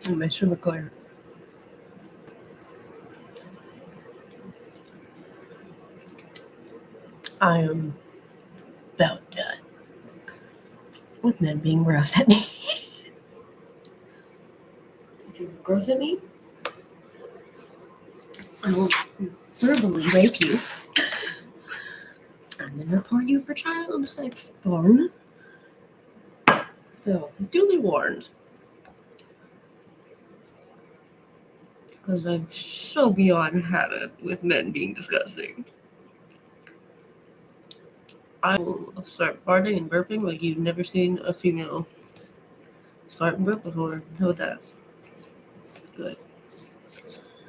And my sugar clear. I am about done with men being gross at me. If you're gross at me, I will verbally rape you and then report you for child sex porn. So, duly warned. Because I'm so beyond had it with men being disgusting. I will start farting and burping like you've never seen a female fart and burp before. How about that? Good.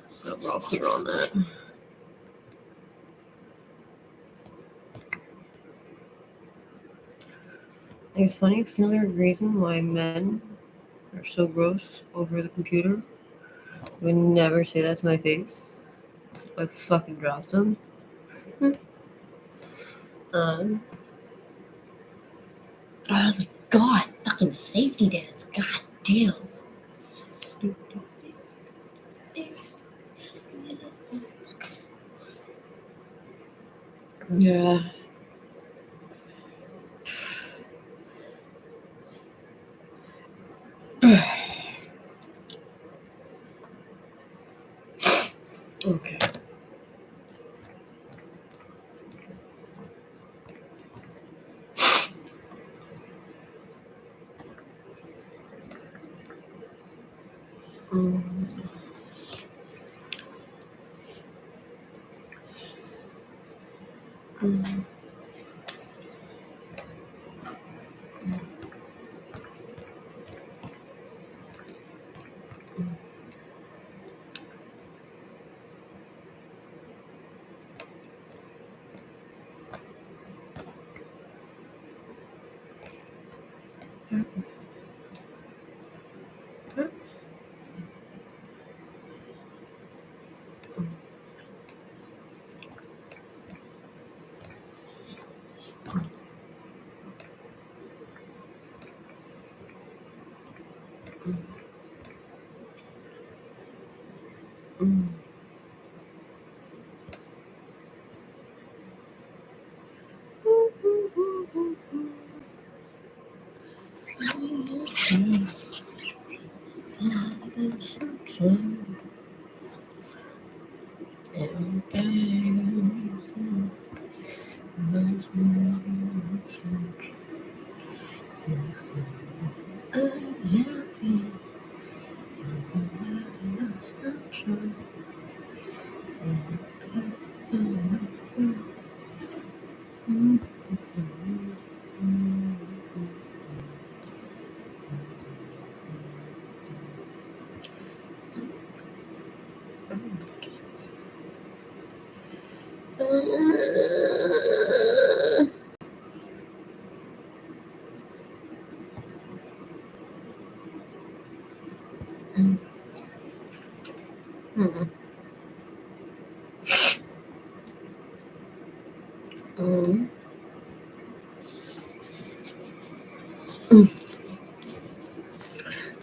So we're all clear on that. It's funny because the other reason why men are so gross over the computer, they would never say that to my face. I fucking dropped them. Oh my god, fucking safety dance. God damn. Yeah. Okay.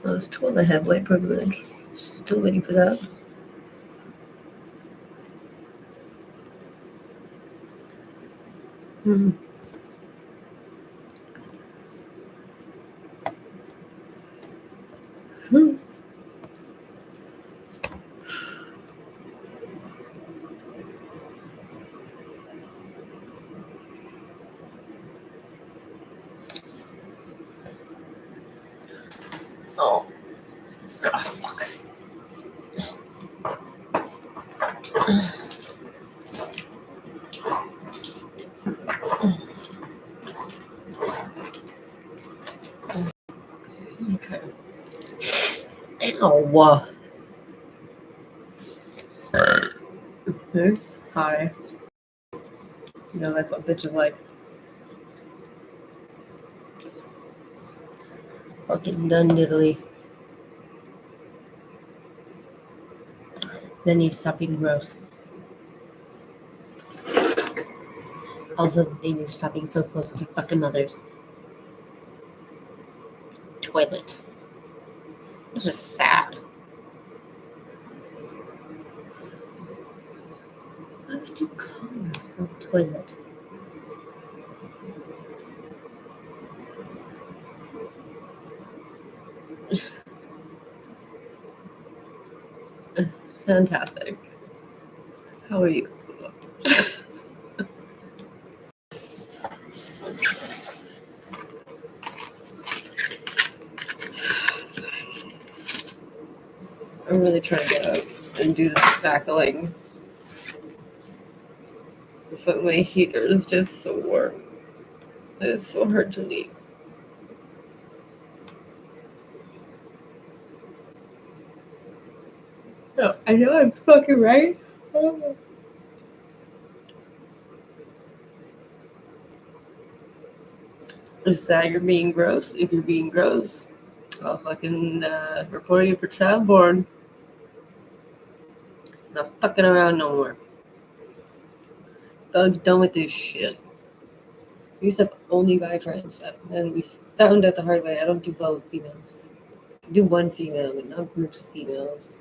I was told I have white privilege. Still waiting for that. Oh. Oh, fuck. Okay. Ow. Hi. You know, that's what bitches like. Fucking done diddly. Then you stop being gross. Also, they need to stop being so close to fucking mothers. Toilet. It's just sad. Why would you call yourself toilet? Fantastic. How are you? I'm really trying to get up and do the spackling. But my heater is just so warm. It's so hard to leave. No, I know I'm fucking right. Is that you're being gross? If you're being gross, I'll fucking report you for child born. Not fucking around no more. I'm done with this shit. We used to have only guy friends, and we found out the hard way. I don't do well with females. I do one female, but not groups of females.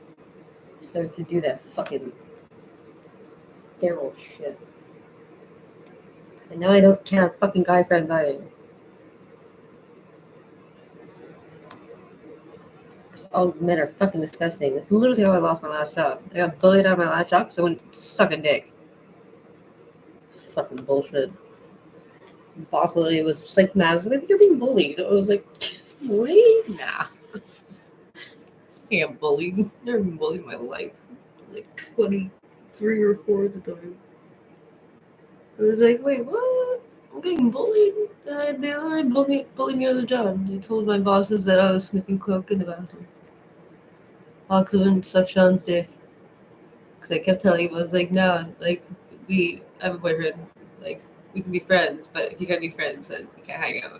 I started to do that fucking feral shit. And now I don't count fucking guy friends either. Because all men are fucking disgusting. That's literally how I lost my last job. I got bullied out of my last job because I wouldn't suck a dick. Fucking bullshit. The boss literally was just like, mad. I was like, I think you're being bullied. I was like, wait, nah. I get bullied. I've never been bullied in my life. Like 23 or 4 at the time. I was like, wait, what? I'm getting bullied? They already bullied me out of the job. They told my bosses that I was sniffing coke in the bathroom. Because I wouldn't suck Sean's dick. Because I kept telling him, I was like, no, like, I have a boyfriend. Like, we can be friends, but if you can't be friends, then we can't hang out. I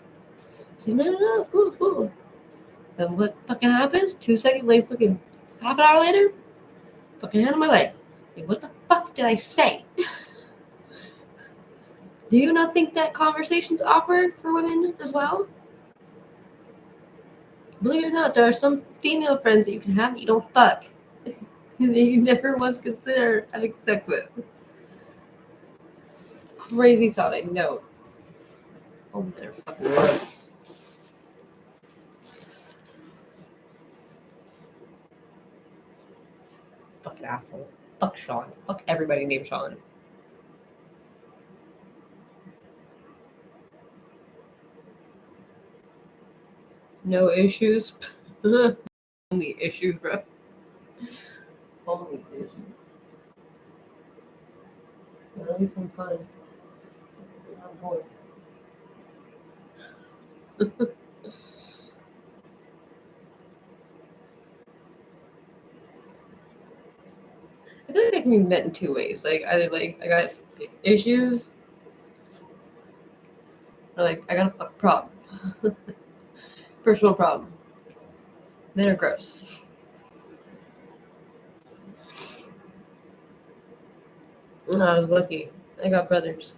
said, no, it's cool. And what fucking happens? 2 seconds later, fucking half an hour later, fucking hand on my leg. Like, what the fuck did I say? Do you not think that conversation's awkward for women as well? Believe it or not, there are some female friends that you can have that you don't fuck. that you never once consider having sex with. Crazy thought, I know. Oh, there fucking was. Fucking asshole. Fuck Sean. Fuck everybody named Sean. No issues. Only issues, bro. Only issues. That'll be some fun. Oh boy. I feel like I can be met in 2 ways. Like either like I got issues, or like I got a fuck problem. Personal problem. Men are gross. No, I was lucky. I got brothers.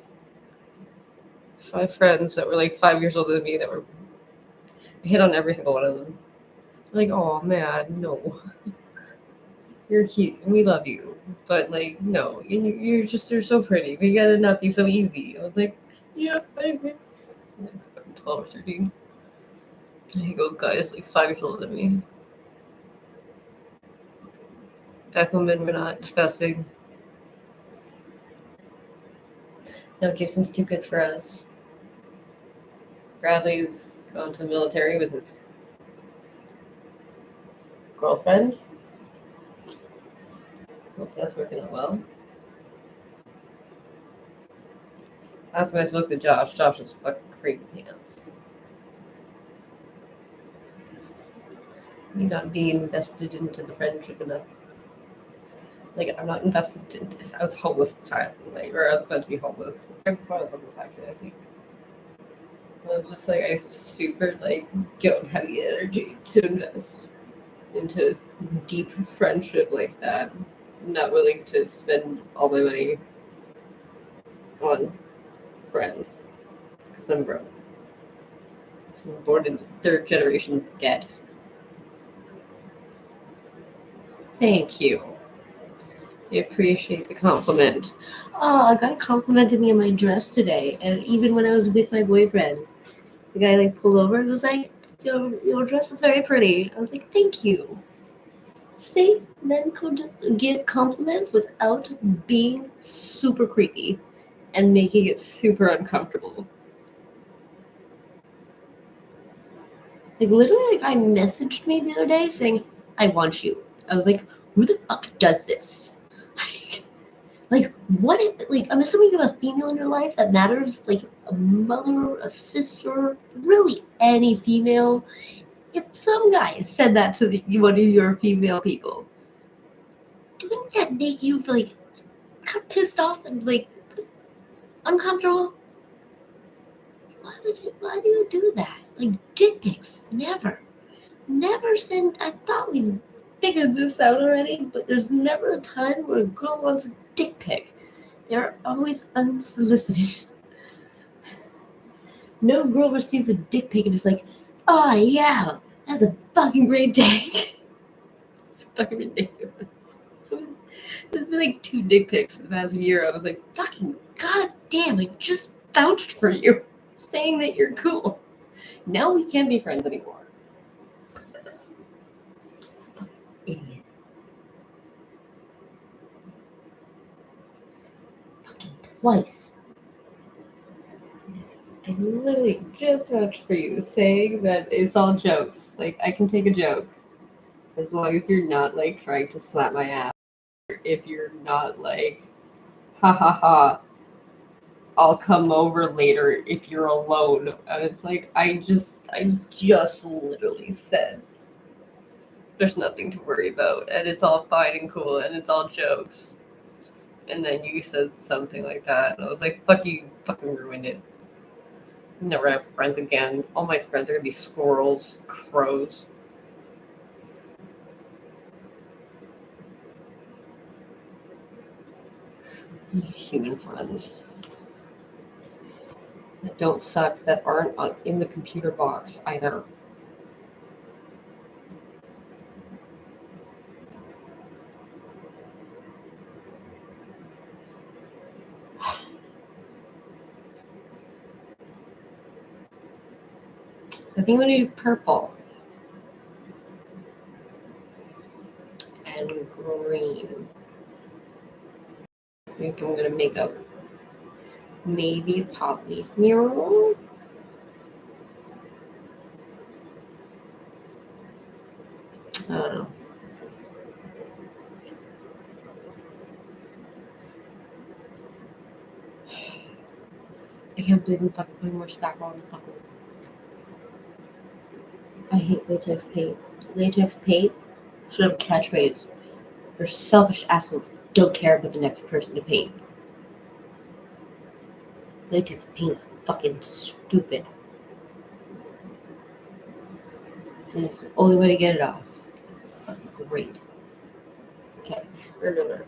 5 friends that were like 5 years older than me that were I hit on every single one of them. Like, oh man, no. You're cute and we love you. But like, no, you're so pretty. We gotta not be so easy. I was like, yeah, I agree. 12 or 13. There you go, guys, like 5 years older than me. Back when men were not disgusting. Now Jason's too good for us. Bradley's gone to the military with his girlfriend. Hope that's working out well. Last time I spoke to Josh was fucking crazy pants. Me not being invested into the friendship enough. Like, I'm not invested into it. I was homeless at the time, like, or I was about to be homeless. Right before I was homeless, actually, I think. I was just like, I super, like, don't have the energy to invest into deep friendship like that. I'm not willing to spend all my money on friends because I'm broke. I'm born into 3rd generation debt. Thank you. I appreciate the compliment. Oh, a guy complimented me on my dress today, and even when I was with my boyfriend, the guy like pulled over and was like, "Your dress is very pretty." I was like, "Thank you." See, men could give compliments without being super creepy and making it super uncomfortable. Like literally, like I messaged me the other day saying, "I want you." I was like, "Who the fuck does this?" Like what? Like I'm assuming you have a female in your life that matters, like a mother, a sister, really any female. If some guy said that to one of your female people, wouldn't that make you like kind of pissed off and like uncomfortable? Why do you do that? Like dick pics, never send. I thought we figured this out already, but there's never a time where a girl wants a dick pic. They're always unsolicited. No girl receives a dick pic and is like, "Oh yeah, that's a fucking great dick." It's fucking ridiculous. There's been like 2 dick pics in the past year. I was like, "Fucking goddamn! I just vouched for you, saying that you're cool. Now we can't be friends anymore." Idiot. Fucking twice. I literally just vouched for you, saying that it's all jokes. Like I can take a joke as long as you're not like trying to slap my ass. If you're not like, ha ha ha, I'll come over later if you're alone. And it's like I just literally said there's nothing to worry about and it's all fine and cool and it's all jokes. And then you said something like that and I was like, fuck you fucking ruined it. Never have friends again. All my friends are gonna be squirrels, crows. Human friends that don't suck, that aren't in the computer box either. So I think I'm gonna do purple and green. I think I'm gonna make a maybe a top leaf mural. I don't know. I can't believe I'm fucking putting more spackle on the fucking. I hate latex paint. Latex paint should have a catchphrase for selfish assholes who don't care about the next person to paint. Latex paint is fucking stupid. And it's the only way to get it off. It's fucking great. Okay, we're going.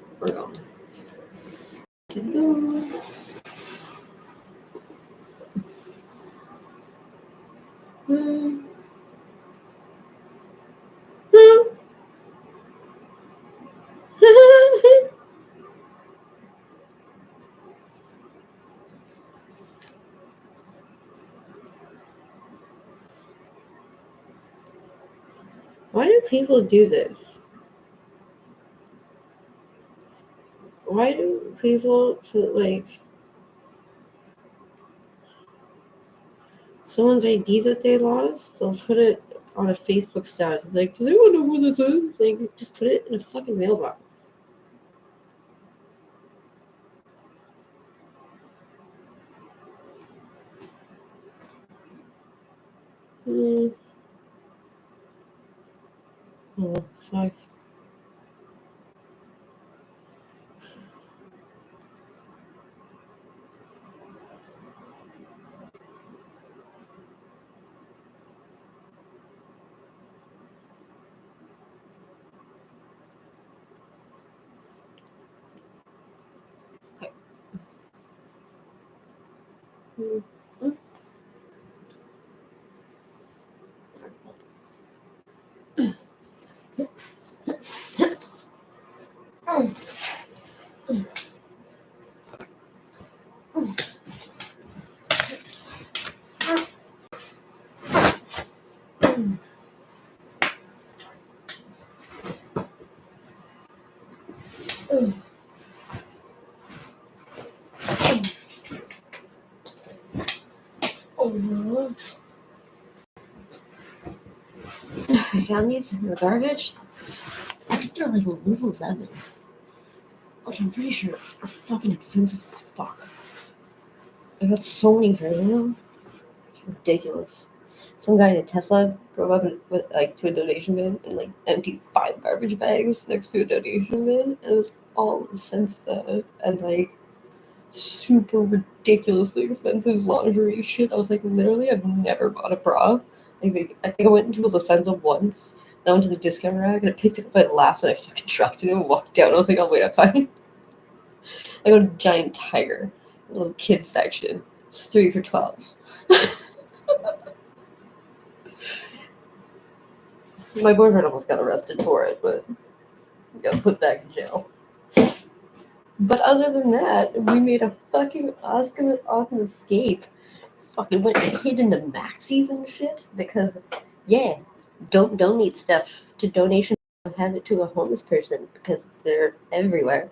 Hmm. Why do people do this? Why do people put like someone's ID that they lost? They'll put it on a Facebook status. Like, does anyone know who this is? Like, just put it in a fucking mailbox. Oh, fuck. Okay. I found these in the garbage. I think they're like Lululemon. Which I'm pretty sure are fucking expensive as fuck. I got so many pairs of them. It's ridiculous. Some guy in a Tesla drove up with like to a donation bin and like emptied 5 garbage bags next to a donation bin, and it was all sensitive and like super ridiculously expensive lingerie shit. I was like, literally, I've never bought a bra. Like, I think I went into a Senza once. And I went to the discount rack and I picked it up. I laughed and I fucking dropped it and walked out. I was like, I'll wait outside. I got a giant tiger, a little kids section. It's 3 for $12. My boyfriend almost got arrested for it, but got put back in jail. But other than that, we made a fucking awesome escape. Fucking went and hid in the Maxis and shit because, yeah, don't donate stuff to donation. Hand it to a homeless person because they're everywhere.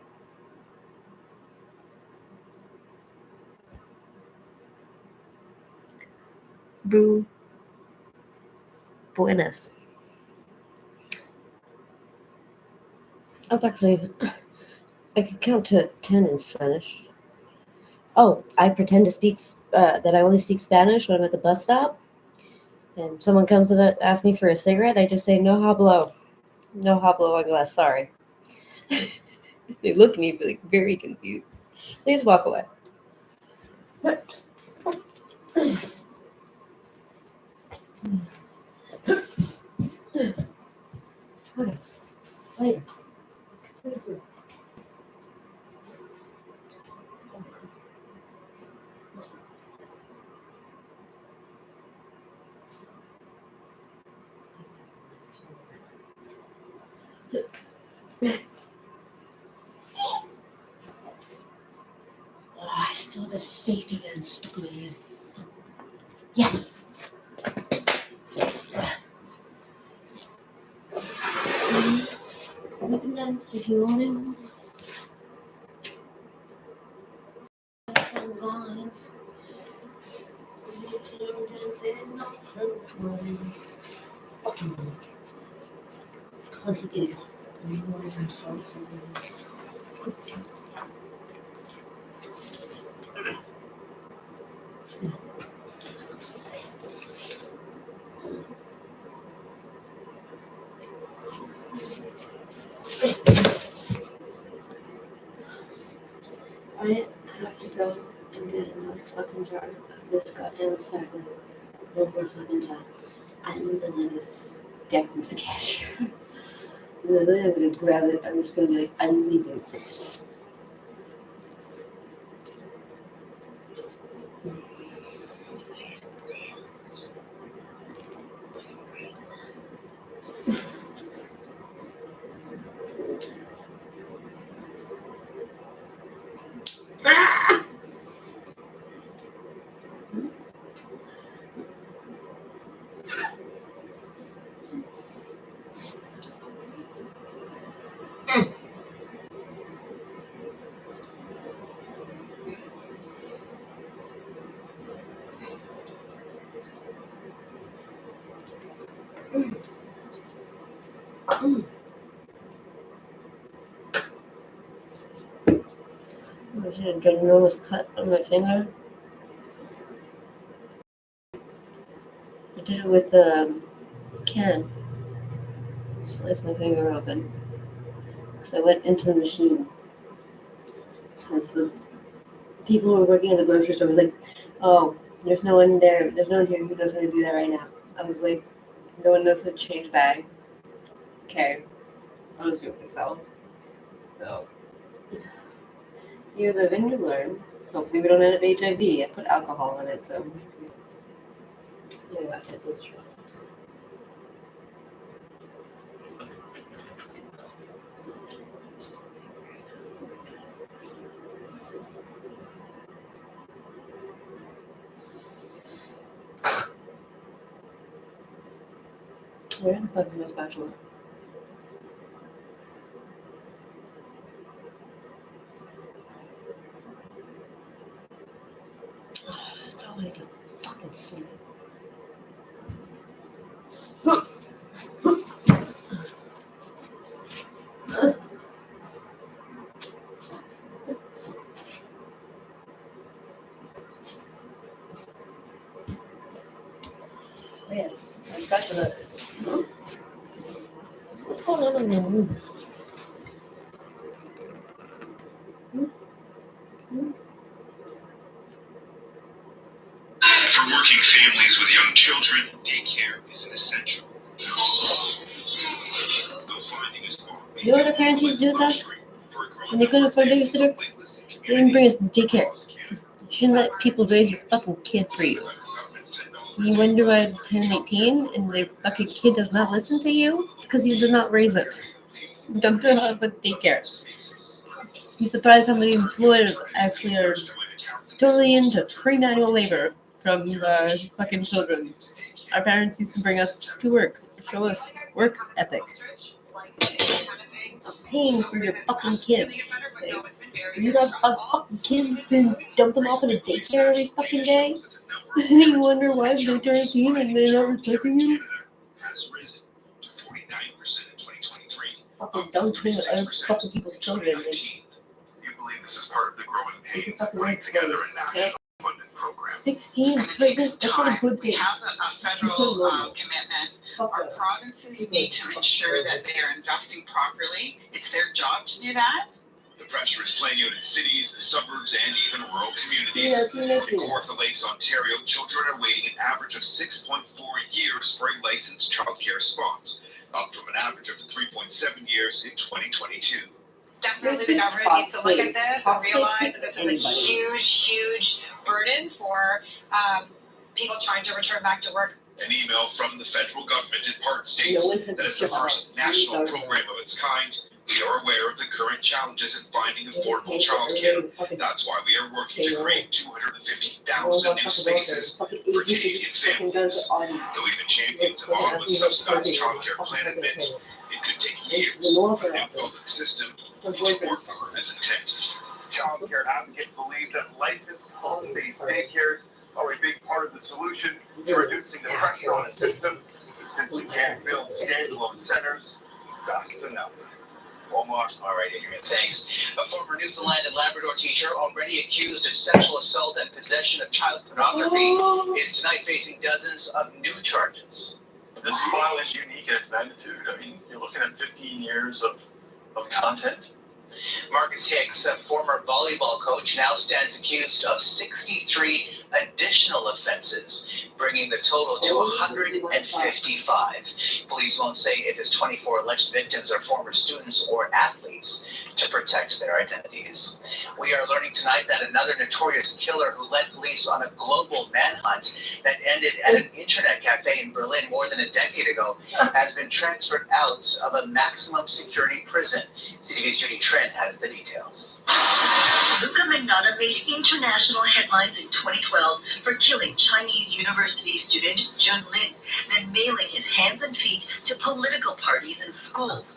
Boo. Buenas. Oh, actually, I could count to 10 in Spanish. Oh, I pretend to speak, that I only speak Spanish when I'm at the bus stop. And someone comes and asks me for a cigarette, I just say, no hablo. No hablo inglés, sorry. They look at me like very confused. They just walk away. Okay, later. I still have the safety gun stuck in my head. Yes. Open nuts if you want to. Fine. If you don't dance it, not fun. Fucking cause again. I'm going to myself. I have to go and get another fucking jar of this goddamn spaghetti. One more fucking time. I'm literally gonna step with the cashier. Literally, I'm gonna grab it. I'm just gonna be like, I'm leaving this. Ah! I should have done an enormous cut on my finger. I did it with the can. Sliced my finger open. Because I went into the machine. Because the people who were working at the grocery store was like, oh, there's no one there. There's no one here who knows how to do that right now. I was like, no one knows how to change bag. Okay. I'll just do it myself. So, you live and you learn. Hopefully we don't end up HIV. I put alcohol in it, so. Yeah, that type was true. Where the fuck is my spatula? It's always the fucking same. Yes, I scratched it. What's going on in the news? For working families with young children, daycare is an essential. You know what our parents used to do with us? When they couldn't afford a babysitter, they didn't bring us to daycare. Because you shouldn't let people raise your fucking kid for you. You wonder why I turn 18 and the fucking kid does not listen to you? Because you did not raise it. Dump it off at daycare. Be surprised how many employers actually are totally into free manual labor from the fucking children. Our parents used to bring us to work, show us work ethic. I'm paying for your fucking kids. Like, you got fucking kids and dump them off in a daycare every fucking day? You wonder why they turn 18 and they're not respecting you? Fucking don't pay other fucking people's children. You believe this is part of the growing pains of putting together a national funded program. 16, pregnant, that's not a good We thing. have a federal commitment. Our provinces need to ensure that they are investing properly. It's their job to do that. The pressure is playing out in cities, the suburbs, and even rural communities. Yeah, In Kawartha Lakes, Ontario, children are waiting an average of 6.4 years for a licensed childcare spot, up from an average of 3.7 years in 2022. Definitely the government needs to look at this and realize that this is a huge burden for people trying to return back to work. An email from the federal government in part states that it's the first national program of its kind. We are aware of the current challenges in finding affordable childcare. That's why we are working to create 250,000 new spaces for Canadian families. Though even champions of Ottawa's subsidized childcare plan admit it could take years for the new public system to work as intended. Childcare advocates believe that licensed home-based daycares are a big part of the solution to reducing the pressure on a system that simply can't build standalone centers fast enough. Omar. All right, Adrian, thanks. A former Newfoundland and Labrador teacher already accused of sexual assault and possession of child pornography is tonight facing dozens of new charges. This file is unique in its magnitude. I mean, you're looking at 15 years of content. Marcus Hicks, a former volleyball coach, now stands accused of 63 additional offenses, bringing the total to 155. Police won't say if his 24 alleged victims are former students or athletes to protect their identities. We are learning tonight that another notorious killer who led police on a global manhunt that ended at an internet cafe in Berlin more than a decade ago has been transferred out of a maximum security prison. CTV's Judy Trent has the details. Luca Magnotta made international headlines in 2012 for killing Chinese university student Jun Lin, then mailing his hands and feet to political parties and schools.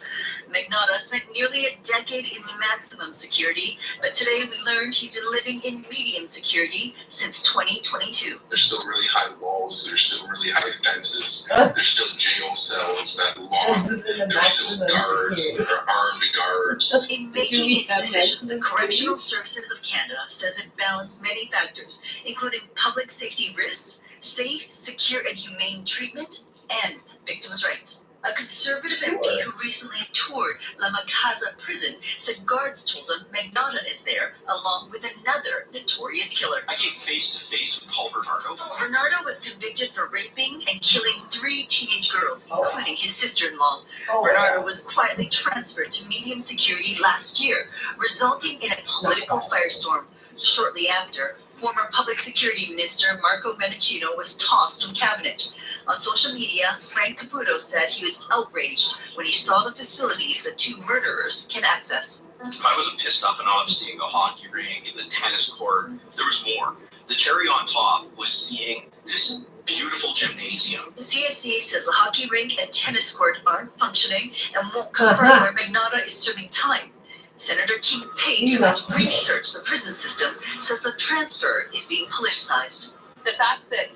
Magnotta spent nearly a decade in maximum security, but today we learned he's been living in medium security since 2022. There's still really high walls, there's still really high fences, there's still jail cells that lock, there's still guards, there are armed guards. In making its decision, the Correctional Services of Canada says it balanced many factors, including public safety risks, safe, secure, and humane treatment, and victims' rights. A conservative MP who recently toured La Macasa prison said guards told him Magnotta is there, along with another notorious killer. I came face to face with Paul Bernardo. Bernardo was convicted for raping and killing 3 teenage girls, including his sister-in-law. Bernardo was quietly transferred to medium security last year, resulting in a political firestorm. Shortly after, former Public Security Minister Marco Mendicino was tossed from cabinet. On social media, Frank Caputo said he was outraged when he saw the facilities the 2 murderers can access. If I wasn't pissed off enough seeing the hockey rink and the tennis court, there was more. The cherry on top was seeing this beautiful gymnasium. The CSC says the hockey rink and tennis court aren't functioning and won't confirm where Magnotta is serving time. Senator King Pate, who has researched the prison system, says the transfer is being politicized. the fact that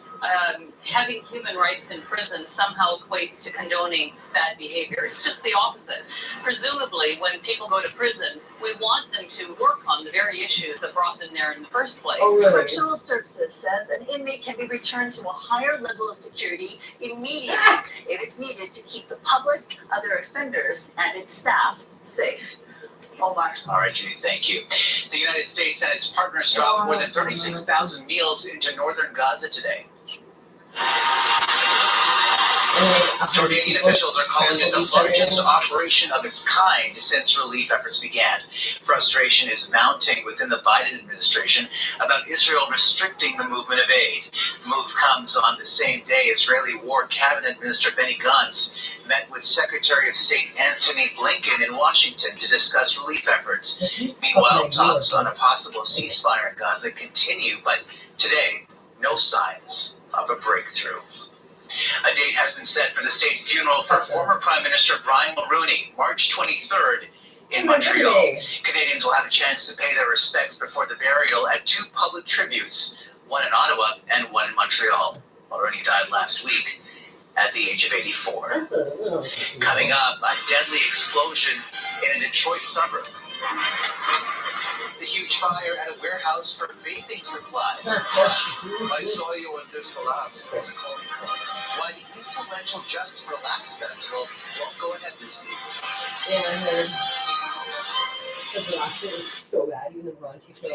having human rights in prison somehow equates to condoning bad behavior. It's just the opposite. Presumably, when people go to prison, we want them to work on the very issues that brought them there in the first place. Oh, really? Correctional Services says an inmate can be returned to a higher level of security immediately if it's needed to keep the public, other offenders, and its staff safe. All right, Judy, thank you. The United States and its partners dropped more than 36,000 meals into northern Gaza today. Jordanian officials are calling it the largest operation of its kind since relief efforts began. Frustration is mounting within the Biden administration about Israel restricting the movement of aid. The move comes on the same day Israeli War Cabinet Minister Benny Gantz met with Secretary of State Antony Blinken in Washington to discuss relief efforts. Meanwhile, talks on a possible ceasefire in Gaza continue, but today, no signs of a breakthrough. A date has been set for the state funeral for former Prime Minister Brian Mulroney, March 23rd in Montreal. Canadians will have a chance to pay their respects before the burial at two public tributes, one in Ottawa and one in Montreal. Mulroney died last week at the age of 84. Coming up, a deadly explosion in a Detroit suburb. The huge fire at a warehouse for vaping supplies. I saw you on Just for Laughs. Why the influential Just for Laughs festival won't go ahead this year. Yeah, I heard. The last one was so bad, even the raunchy show.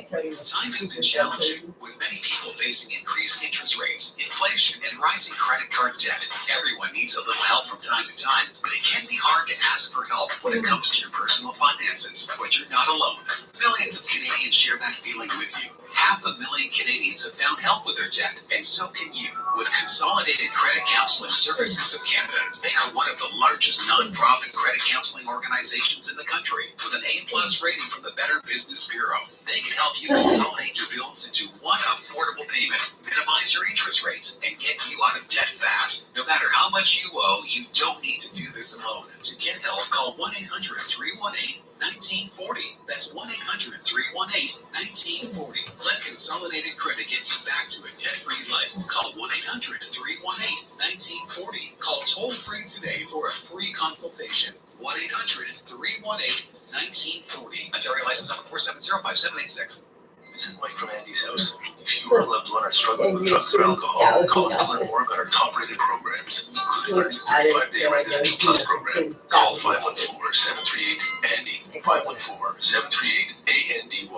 Times have been challenging, with many people facing increased interest rates, inflation, and rising credit card debt. Everyone needs a little help from time to time, but it can be hard to ask for help when it comes to your personal finances. But you're not alone. Millions of Canadians share that feeling with you. 500,000 Canadians have found help with their debt, and so can you. With Consolidated Credit Counseling Services of Canada, they are one of the largest non-profit credit counseling organizations in the country, with an A+ rating from the Better Business Bureau. They can help you consolidate your bills into one affordable payment, minimize your interest rates, and get you out of debt fast. No matter how much you owe, you don't need to do this alone. To get help, call 1-800-318-1940. That's 1-800-318-1940. Let Consolidated Credit get you back to a debt-free life. Call 1-800-318-1940. Call toll-free today for a free consultation. 1-800-318-1940. Ontario license number 4705786. This is Mike from Andy's house. If you or a loved one are struggling with drugs or alcohol, call us to learn more about our top-rated programs, including our new 35-day residential plus program. Call 514-738-ANDY, 514-738-ANDY.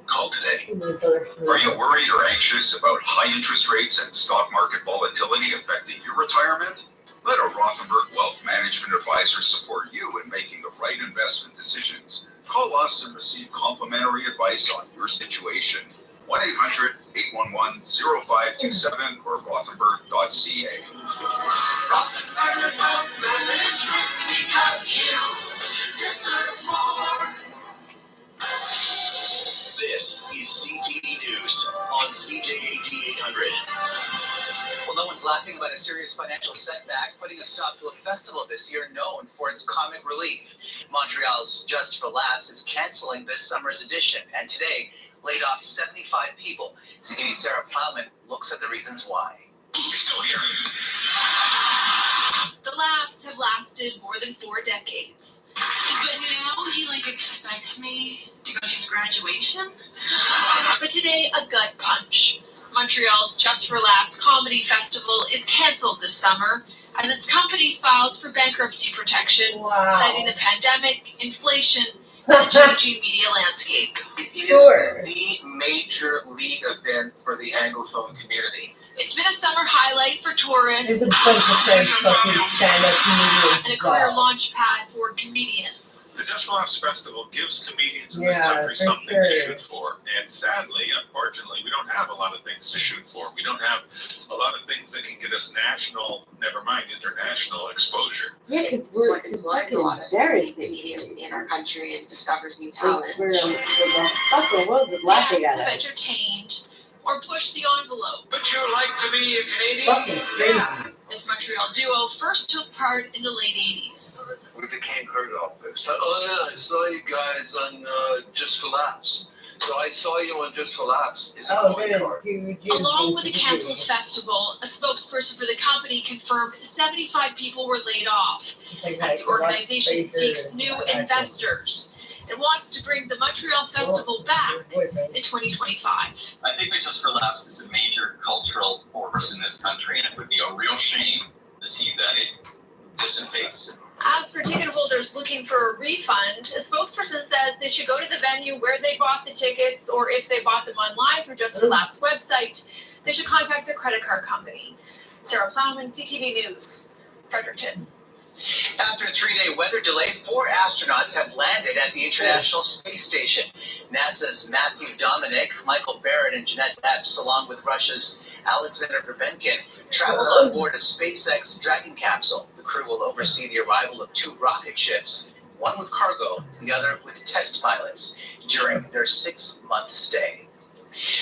Call today. Are you worried or anxious about high interest rates and stock market volatility affecting your retirement? Let a Rothenberg Wealth Management Advisor support you in making the right investment decisions. Call us and receive complimentary advice on your situation. 1-800-811-0527 or rothenberg.ca. Rothenberg Wealth Management, because you deserve more. This is CTV News on CJAD 800. Well, no one's laughing about a serious financial setback, putting a stop to a festival this year known for its comic relief. Montreal's Just for Laughs is canceling this summer's edition, and today laid off 75 people. CTV's Sarah Plowman looks at the reasons why. Still here. The laughs have lasted more than 4 decades. But now he expects me to go to his graduation. But today, a gut punch. Montreal's Just for Laughs Comedy Festival is canceled this summer as its company files for bankruptcy protection, citing the pandemic, inflation, and the changing media landscape. It is the major league event for the Anglophone community. It's been a summer highlight for tourists There's a bunch of French fucking stand-up comedians. and a career launch pad for comedians. The Just for Laughs Festival gives comedians in this country something to shoot for. And sadly, unfortunately, we don't have a lot of things to shoot for. We don't have a lot of things that can get us national, never mind international exposure. Yeah, because we're fucking embarrassing. Comedians in our country and discovers new talent. The fucking world is laughing at Have us. entertained or pushed the envelope. Would you like to be a Canadian? Fucking crazy. This Montreal duo first took part in the late 80s. We became hurt off this. Oh yeah, I saw you guys on Just for Laughs. So I saw you on Just for Laughs. Is it Oh, going good. hard? Along with the canceled festival, a spokesperson for the company confirmed 75 people were laid off as the organization seeks new investors and wants to bring the Montreal Festival back in 2025. I think that Just for Laughs is a major cultural force in this country, and it would be a real shame to see that it dissipates. As for ticket holders looking for a refund, a spokesperson says they should go to the venue where they bought the tickets, or if they bought them online through Just for Laughs website, they should contact their credit card company. Sarah Plowman, CTV News, Fredericton. After a 3-day weather delay, 4 astronauts have landed at the International Space Station. NASA's Matthew Dominic, Michael Barrett, and Jeanette Epps, along with Russia's Alexander Perbenkin, traveled on board a SpaceX Dragon capsule. The crew will oversee the arrival of 2 rocket ships, one with cargo, the other with test pilots, during their 6-month stay.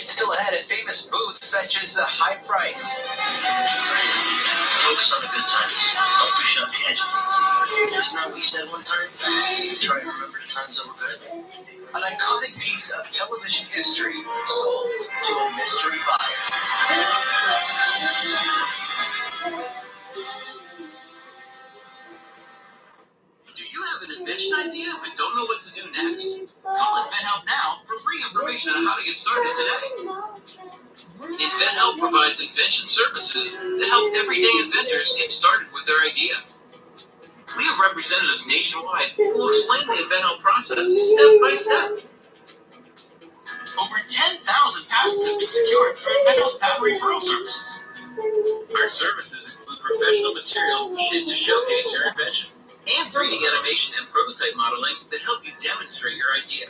Still ahead, a famous booth fetches a high price. Focus on the good times. Don't push up ahead. Isn't that what you said one time? Try and remember the times that were good. An iconic piece of television history sold to a mystery buyer. Do you have an invention idea but don't know what to do next? Call InventHelp now for free information on how to get started today. InventHelp provides invention services that help everyday inventors get started with their idea. We have representatives nationwide who will explain the InventHelp process step by step. Over 10,000 patents have been secured through InventHelp's patent referral services. Our services include professional materials needed to showcase your invention, and 3D animation and prototype modeling that help you demonstrate your idea.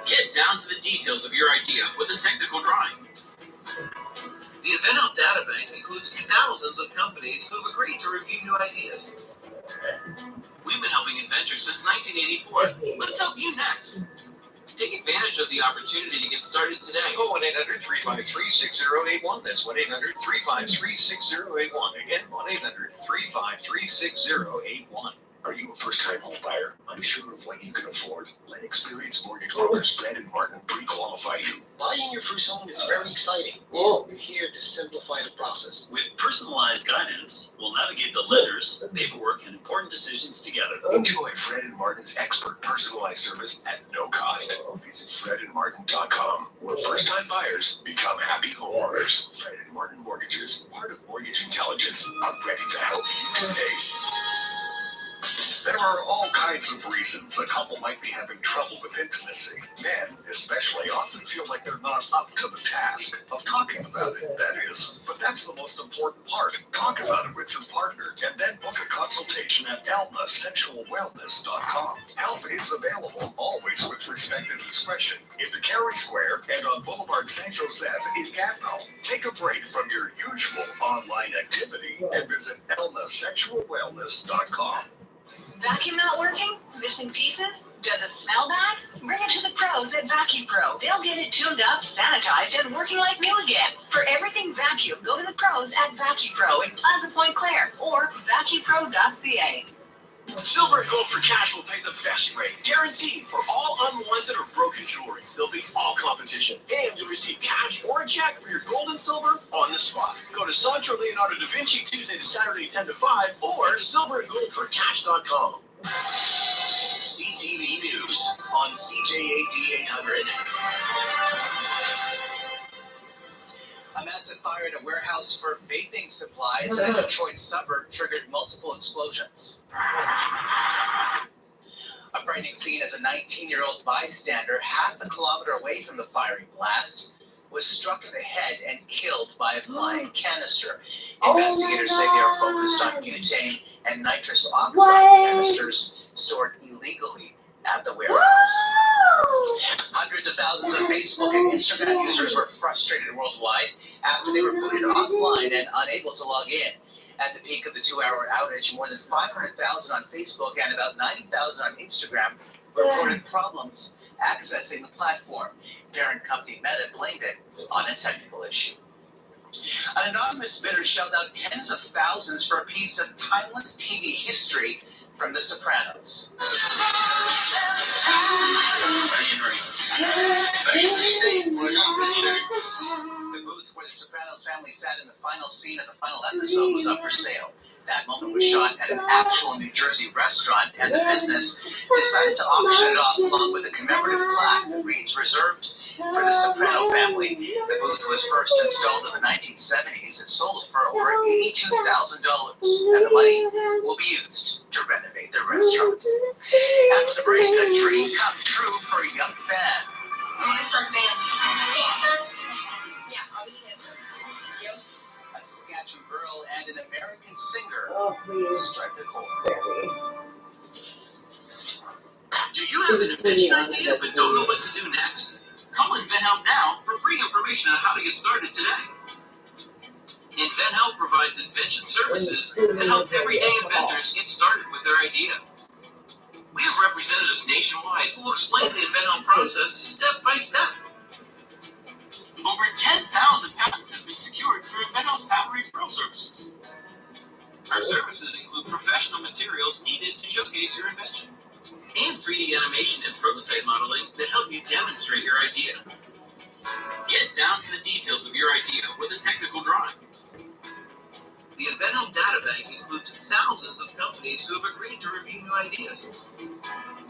Get down to the details of your idea with a technical drawing. The InventHelp Databank includes thousands of companies who have agreed to review new ideas. We've been helping inventors since 1984. Let's help you next. Take advantage of the opportunity to get started today. Call 1-800-353-6081. That's 1-800-353-6081. Again, 1-800-353-6081. Are you a first-time home buyer? Unsure of what you can afford? Let experienced mortgage brokers Fred and Martin pre-qualify you. Buying your first home is very exciting. We're here to simplify the process. With personalized guidance, we'll navigate the letters, paperwork, and important decisions together. Enjoy Fred and Martin's expert personalized service at no cost. Visit fredandmartin.com, where first-time buyers become happy homeowners. Fred and Martin Mortgages, part of Mortgage Intelligence. I'm ready to help you today. There are all kinds of reasons a couple might be having trouble with intimacy. Men, especially, often feel like they're not up to the task of talking about it, that is. But that's the most important part. Talk about it with your partner, and then book a consultation at ElmaSexualWellness.com. Help is available, always with respect and discretion, in the Cary Square and on Boulevard St. Joseph in Gatineau. Take a break from your usual online activity and visit ElmaSexualWellness.com. Vacuum not working? Missing pieces? Does it smell bad? Bring it to the pros at Vacuum Pro. They'll get it tuned up, sanitized, and working like new again. For everything vacuum, go to the pros at Vacuum Pro in Plaza Point, Clare, or vacuumpro.ca. Silver and Gold for Cash will pay the best rate, guaranteed for all unwanted or broken jewelry. They'll beat all competition, and you'll receive cash or a check for your gold and silver on the spot. Go to Sandro Leonardo da Vinci Tuesday to Saturday 10 to 5 or silverandgoldforcash.com. CTV News on CJAD 800. A massive fire at a warehouse for vaping supplies in a Detroit suburb triggered multiple explosions. A frightening scene as a 19-year-old bystander half a kilometer away from the fiery blast was struck in the head and killed by a flying canister. Investigators say they are focused on butane and nitrous oxide canisters stored illegally at the warehouse. Hundreds of thousands of Facebook and Instagram users were frustrated worldwide after they were booted offline and unable to log in. At the peak of the 2-hour outage, more than 500,000 on Facebook and about 90,000 on Instagram reported problems accessing the platform. Parent company Meta blamed it on a technical issue. An anonymous bidder shelled out tens of thousands for a piece of timeless TV history from The Sopranos. The booth where the Sopranos family sat in the final scene of the final episode was up for sale. That moment was shot at an actual New Jersey restaurant, and the business decided to auction it off along with a commemorative plaque that reads, "Reserved for the Soprano family." The booth was first installed in the 1970s and sold for over $82,000, and the money will be used to renovate the restaurant. After the break, a dream come true for a young fan. Tony Stark fan. Dancer? Yeah, I'll be a dancer. You? A Saskatchewan girl and an American singer strike a chord. Do you have an invention idea but don't know what to do next? Call InventHelp now for free information on how to get started today. InventHelp provides invention services that help everyday inventors get started with their idea. We have representatives nationwide who will explain the InventHelp process step by step. Over 10,000 patents have been secured through InventHelp's patent referral services. Our services include professional materials needed to showcase your invention, and 3D animation and prototype modeling that help you demonstrate your idea. Get down to the details of your idea with a technical drawing. The InventHelp Databank includes thousands of companies who have agreed to review new ideas.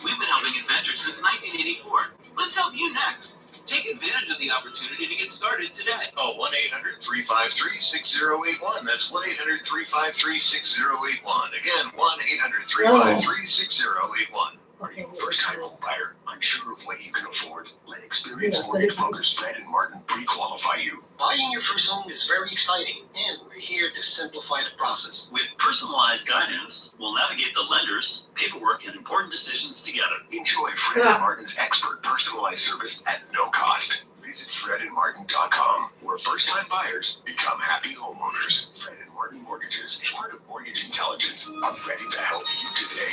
We've been helping inventors since 1984. Let's help you next. Take advantage of the opportunity to get started today. Call 1-800-353-6081. That's 1-800-353-6081. Again, 1-800-353-6081. Are you a first-time home buyer, unsure of what you can afford? Let experienced mortgage brokers Fred and Martin pre-qualify you. Buying your first home is very exciting, and we're here to simplify the process. With personalized guidance, we'll navigate the lenders, paperwork, and important decisions together. Enjoy Fred and Martin's expert personalized service at no cost. Visit fredandmartin.com, where first-time buyers become happy homeowners. Fred and Martin Mortgages, part of Mortgage Intelligence. I'm ready to help you today.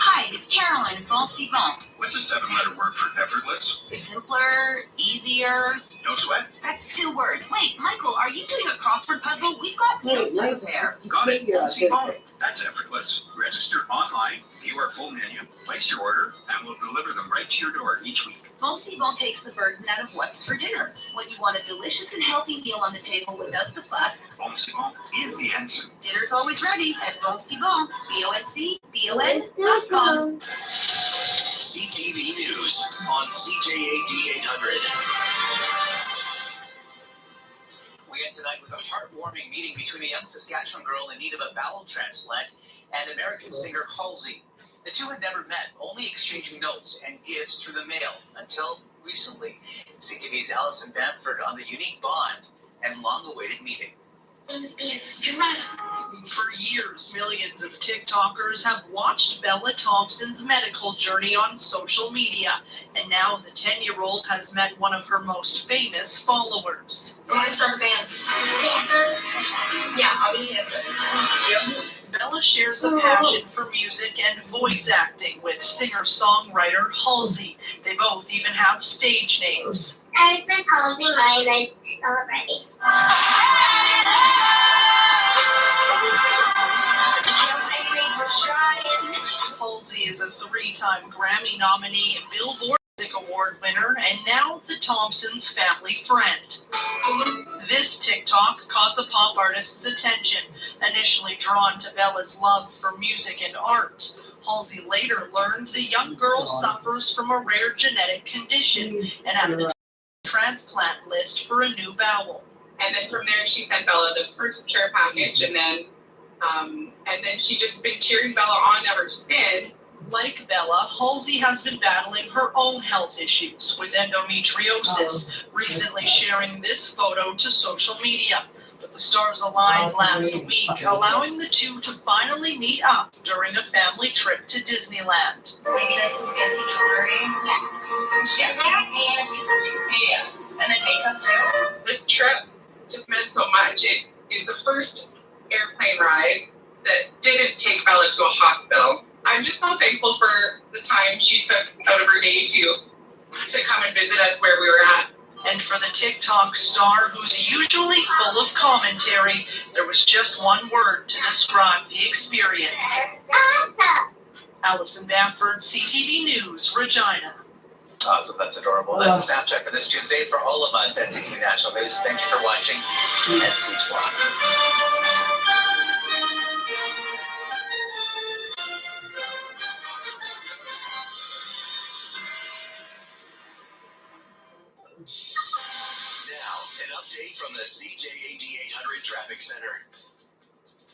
Hi, it's Caroline from Bon. What's a 7-letter word for effortless? Simpler, easier. No sweat? That's 2 words. Wait, Michael, are you doing a crossword puzzle? We've got meals to prepare. Got it. Bon. That's effortless. Register online, view our full menu, place your order, and we'll deliver them right to your door each week. Bon takes the burden out of what's for dinner. When you want a delicious and healthy meal on the table without the fuss, Bon is the answer. dinner's always ready at Bon. BONCBON.com. CTV News on CJAD 800. We end tonight with a heartwarming meeting between a young Saskatchewan girl in need of a bowel transplant and American singer Halsey. The two had never met, only exchanging notes and gifts through the mail until recently. CTV's Allison Bamford on the unique bond and long-awaited meeting. For years, millions of TikTokers have watched Bella Thompson's medical journey on social media, and now the 10-year-old has met one of her most famous followers. Tony Stark fan. Dancer? Yeah, I'll be a dancer. You? Bella shares a passion for music and voice acting with singer-songwriter Halsey. They both even have stage names. This is Halsey. My name's Bella Bradley. Halsey is a 3-time Grammy nominee, Billboard Music Award winner, and now the Thompsons' family friend. This TikTok caught the pop artist's attention, initially drawn to Bella's love for music and art. Halsey later learned the young girl suffers from a rare genetic condition and had the transplant list for a new bowel. And then from there, she sent Bella the first care package, and then she's just been cheering Bella on ever since. Like Bella, Halsey has been battling her own health issues with endometriosis, recently sharing this photo to social media. But the stars aligned last week, allowing the two to finally meet up during a family trip to Disneyland. Maybe like some fancy jewelry. Yeah. Yes. And then makeup too. This trip just meant so much. It is the first airplane ride that didn't take Bella to a hospital. I'm just so thankful for the time she took out of her day to come and visit us where we were at. And for the TikTok star, who's usually full of commentary, There was just one word to describe the experience. Allison Bamford, CTV News, Regina. Awesome, that's adorable. That's a Snapchat for this Tuesday for all of us at CTV National News. Thank you for watching SC12. Now, an update from the CJAD 800 Traffic Center.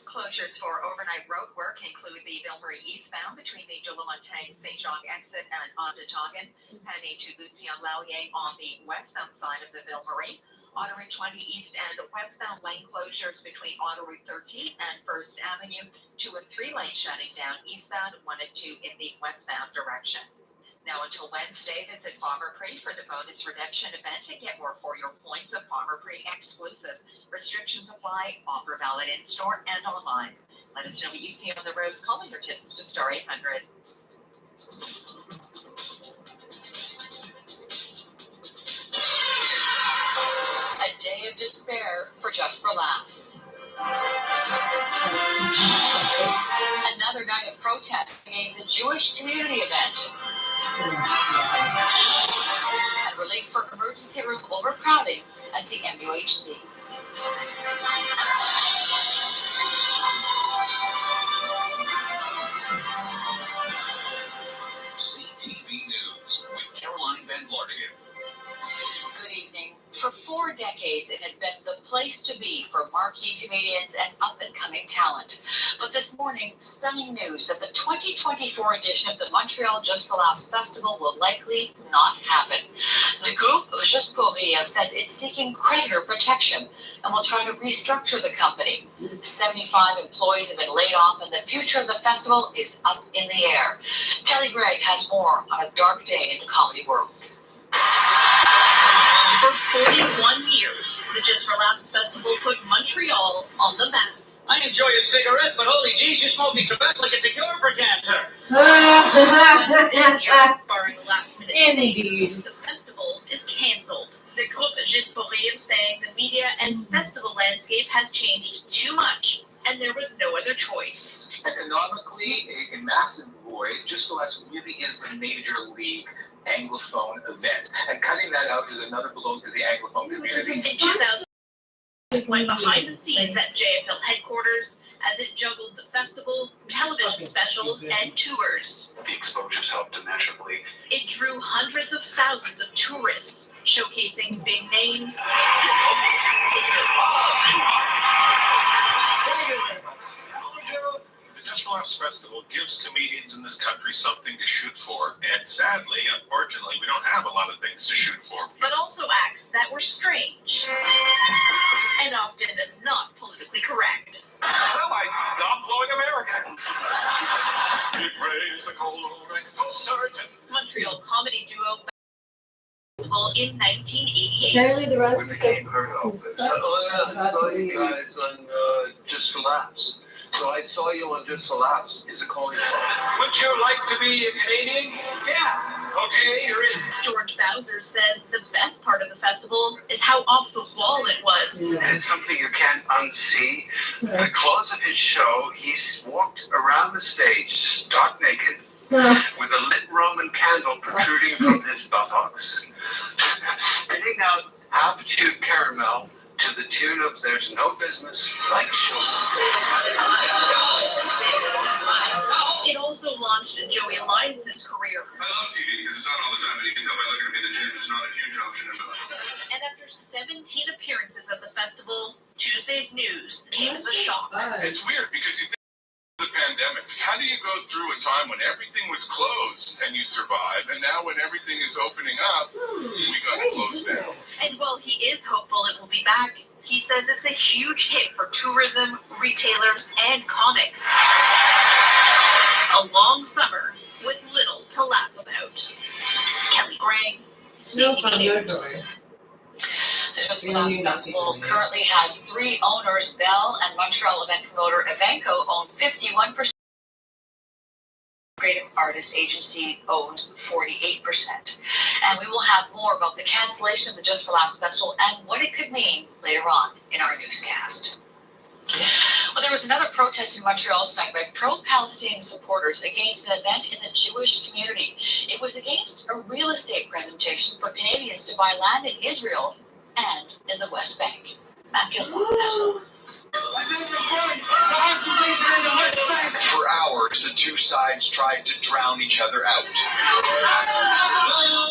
Closures for overnight road work include the Ville Marie eastbound between the Delamontaigne St. Jacques exit and Ontotogon, heading to Lucien Lallier on the westbound side of the Ville Marie. Autoroute 20 east and westbound lane closures between Autoroute 13 and First Avenue, 2 and 3 lanes shutting down eastbound, 1 and 2 in the westbound direction. Now until Wednesday, visit Farmer Pre for the bonus redemption event and get more for your points of Farmer Pre exclusive. Restrictions apply, offer valid in-store and online. Let us know what you see on the roads. Call your tips to Star 800. A day of despair for Just for Laughs. Another night of protest against a Jewish community event. And relief for emergency room overcrowding at the MUHC. CTV News with Caroline Van Vlartigan. Good evening. For 4 decades, it has been the place to be for marquee comedians and up-and-coming talent. But this morning, stunning news that the 2024 edition of the Montreal Just for Laughs Festival will likely not happen. The group, Juste pour Rire, says it's seeking creditor protection and will try to restructure the company. 75 employees have been laid off, and the future of the festival is up in the air. Kelly Gregg has more on a dark day in the comedy world. For 41 years, the Just for Laughs Festival put Montreal on the map. I enjoy a cigarette, but holy jeez, you're smoking tobacco like it's a cure for cancer. This year, barring a last-minute Indeed. the festival is cancelled. The group Juste pour Rire saying the media and festival landscape has changed too much, and there was no other choice. Economically, a massive void. Just for Laughs really is the major league Anglophone event, and cutting that out is another blow to the Anglophone community. In 2000, it went behind the scenes at JFL headquarters as it juggled the festival, television specials, and tours. The exposures helped immeasurably. It drew hundreds of thousands of tourists, showcasing big names, The Just for Laughs Festival gives comedians in this country something to shoot for, and sadly, unfortunately, we don't have a lot of things to shoot for. but also acts that were strange and often not politically correct. So I stopped blowing Americans. It raised the colorectal surgeon. Montreal comedy duo in 1988. Apparently the rest We became her helpers. Oh yeah, I saw you guys on Just for Laughs. So I saw you on Just for Laughs. Is a coin toss. Would you like to be a Canadian? Yeah. Okay, you're in. George Bowser says the best part of the festival is how off the wall it was. And it's something you can't unsee. At the close of his show, he walked around the stage, stark naked, with a lit Roman candle protruding from his buttocks, spitting out half-chewed caramel to the tune of "There's No Business Like Show." It also launched Joey Alliance's career. I love TV because it's on all the time, and you can tell by looking at me in the gym, it's not a huge option in my life. And after 17 appearances at the festival, Tuesday's news came as a shock. It's weird because you think of the pandemic. How do you go through a time when everything was closed and you survive, and now when everything is opening up, we got to close down? And while he is hopeful it will be back, he says it's a huge hit for tourism, retailers, and comics. A long summer with little to laugh about. Kelly Gregg, CTV News. The Just for Laughs Festival currently has 3 owners. Bell and Montreal event promoter Evenco own 51%. Creative Artist Agency owns 48%. And we will have more about the cancellation of the Just for Laughs Festival and what it could mean later on in our newscast. Well, there was another protest in Montreal tonight by pro-Palestinian supporters against an event in the Jewish community. It was against a real estate presentation for Canadians to buy land in Israel and in the West Bank. Matt Gilmore has more. For hours, the two sides tried to drown each other out.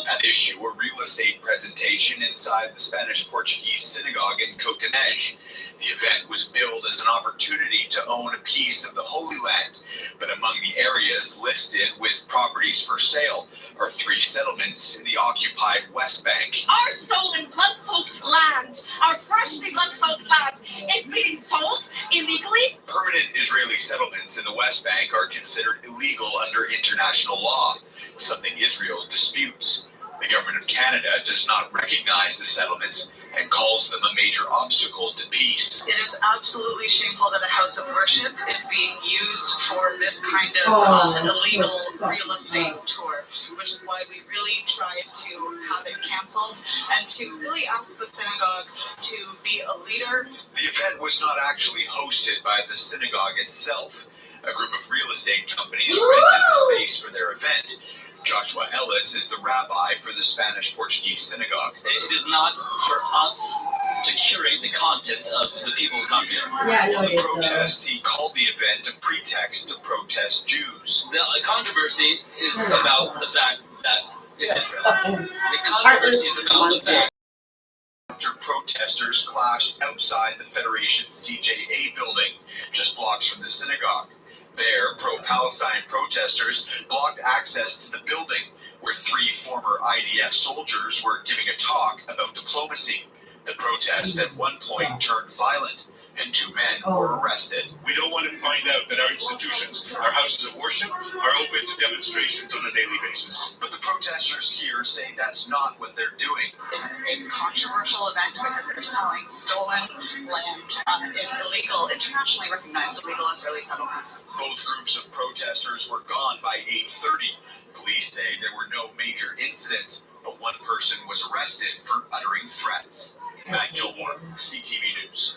At issue, a real estate presentation inside the Spanish-Portuguese synagogue in Cotonej. The event was billed as an opportunity to own a piece of the Holy Land, but among the areas listed with properties for sale are 3 settlements in the occupied West Bank. Our stolen, blood-soaked land, our freshly blood-soaked land, is being sold illegally. Permanent Israeli settlements in the West Bank are considered illegal under international law, something Israel disputes. The government of Canada does not recognize the settlements and calls them a major obstacle to peace. It is absolutely shameful that a house of worship is being used for this kind of illegal real estate tour, which is why we really tried to have it canceled and to really ask the synagogue to be a leader. The event was not actually hosted by the synagogue itself. A group of real estate companies rented the space for their event. Joshua Ellis is the rabbi for the Spanish-Portuguese synagogue. It is not for us to curate the content of the people who come here. Yeah, In the protest, he called the event a pretext to protest Jews. The controversy is about the fact that it's Israel. The controversy is about the fact After protesters clashed outside the Federation's CJA building, just blocks from the synagogue. There, pro-Palestine protesters blocked access to the building, where 3 former IDF soldiers were giving a talk about diplomacy. The protest at one point turned violent, and 2 men were arrested. We don't want to find out that our institutions, our houses of worship, are open to demonstrations on a daily basis. But the protesters here say that's not what they're doing. It's a controversial event because they're selling stolen land in illegal, internationally recognized illegal Israeli settlements. Both groups of protesters were gone by 8:30. Police say there were no major incidents, but 1 person was arrested for uttering threats. Matt Gilmore, CTV News.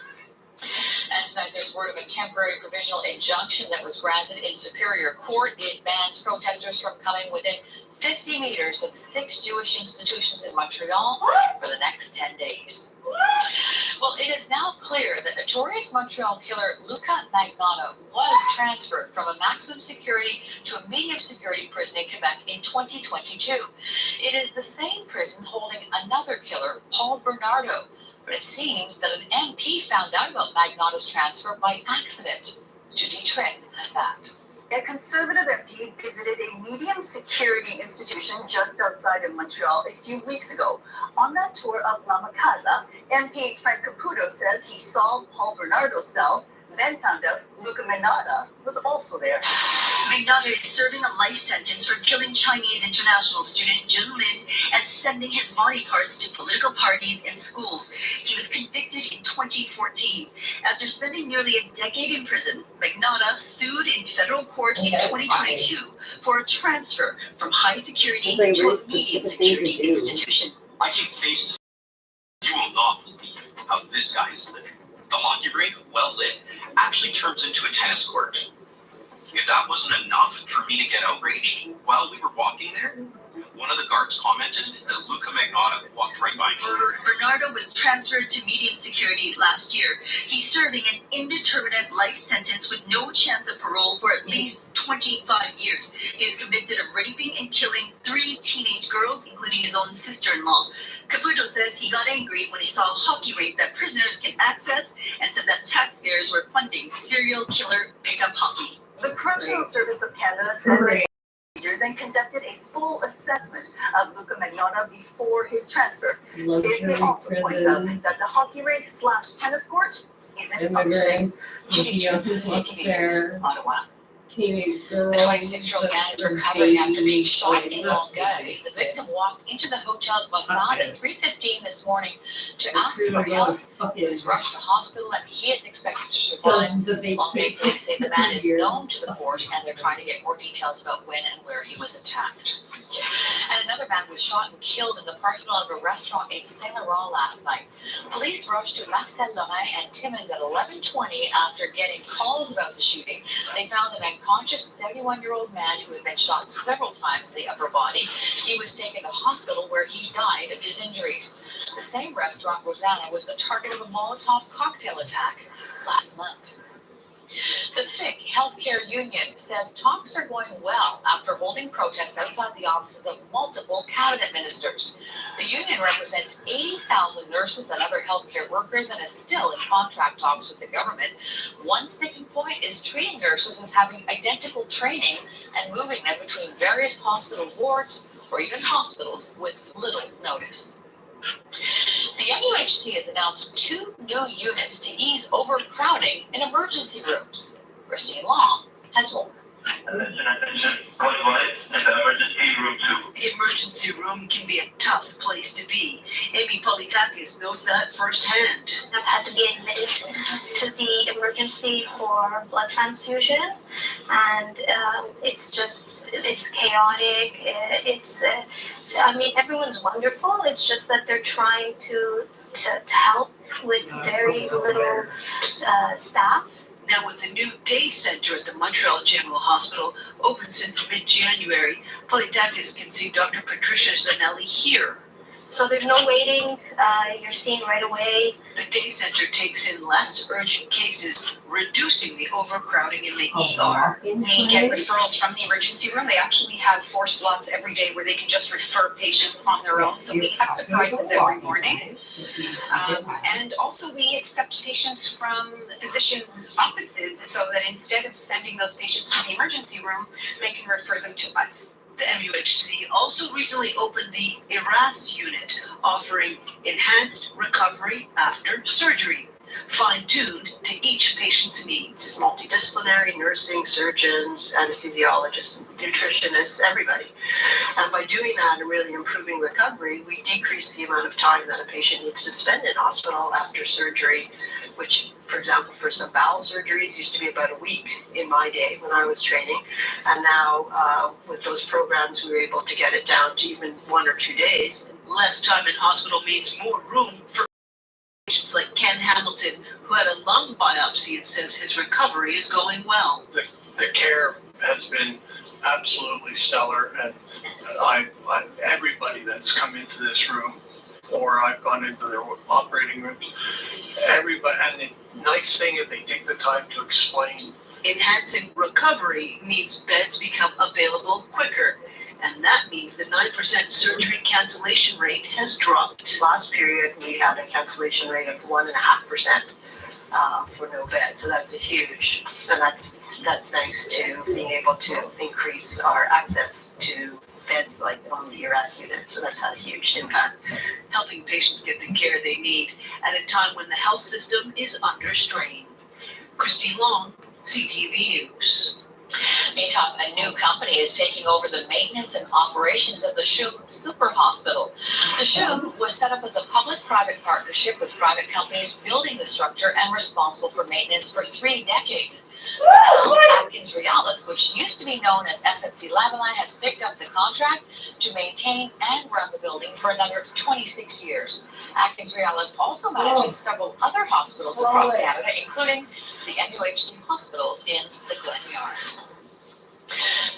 And tonight there's word of a temporary provisional injunction that was granted in Superior Court. It bans protesters from coming within 50 meters of 6 Jewish institutions in Montreal for the next 10 days. Well, it is now clear that notorious Montreal killer Luca Magnotta was transferred from a maximum security to a medium security prison in Quebec in 2022. It is the same prison holding another killer, Paul Bernardo. But it seems that an MP found out about Magnotta's transfer by accident. Judy Trinh has that. A Conservative MP visited a medium security institution just outside of Montreal a few weeks ago. On that tour of La Casa, MP Frank Caputo says he saw Paul Bernardo's cell, then found out Luca Magnotta was also there. Magnotta is serving a life sentence for killing Chinese international student Jun Lin and sending his body parts to political parties and schools. He was convicted in 2014. After spending nearly a decade in prison, Magnotta sued in federal court in 2022 for a transfer from high security to a medium security institution. I came face to face. You will not believe how this guy is living. The hockey rink, well lit, actually turns into a tennis court. If that wasn't enough for me to get outraged while we were walking there, one of the guards commented that Luca Magnotta walked right by me. Bernardo was transferred to medium security last year. He's serving an indeterminate life sentence with no chance of parole for at least 25 years. He's convicted of raping and killing 3 teenage girls, including his own sister-in-law. Caputo says he got angry when he saw a hockey rink that prisoners can access and said that taxpayers were funding serial killer pickup hockey. The Correctional Service of Canada says and conducted a full assessment of Luca Magnotta before his transfer. CSA also points out that the hockey rink / tennis court isn't functioning. Immigrants, Ottawa. teenage girl. The 26-year-old man is recovering after being shot in Longueuil. The victim walked into the Hotel Voisin at 3:15 this morning to ask for help. He was rushed to hospital and he is expected to survive. Longueuil police say the man is known to the force and they're trying to get more details about when and where he was attacked. And another man was shot and killed in the parking lot of a restaurant in Saint Laurent last night. Police rushed to Marcel Lorrain and Timmins at 11:20 after getting calls about the shooting. They found an unconscious 71-year-old man who had been shot several times in the upper body. He was taken to hospital where he died of his injuries. The same restaurant, Rosanna, was the target of a Molotov cocktail attack last month. The FIC Healthcare Union says talks are going well after holding protests outside the offices of multiple cabinet ministers. The union represents 80,000 nurses and other healthcare workers and is still in contract talks with the government. One sticking point is treating nurses as having identical training and moving them between various hospital wards or even hospitals with little notice. The MUHC has announced 2 new units to ease overcrowding in emergency rooms. Christine Long has more. The emergency room can be a tough place to be. Amy Politakis knows that firsthand. I've had to be admitted to the emergency for blood transfusion, and it's chaotic. I mean, everyone's wonderful. It's just that they're trying to help with very little staff. Now, with the new day center at the Montreal General Hospital, open since mid-January, Politakis can see Dr. Patricia Zanelli here. So there's no waiting, you're seen right away. The day center takes in less urgent cases, reducing the overcrowding in the ER. We get referrals from the emergency room. They actually have 4 slots every day where they can just refer patients on their own. So we have surprises every morning. And also we accept patients from physicians' offices so that instead of sending those patients to the emergency room, they can refer them to us. The MUHC also recently opened the ERAS unit, offering enhanced recovery after surgery, fine-tuned to each patient's needs. Multidisciplinary nursing, surgeons, anesthesiologists, nutritionists, everybody. And by doing that and really improving recovery, we decrease the amount of time that a patient needs to spend in hospital after surgery, which, for example, for some bowel surgeries used to be about a week in my day when I was training. And now with those programs, we were able to get it down to even 1 or 2 days. Less time in hospital means more room for patients like Ken Hamilton, who had a lung biopsy and says his recovery is going well. The care has been absolutely stellar, and everybody that's come into this room, or I've gone into their operating rooms, everybody, and the nice thing is they take the time to explain. Enhancing recovery means beds become available quicker. And that means the 9% surgery cancellation rate has dropped. Last period, we had a cancellation rate of 1.5% for no bed. So that's a huge, and that's thanks to being able to increase our access to beds like on the ERAS unit. So that's had a huge impact. Helping patients get the care they need at a time when the health system is under strain. Christine Long, CTV News. Meantime, a new company is taking over the maintenance and operations of the CHUM Super Hospital. The CHUM was set up as a public-private partnership with private companies building the structure and responsible for maintenance for 3 decades. Atkins Realis, which used to be known as SNC-Lavalin, has picked up the contract to maintain and run the building for another 26 years. Atkins Realis also manages several other hospitals across Canada, including the MUHC hospitals in the Glenyards.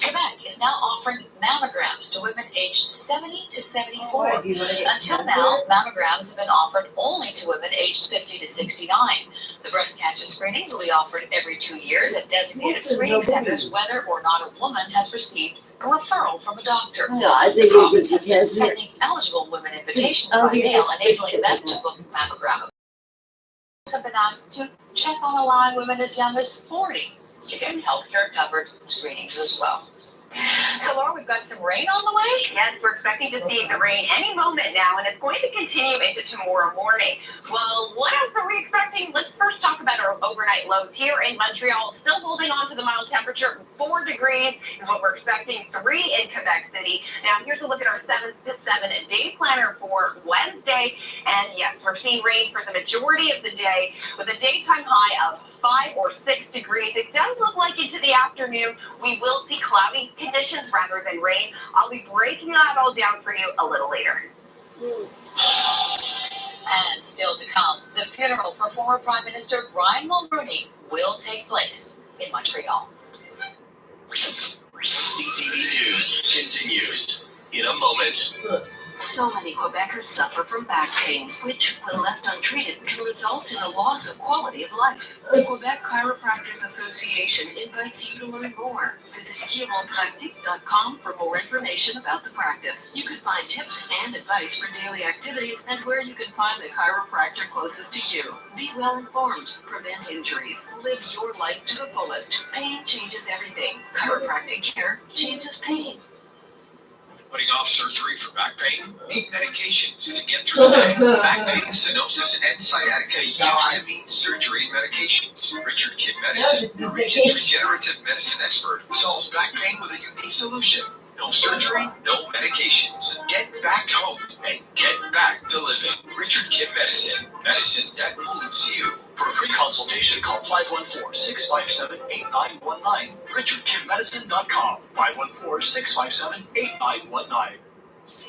Quebec is now offering mammograms to women aged 70 to 74. Until now, mammograms have been offered only to women aged 50 to 69. The breast cancer screenings will be offered every 2 years at designated screening centers, whether or not a woman has received a referral from a doctor. No, I think the province it has been was sending eligible women invitations by mail, enabling them to book a mammogram. Have been asked to check on allowing women as young as 40 to get healthcare covered screenings as well. So Laura, we've got some rain on the way? Yes, we're expecting to see the rain any moment now, and it's going to continue into tomorrow morning. Well, what else are we expecting? Let's first talk about our overnight overnight lows here in Montreal. Still holding on to the mild temperature. 4 degrees is what we're expecting. 3 in Quebec City. Now here's a look at our 7 to 7 day planner for Wednesday. And yes, we're seeing rain for the majority of the day with a daytime high of 5 or 6 degrees. It does look like into the afternoon we will see cloudy conditions rather than rain. I'll be breaking that all down for you a little later. And still to come, the funeral for former Prime Minister Brian Mulroney will take place in Montreal. CTV News continues in a moment. So many Quebecers suffer from back pain, which, when left untreated, can result in a loss of quality of life. The Quebec Chiropractors Association invites you to learn more. Visit chiropratique.com for more information about the practice. You can find tips and advice for daily activities and where you can find the chiropractor closest to you. Be well informed, prevent injuries, live your life to the fullest. Pain changes everything. Chiropractic care changes pain. Putting off surgery for back pain? Need medications to get through the day. Back pain, stenosis, and sciatica used to mean surgery and medications. Richard Kidd Medicine, the region's regenerative medicine expert, solves back pain with a unique solution. No surgery, no medications. Get back home and get back to living. Richard Kidd Medicine. Medicine that moves you. For a free consultation, call 514-657-8919. RichardKiddMedicine.com. 514-657-8919.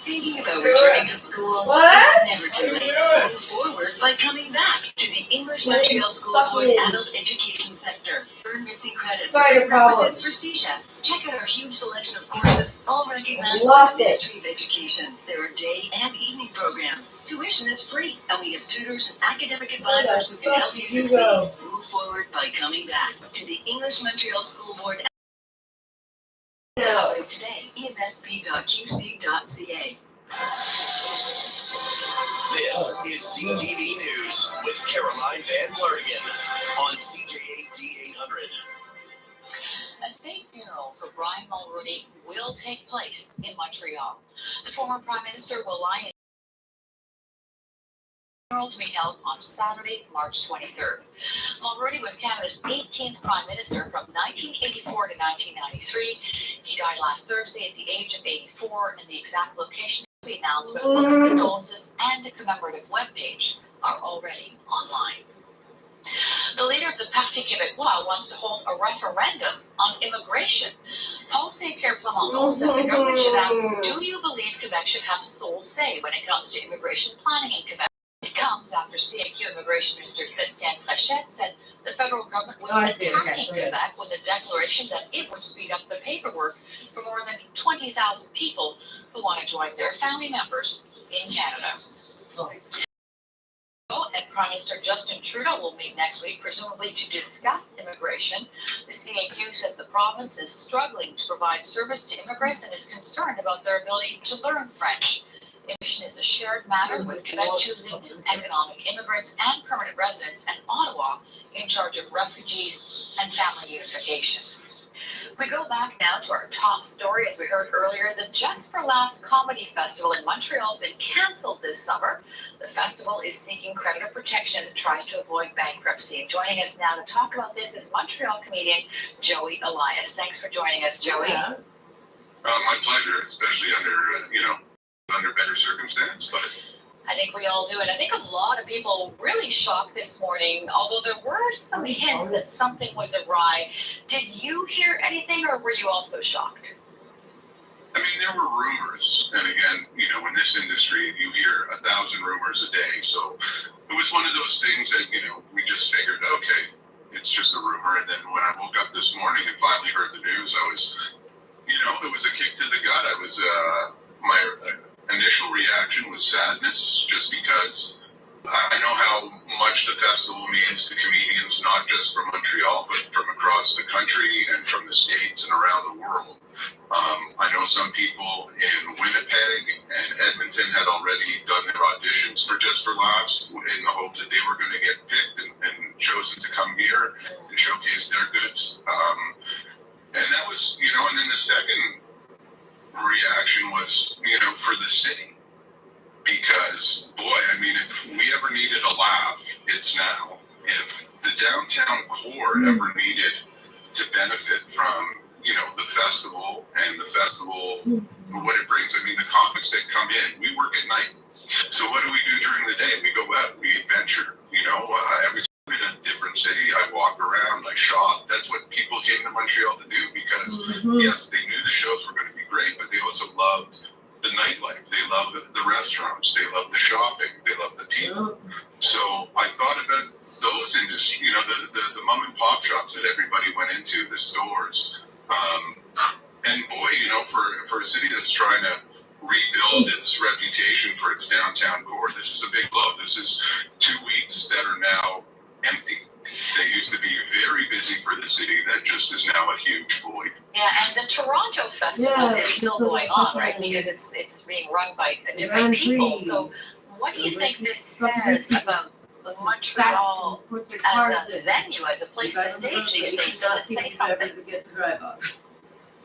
Thinking about returning to school? It's never too late. Move forward by coming back to the English Montreal School Board Adult Education Sector. Earn missing credits with prerequisites for CEGEP. Check out our huge selection of courses, all recognized by the Ministry of Education. There are day and evening programs. Tuition is free, and we have tutors and academic advisors who can help you succeed. Move forward by coming back to the English Montreal School Board. Today, emsp.qc.ca. This is CTV News with Caroline Van Vlertigen on CJAD 800. A state funeral for Brian Mulroney will take place in Montreal. The former Prime Minister will lie in funeral to be held on Saturday, March 23rd. Mulroney was Canada's 18th Prime Minister from 1984 to 1993. He died last Thursday at the age of 84, and the exact location of the announcement, book of condolences, and the commemorative webpage are already online. The leader of the Parti Québécois wants to hold a referendum on immigration. Paul St. Pierre Plamondon says the government should ask, do you believe Quebec should have sole say when it comes to immigration planning in Quebec? It comes after CAQ Immigration Minister Christiane Frechette said the federal government was attacking Quebec with a declaration that it would speed up the paperwork for more than 20,000 people who want to join their family members in Canada. And Prime Minister Justin Trudeau will meet next week, presumably to discuss immigration. The CAQ says the province is struggling to provide service to immigrants and is concerned about their ability to learn French. Immigration is a shared matter, with Quebec choosing economic immigrants and permanent residents, and Ottawa in charge of refugees and family unification. We go back now to our top story. As we heard earlier, the Just for Laughs Comedy Festival in Montreal has been cancelled this summer. The festival is seeking creditor protection as it tries to avoid bankruptcy. And joining us now to talk about this is Montreal comedian Joey Elias. Thanks for joining us, Joey. My pleasure, especially under better circumstance, but I think we all do, and I think a lot of people really shocked this morning, although there were some hints that something was awry. Did you hear anything, or were you also shocked? I mean, there were rumors, and again, in this industry, you hear 1,000 rumors a day, so it was one of those things that, we just figured, okay, it's just a rumor, and then when I woke up this morning and finally heard the news, I was, it was a kick to the gut. I was, my initial reaction was sadness, just because I know how much the festival means to comedians, not just from Montreal, but from across the country and from the States and around the world. I know some people in Winnipeg and Edmonton had already done their auditions for Just for Laughs in the hope that they were going to get picked and chosen to come here and showcase their goods. And that was, and then the second reaction was, for the city, because boy, I mean, if we ever needed a laugh, it's now. if the downtown core ever needed to benefit from, you know, the festival and the festival, what it brings. I mean, the comics that come in, we work at night. So what do we do during the day? We go out, we adventure, you know, every time I'm in a different city, I walk around, I shop. That's what people came to Montreal to do because, yes, they knew the shows were going to be great, but they also loved the nightlife. They loved the restaurants. They loved the shopping. They loved the people. So I thought about those industries, you know, the mom and pop shops that everybody went into, the stores. And boy, you know, for a city that's trying to rebuild its reputation for its downtown core, this is a big blow. This is 2 weeks that are now empty. They used to be very busy for the city that just is now a huge void. Yeah, and the Toronto Festival is still going on, right? Because it's being run by different people. So what do you think this says about Montreal as a venue, as a place to stage these things? Does it say something?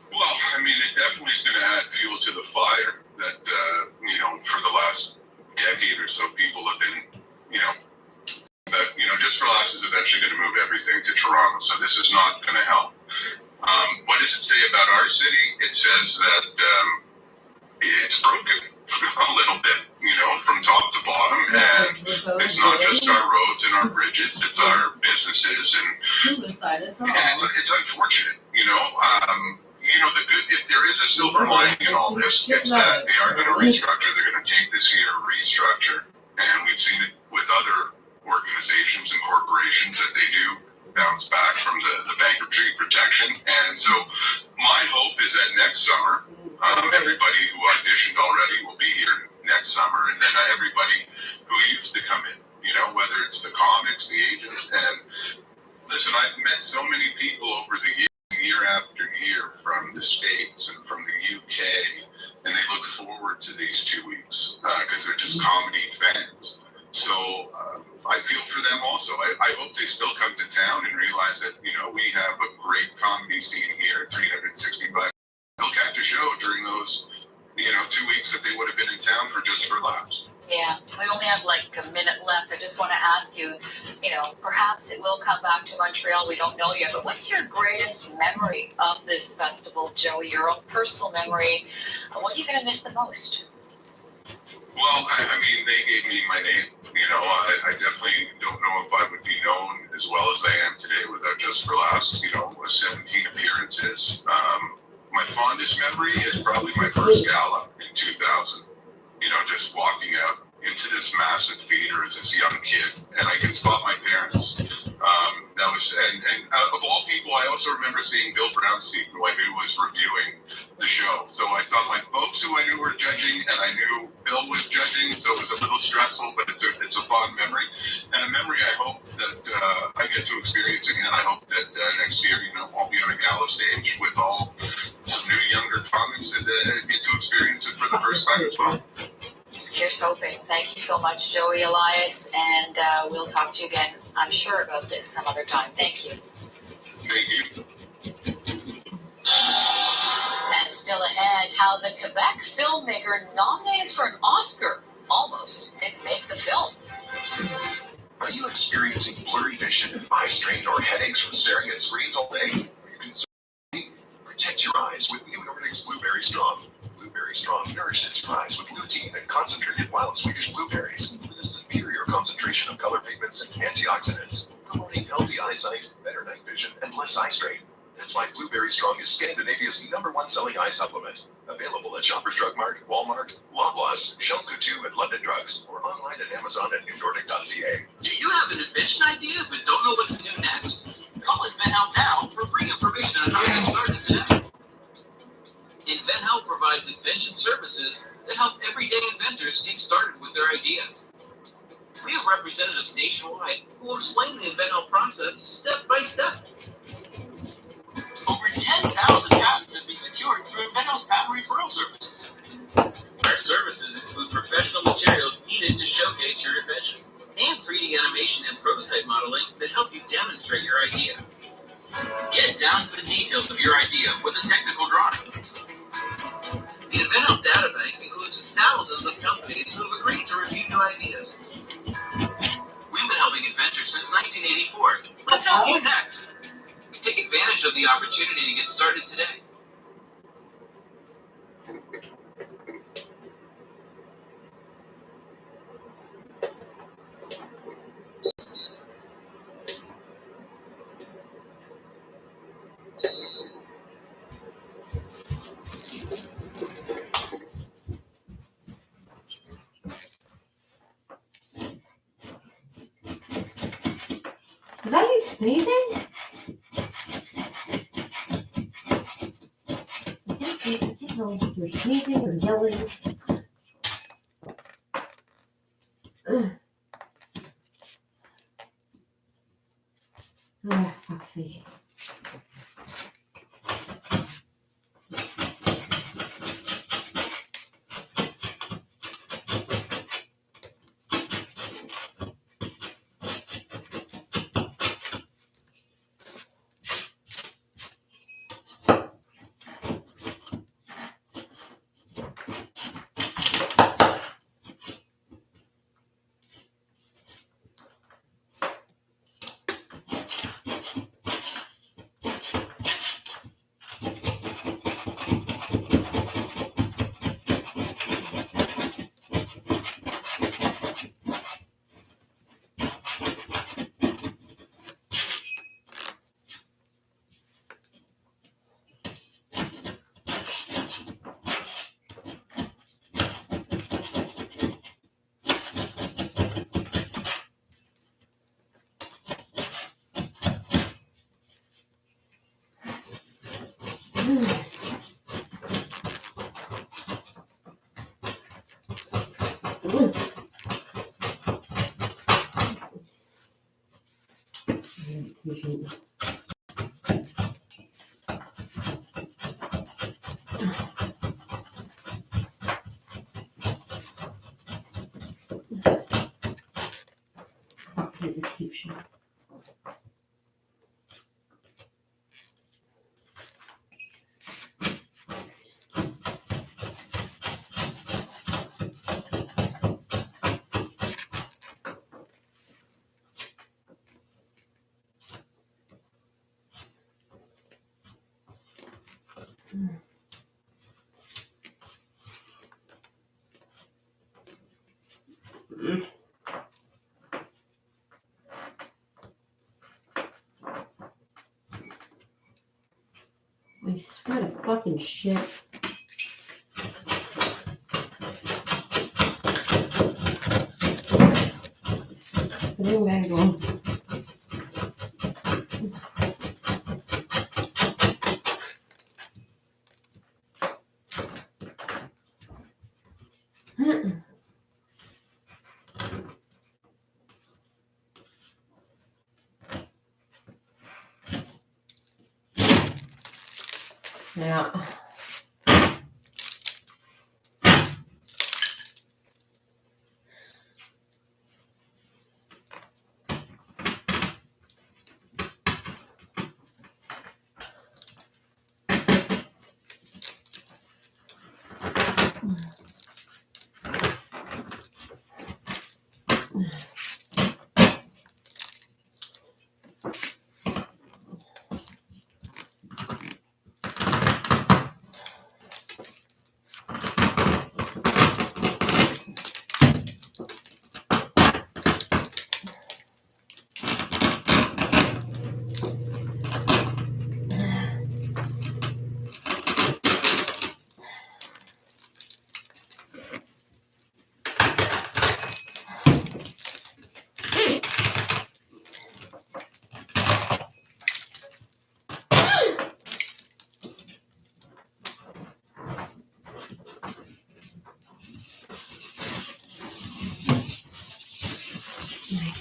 Well, I mean, it definitely is going to add fuel to the fire that, you know, for the last decade or so, people have been, you know, but, you know, Just for Laughs is eventually going to move everything to Toronto, so this is not going to help. What does it say about our city? It says that it's broken a little bit, you know, from top to bottom, and it's not just our roads and our bridges, it's our businesses, and it's unfortunate, you know. You know, if there is a silver lining in all this, it's that they are going to restructure. They're going to take this year, restructure, and we've seen it with other organizations and corporations that they do bounce back from the bankruptcy protection. And so my hope is that next summer, everybody who auditioned already will be here next summer, and then everybody who used to come in, you know, whether it's the comics, the agents, and listen, I've met so many people over the year after year from the States and from the UK, and they look forward to these 2 weeks because they're just comedy fans. So I feel for them also. I hope they still come to town and realize that, you know, we have a great comedy scene here, 365. They'll catch a show during those, you know, 2 weeks that they would have been in town for Just for Laughs. Yeah, we only have like a minute left. I just want to ask you, you know, perhaps it will come back to Montreal. We don't know yet, but what's your greatest memory of this festival, Joey? Your own personal memory. What are you going to miss the most? Well, I mean, they gave me my name. You know, I definitely don't know if I would be known as well as I am today without Just for Laughs. You know, 17 appearances. My fondest memory is probably my first gala in 2000. You know, just walking out into this massive theater as this young kid, and I can spot my parents. That was, and of all people, I also remember seeing Bill Brownstein, who I knew was reviewing the show. So I saw my folks who I knew were judging, and I knew Bill was judging, so it was a little stressful, but it's a fond memory, and a memory I hope that I get to experience again. I hope that next year, you know, I'll be on a gala stage with all some new younger comics that get to experience it for the first time as well. Here's hoping. Thank you so much, Joey Elias, and we'll talk to you again, I'm sure, about this some other time. Thank you. Thank you. And still ahead, how the Quebec filmmaker nominated for an Oscar almost didn't make the film. Are you experiencing blurry vision, eye strain, or headaches from staring at screens all day? Are you concerned? Protect your eyes with new Nordic's Blueberry Strong. Blueberry Strong nourishes your eyes with lutein and concentrated wild Swedish blueberries with a superior concentration of color pigments and antioxidants, promoting healthy eyesight, better night vision, and less eye strain. That's why Blueberry Strong is Scandinavia's #1 selling eye supplement. Available at Shoppers Drug Mart, Walmart, Loblaws, Shell Coutu, and London Drugs, or online at Amazon and newnordic.ca. Do you have an invention idea but don't know what to do next? Call InventHelp now for free information on how to get started today. InventHelp provides invention services that help everyday inventors get started with their idea. We have representatives nationwide who will explain the InventHelp process step by step. Over 10,000 patents have been secured through InventHelp's patent referral services. Our services include professional materials needed to showcase your invention, and 3D animation and prototype modeling that help you demonstrate your idea. Get down to the details of your idea with a technical drawing. The InventHelp Databank includes thousands of companies who have agreed to review new ideas. We've been helping inventors since 1984. Let's help you next. Take advantage of the opportunity to get started today. Is that you sneezing? I can't know if you're sneezing or yelling. Ugh. Oh, fuck's sake. I swear to fucking shit. Putting back on. Yeah.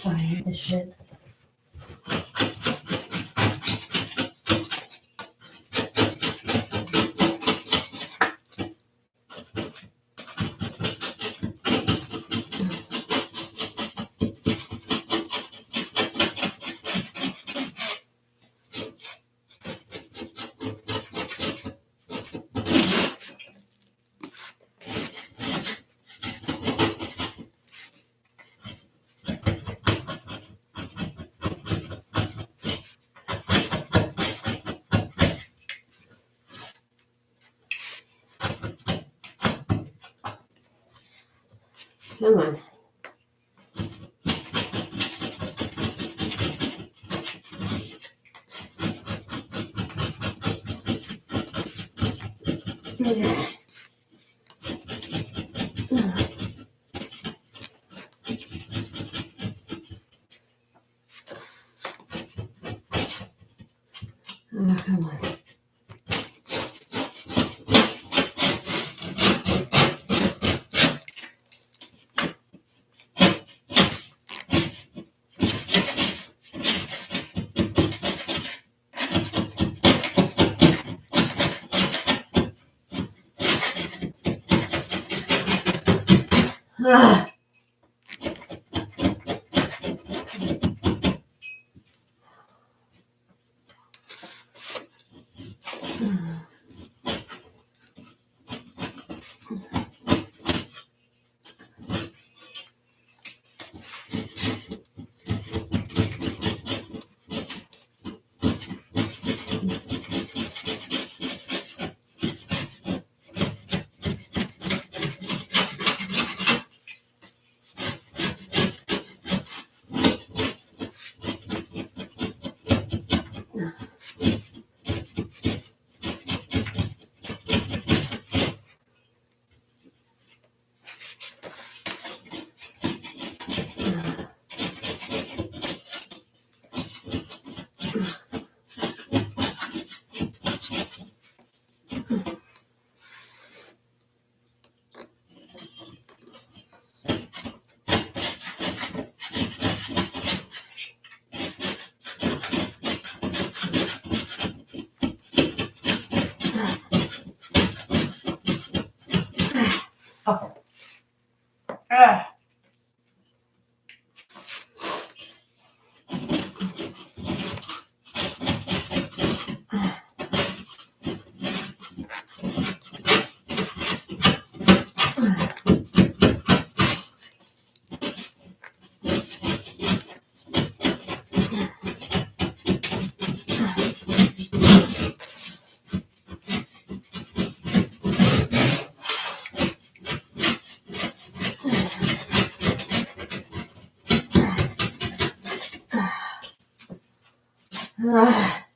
I hate this shit. Come on. Oh, come on. Ah. Okay. Ah. Ah.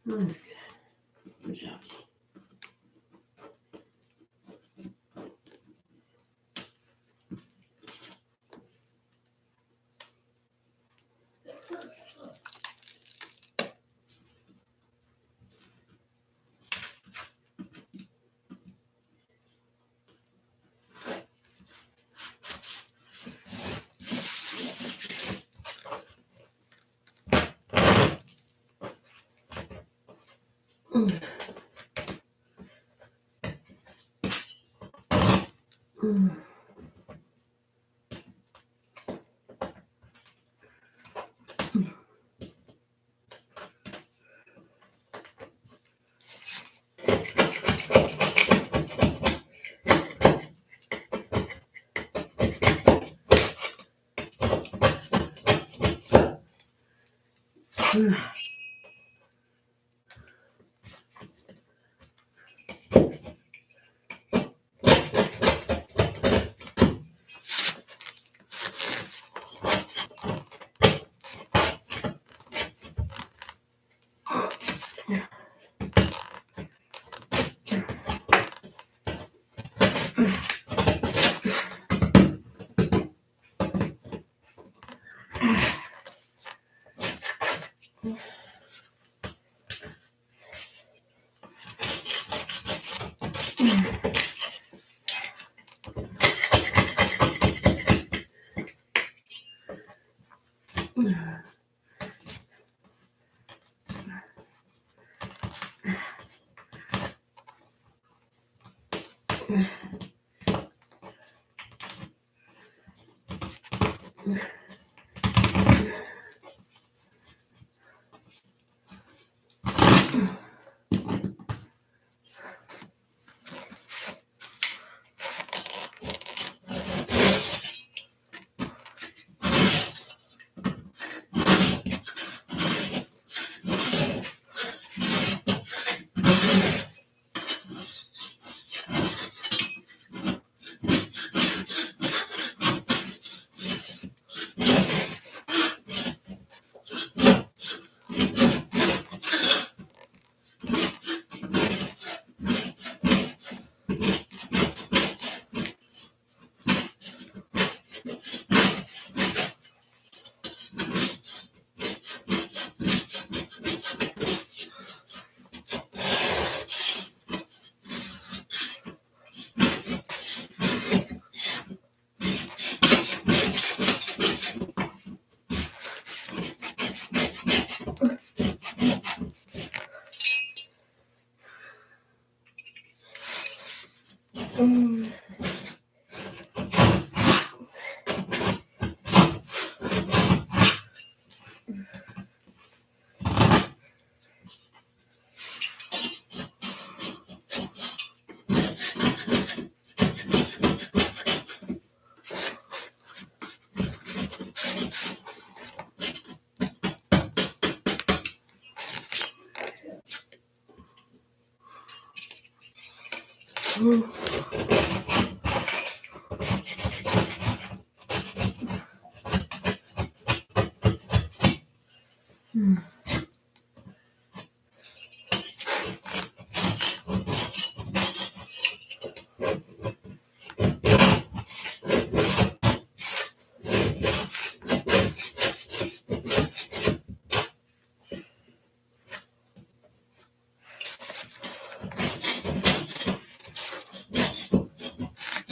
That's good. Good job.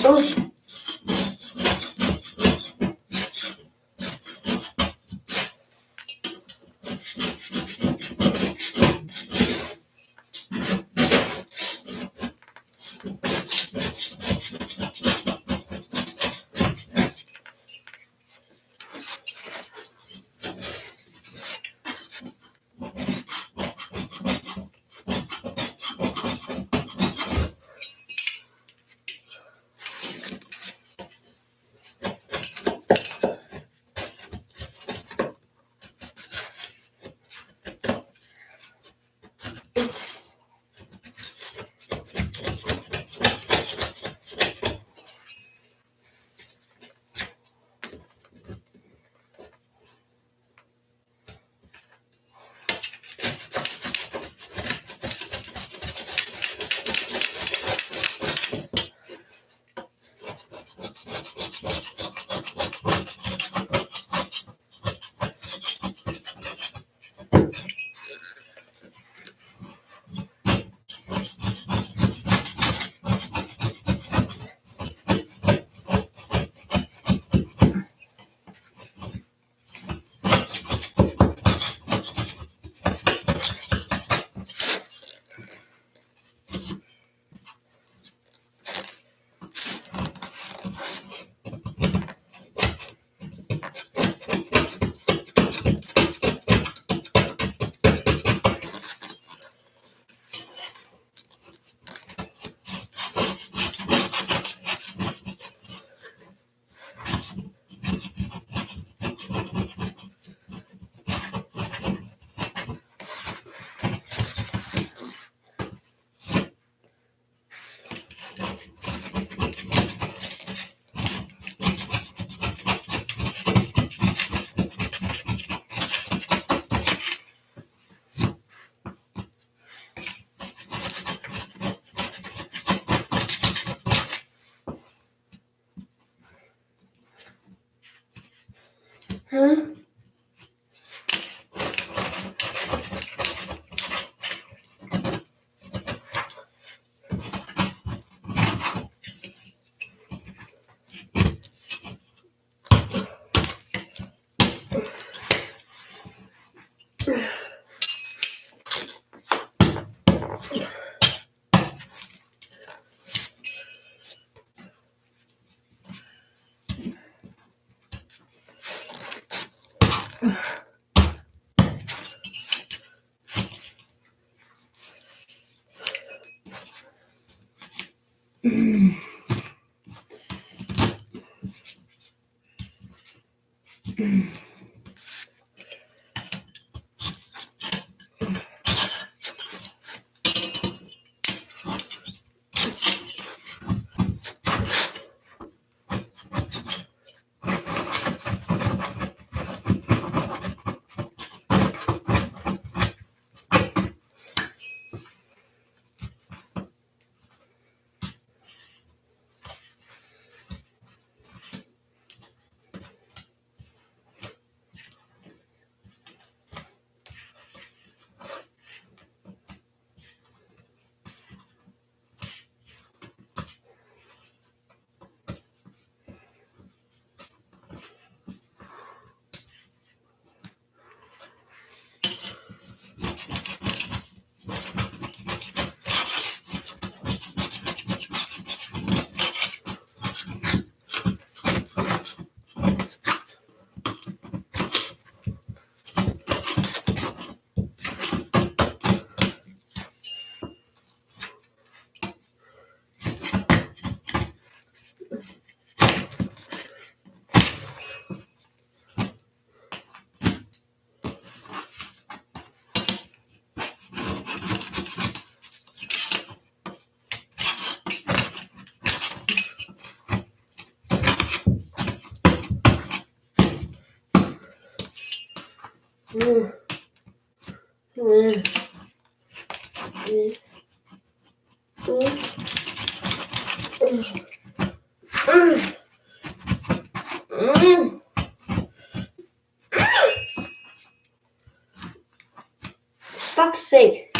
Huh? Fuck's sake.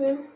Fucking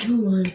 come on.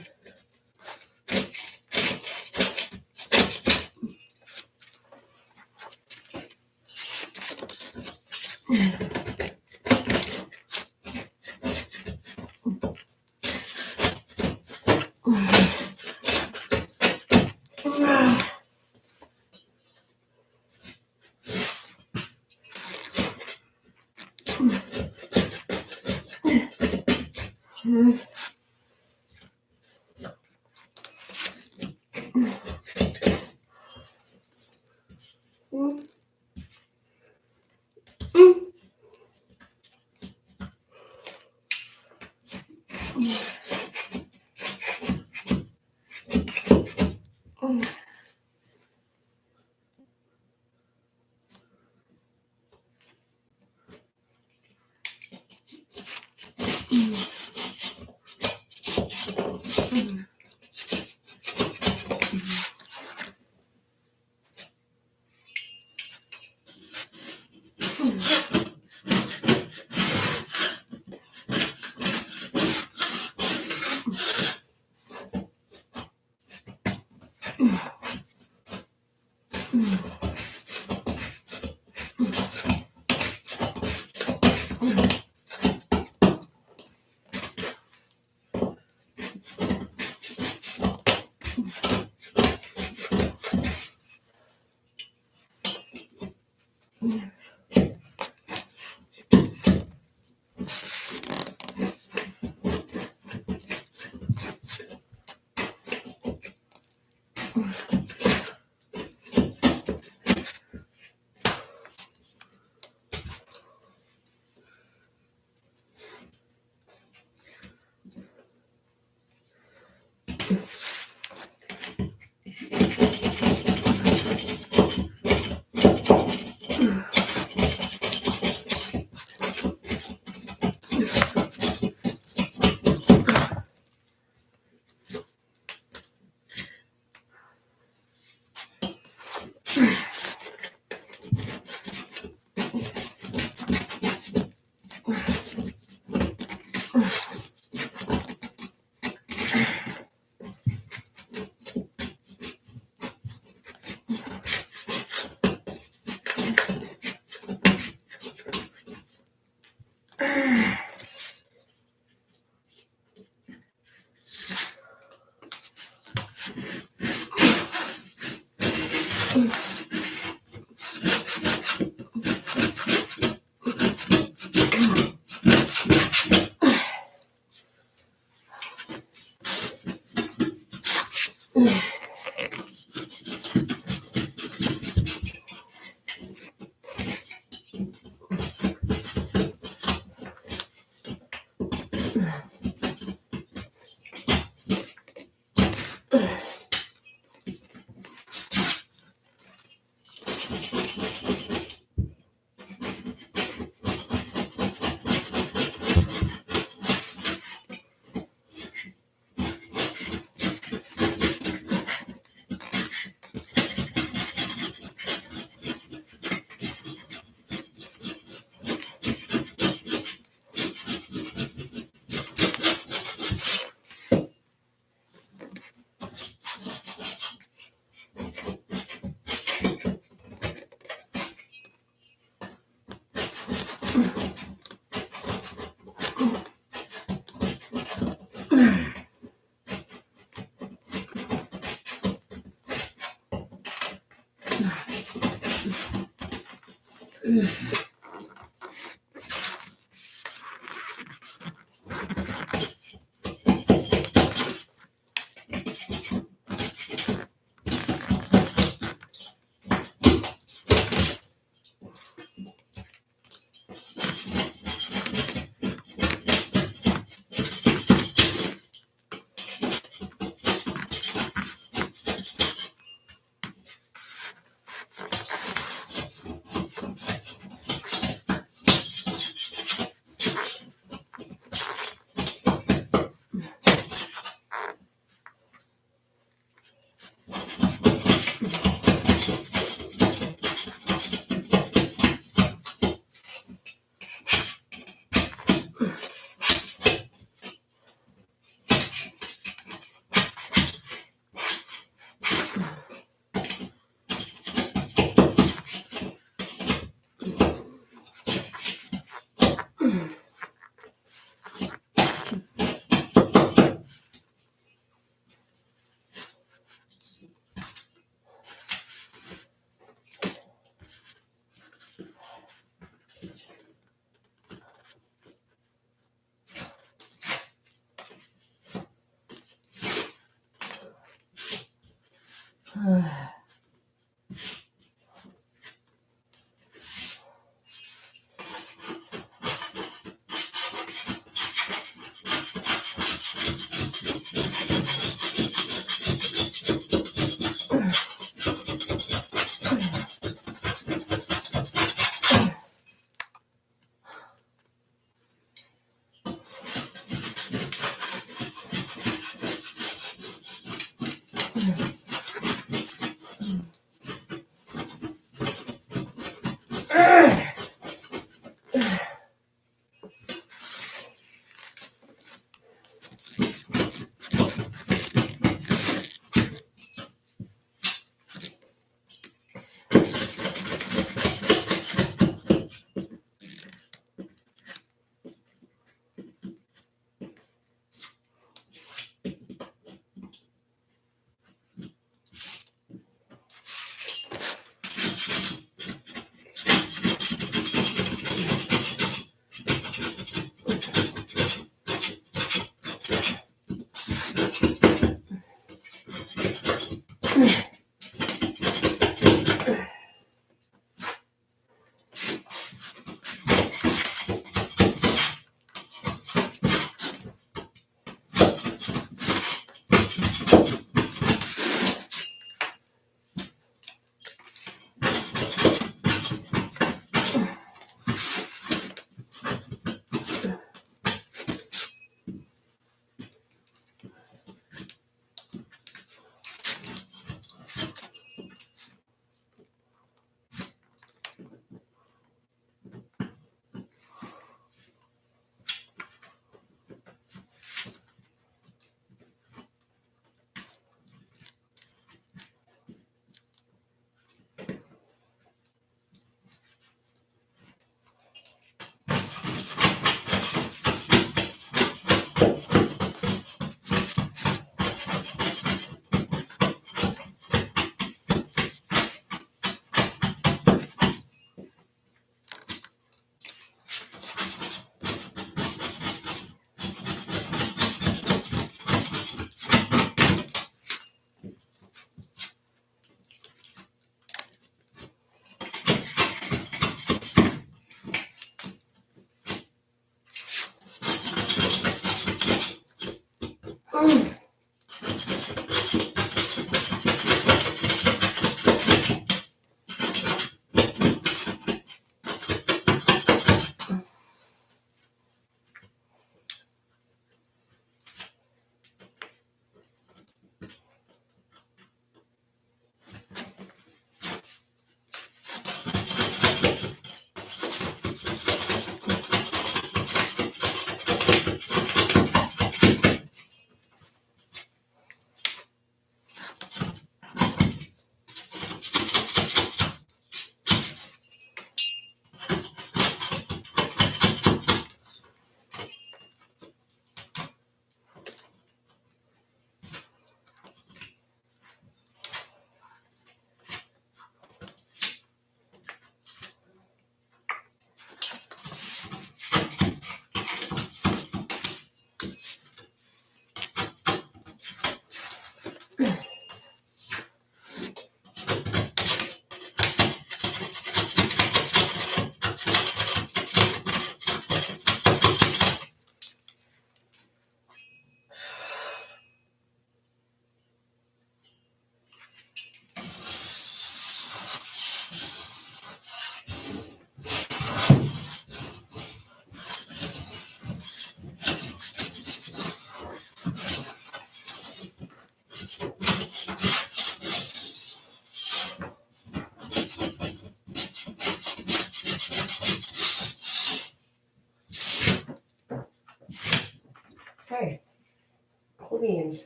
means.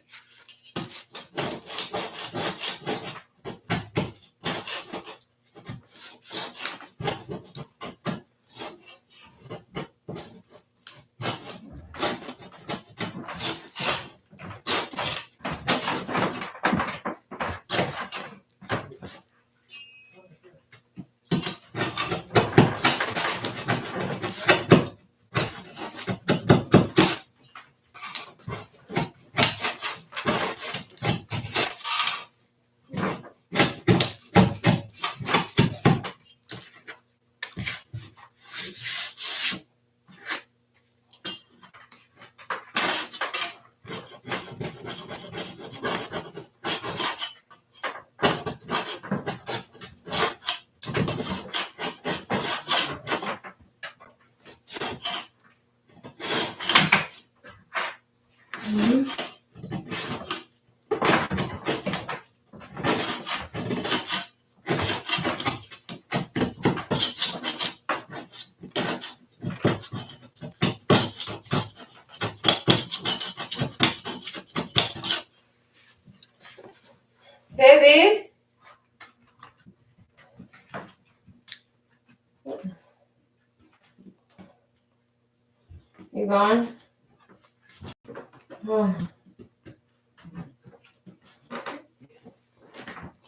Baby? You gone? Oh.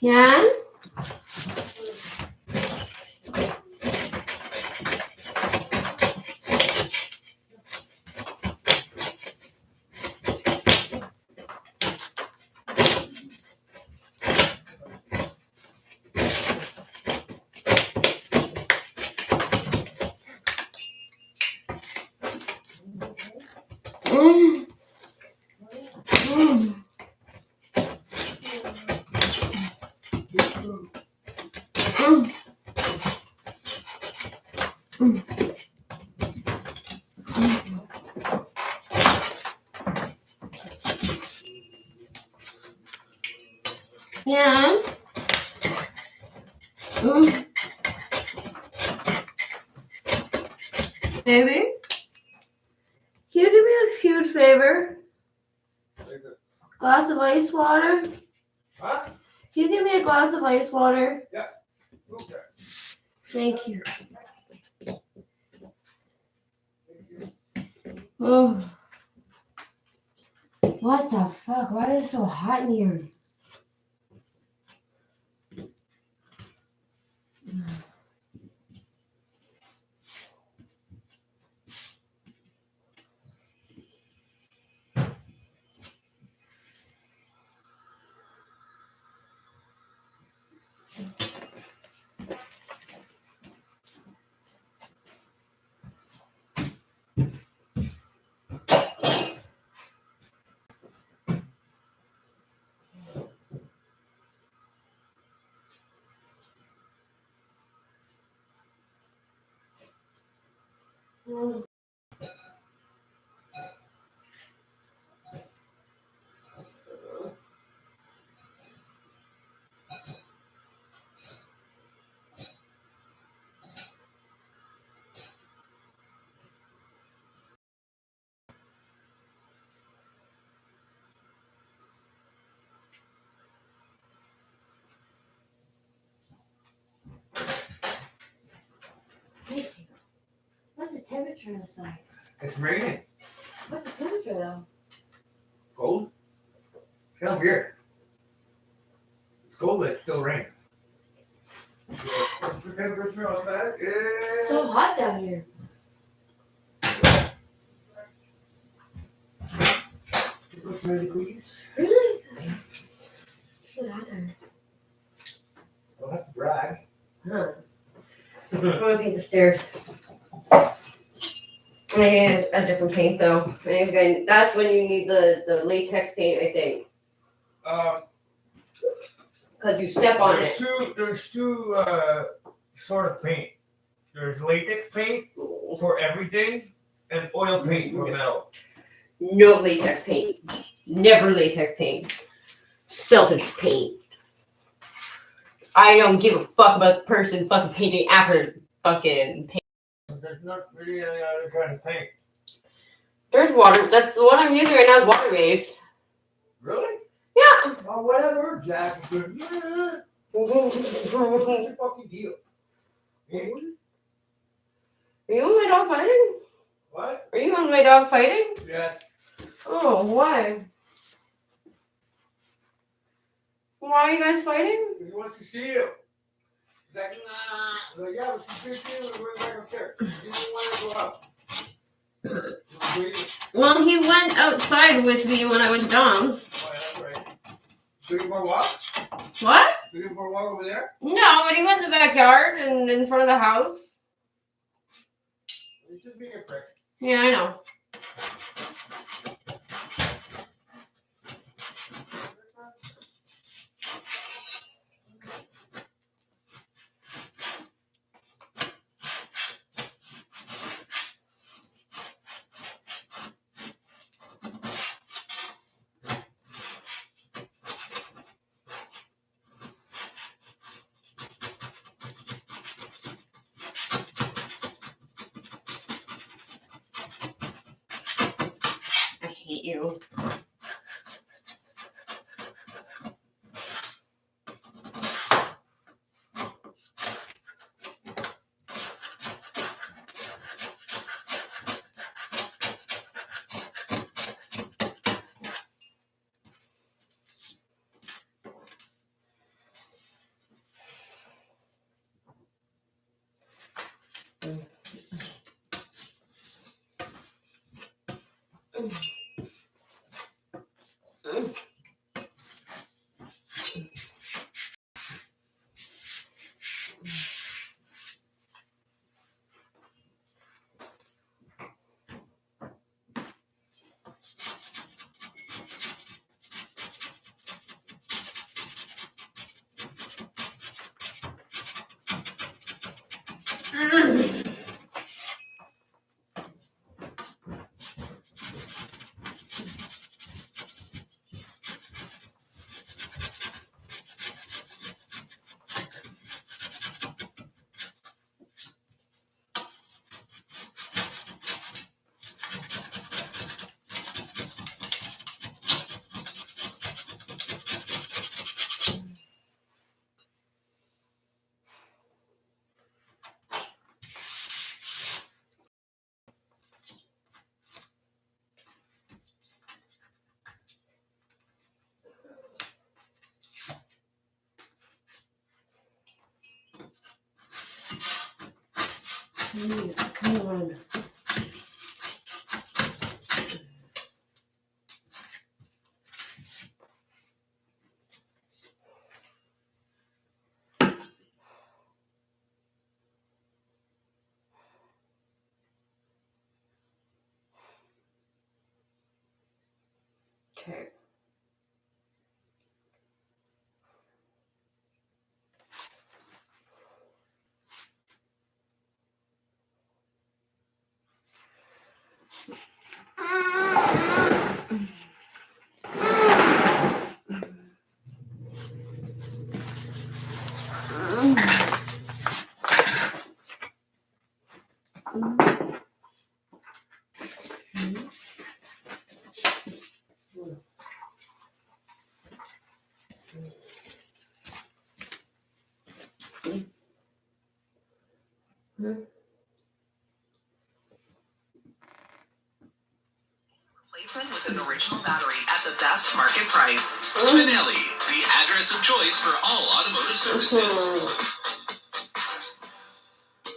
Yan? Mm. Mm. Mm. Mm. Yeah. Mm. Baby, can you do me a huge favor? Glass of ice water? Huh? Can you give me a glass of ice water? Yeah. Okay. Thank you. Oh. What the fuck? Why is it so hot in here? What's the temperature outside? It's raining. What's the temperature though? Cold? Down here. It's cold, but it's still raining. What's the temperature outside? It's so hot down here. Look 30 degrees. Really? It's really hot there. Don't have to brag. Huh. I'm gonna paint the stairs. I need a different paint though. And then that's when you need the latex paint, I think. Because you step on it. There's two sort of paint. There's latex paint for everything and oil paint for metal. No latex paint. Never latex paint. Selfish paint. I don't give a fuck about the person fucking painting after fucking paint. There's not really any other kind of paint. There's water. That's the one I'm using right now is water based. Really? Yeah. Oh, whatever, Jack. What's your fucking deal? Are you and my dog fighting? What? Are you and my dog fighting? Yes. Oh, why? Why are you guys fighting? He wants to see you. He's like, nah. I'm like, yeah, but she's busy and we're back upstairs. He didn't want to go out. Well, he went outside with me when I went Dom's. Oh, that's right. Doing more walk? What? Doing more walk over there? No, but he went in the backyard and in front of the house. He's just being a prick. Yeah, I know. I hate you. Come on. Okay. Replacement with an original battery at the best market price. Spinelli, the address of choice for all automotive services.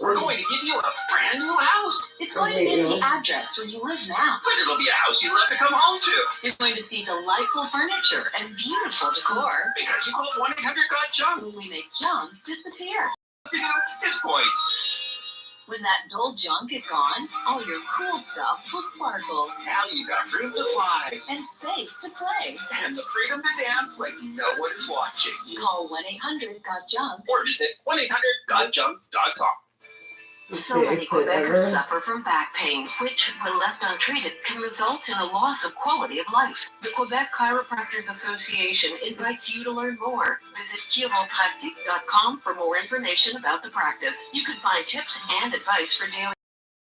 We're going to give you a brand new house. It's going to be the address where you live now. But it'll be a house you'll have to come home to. You're going to see delightful furniture and beautiful decor. Because you called 1-800-GOT-JUNK. When we make junk disappear. His point. When that dull junk is gone, all your cool stuff will sparkle. Now you got room to fly. And space to play. And the freedom to dance like no one is watching. Call 1-800-GOT-JUNK. Or visit 1-800-GOT-JUNK.com. So many Quebecers suffer from back pain, which, when left untreated, can result in a loss of quality of life. The Quebec Chiropractors Association invites you to learn more. Visit chiropractic.com for more information about the practice. You can find tips and advice for daily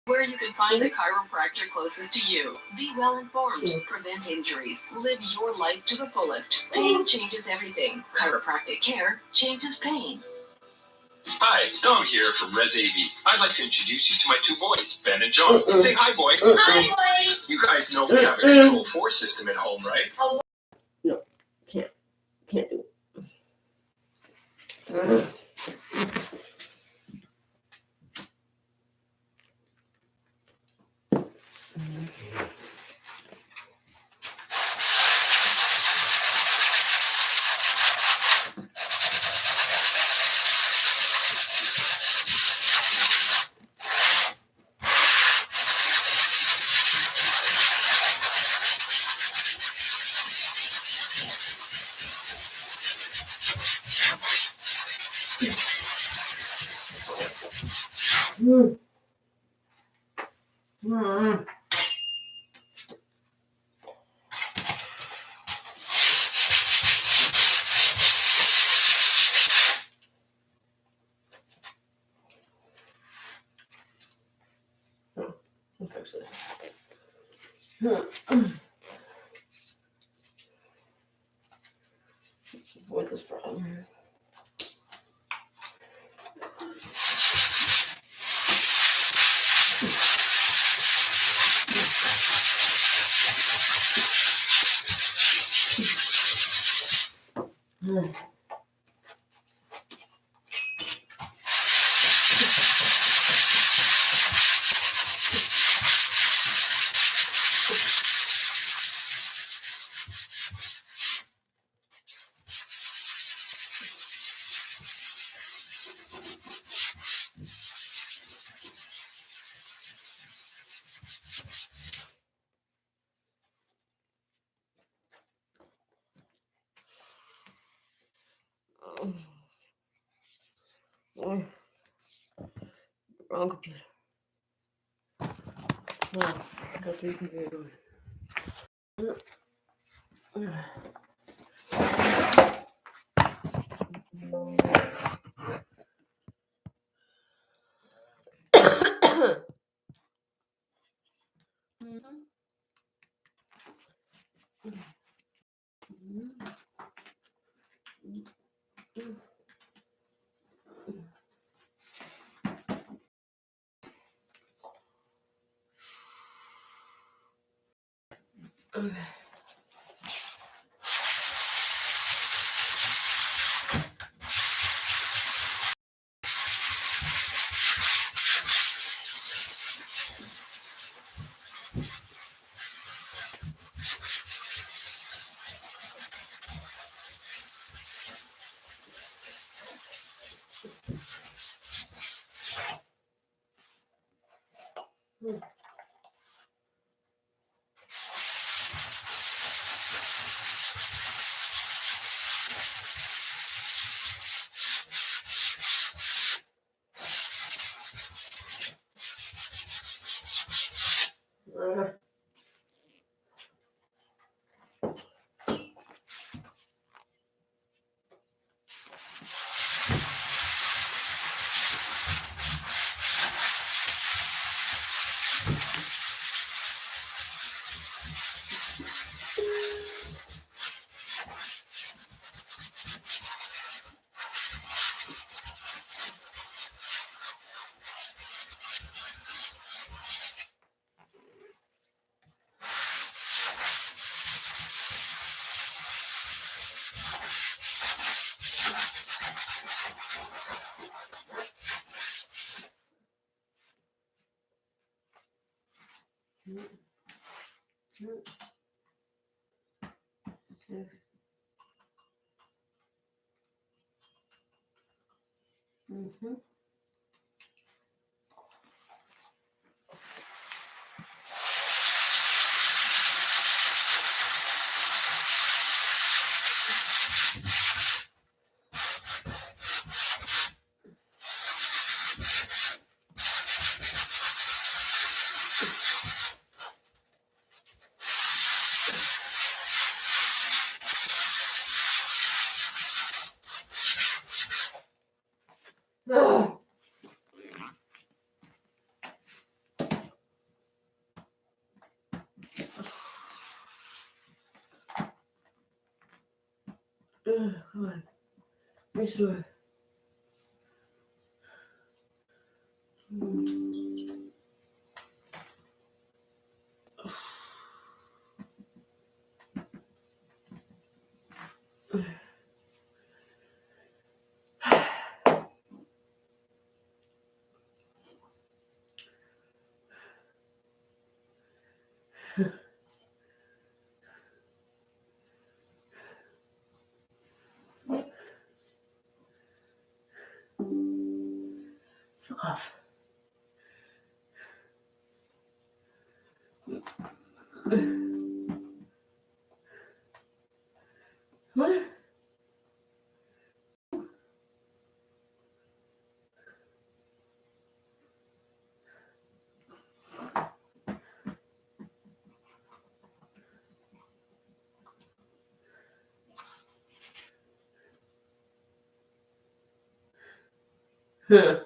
where you can find the chiropractor closest to you. Be well informed, prevent injuries, live your life to the fullest. Pain changes everything. Chiropractic care changes pain. Hi, Dom here from Res AV. I'd like to introduce you to my two boys, Ben and John. Say hi, boys. Hi, boys. You guys know we have a Control4 system at home, right? No, can't do it. I'll fix it. Let's avoid this problem. Oh, wrong computer. No, I got three computers. Okay. Mm-hmm. Oh. pretty sure. Fuck off. What? Huh.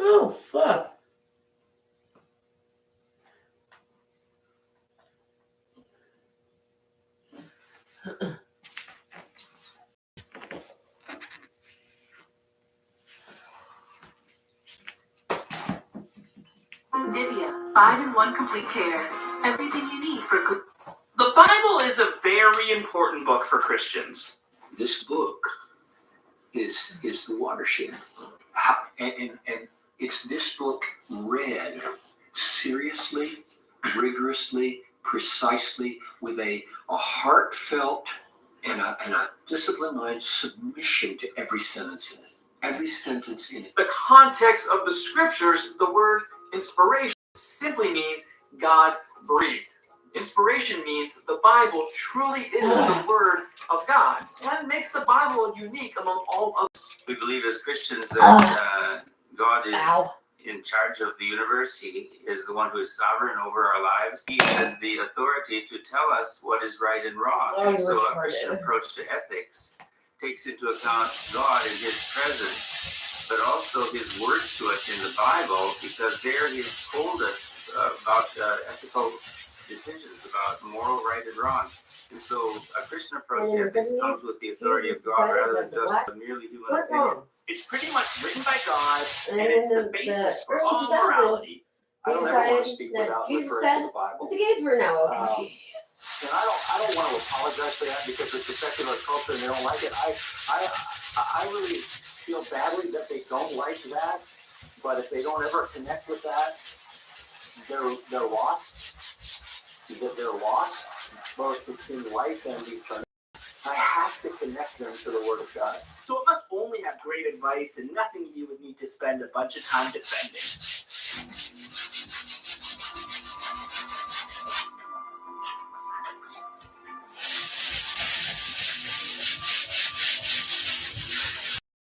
Oh, fuck. Nivea 5-in-1 Complete Care. Everything you need for good. The Bible is a very important book for Christians. This book is the watershed. And it's this book read seriously, rigorously, precisely, with a heartfelt and a disciplined mind submission to every sentence in it. Every sentence in it. The context of the scriptures, the word inspiration simply means God breathed. Inspiration means that the Bible truly is the word of God. That makes the Bible unique among all others. We believe as Christians that God is in charge of the universe. He is the one who is sovereign over our lives. He has the authority to tell us what is right and wrong. And so a Christian approach to ethics takes into account God and his presence, but also his words to us in the Bible, because there he has told us about ethical decisions, about moral right and wrong. And so a Christian approach to ethics comes with the authority of God rather than just a merely human opinion. It's pretty much written by God, and it's the basis for all morality. I don't ever want to speak without referring to the Bible. The gays were now And I don't want to apologize for that because it's a secular culture and they don't like it. I really feel badly that they don't like that, but if they don't ever connect with that, they're lost. That they're lost, both between life and eternity. I have to connect them to the Word of God. So it must only have great advice and nothing you would need to spend a bunch of time defending.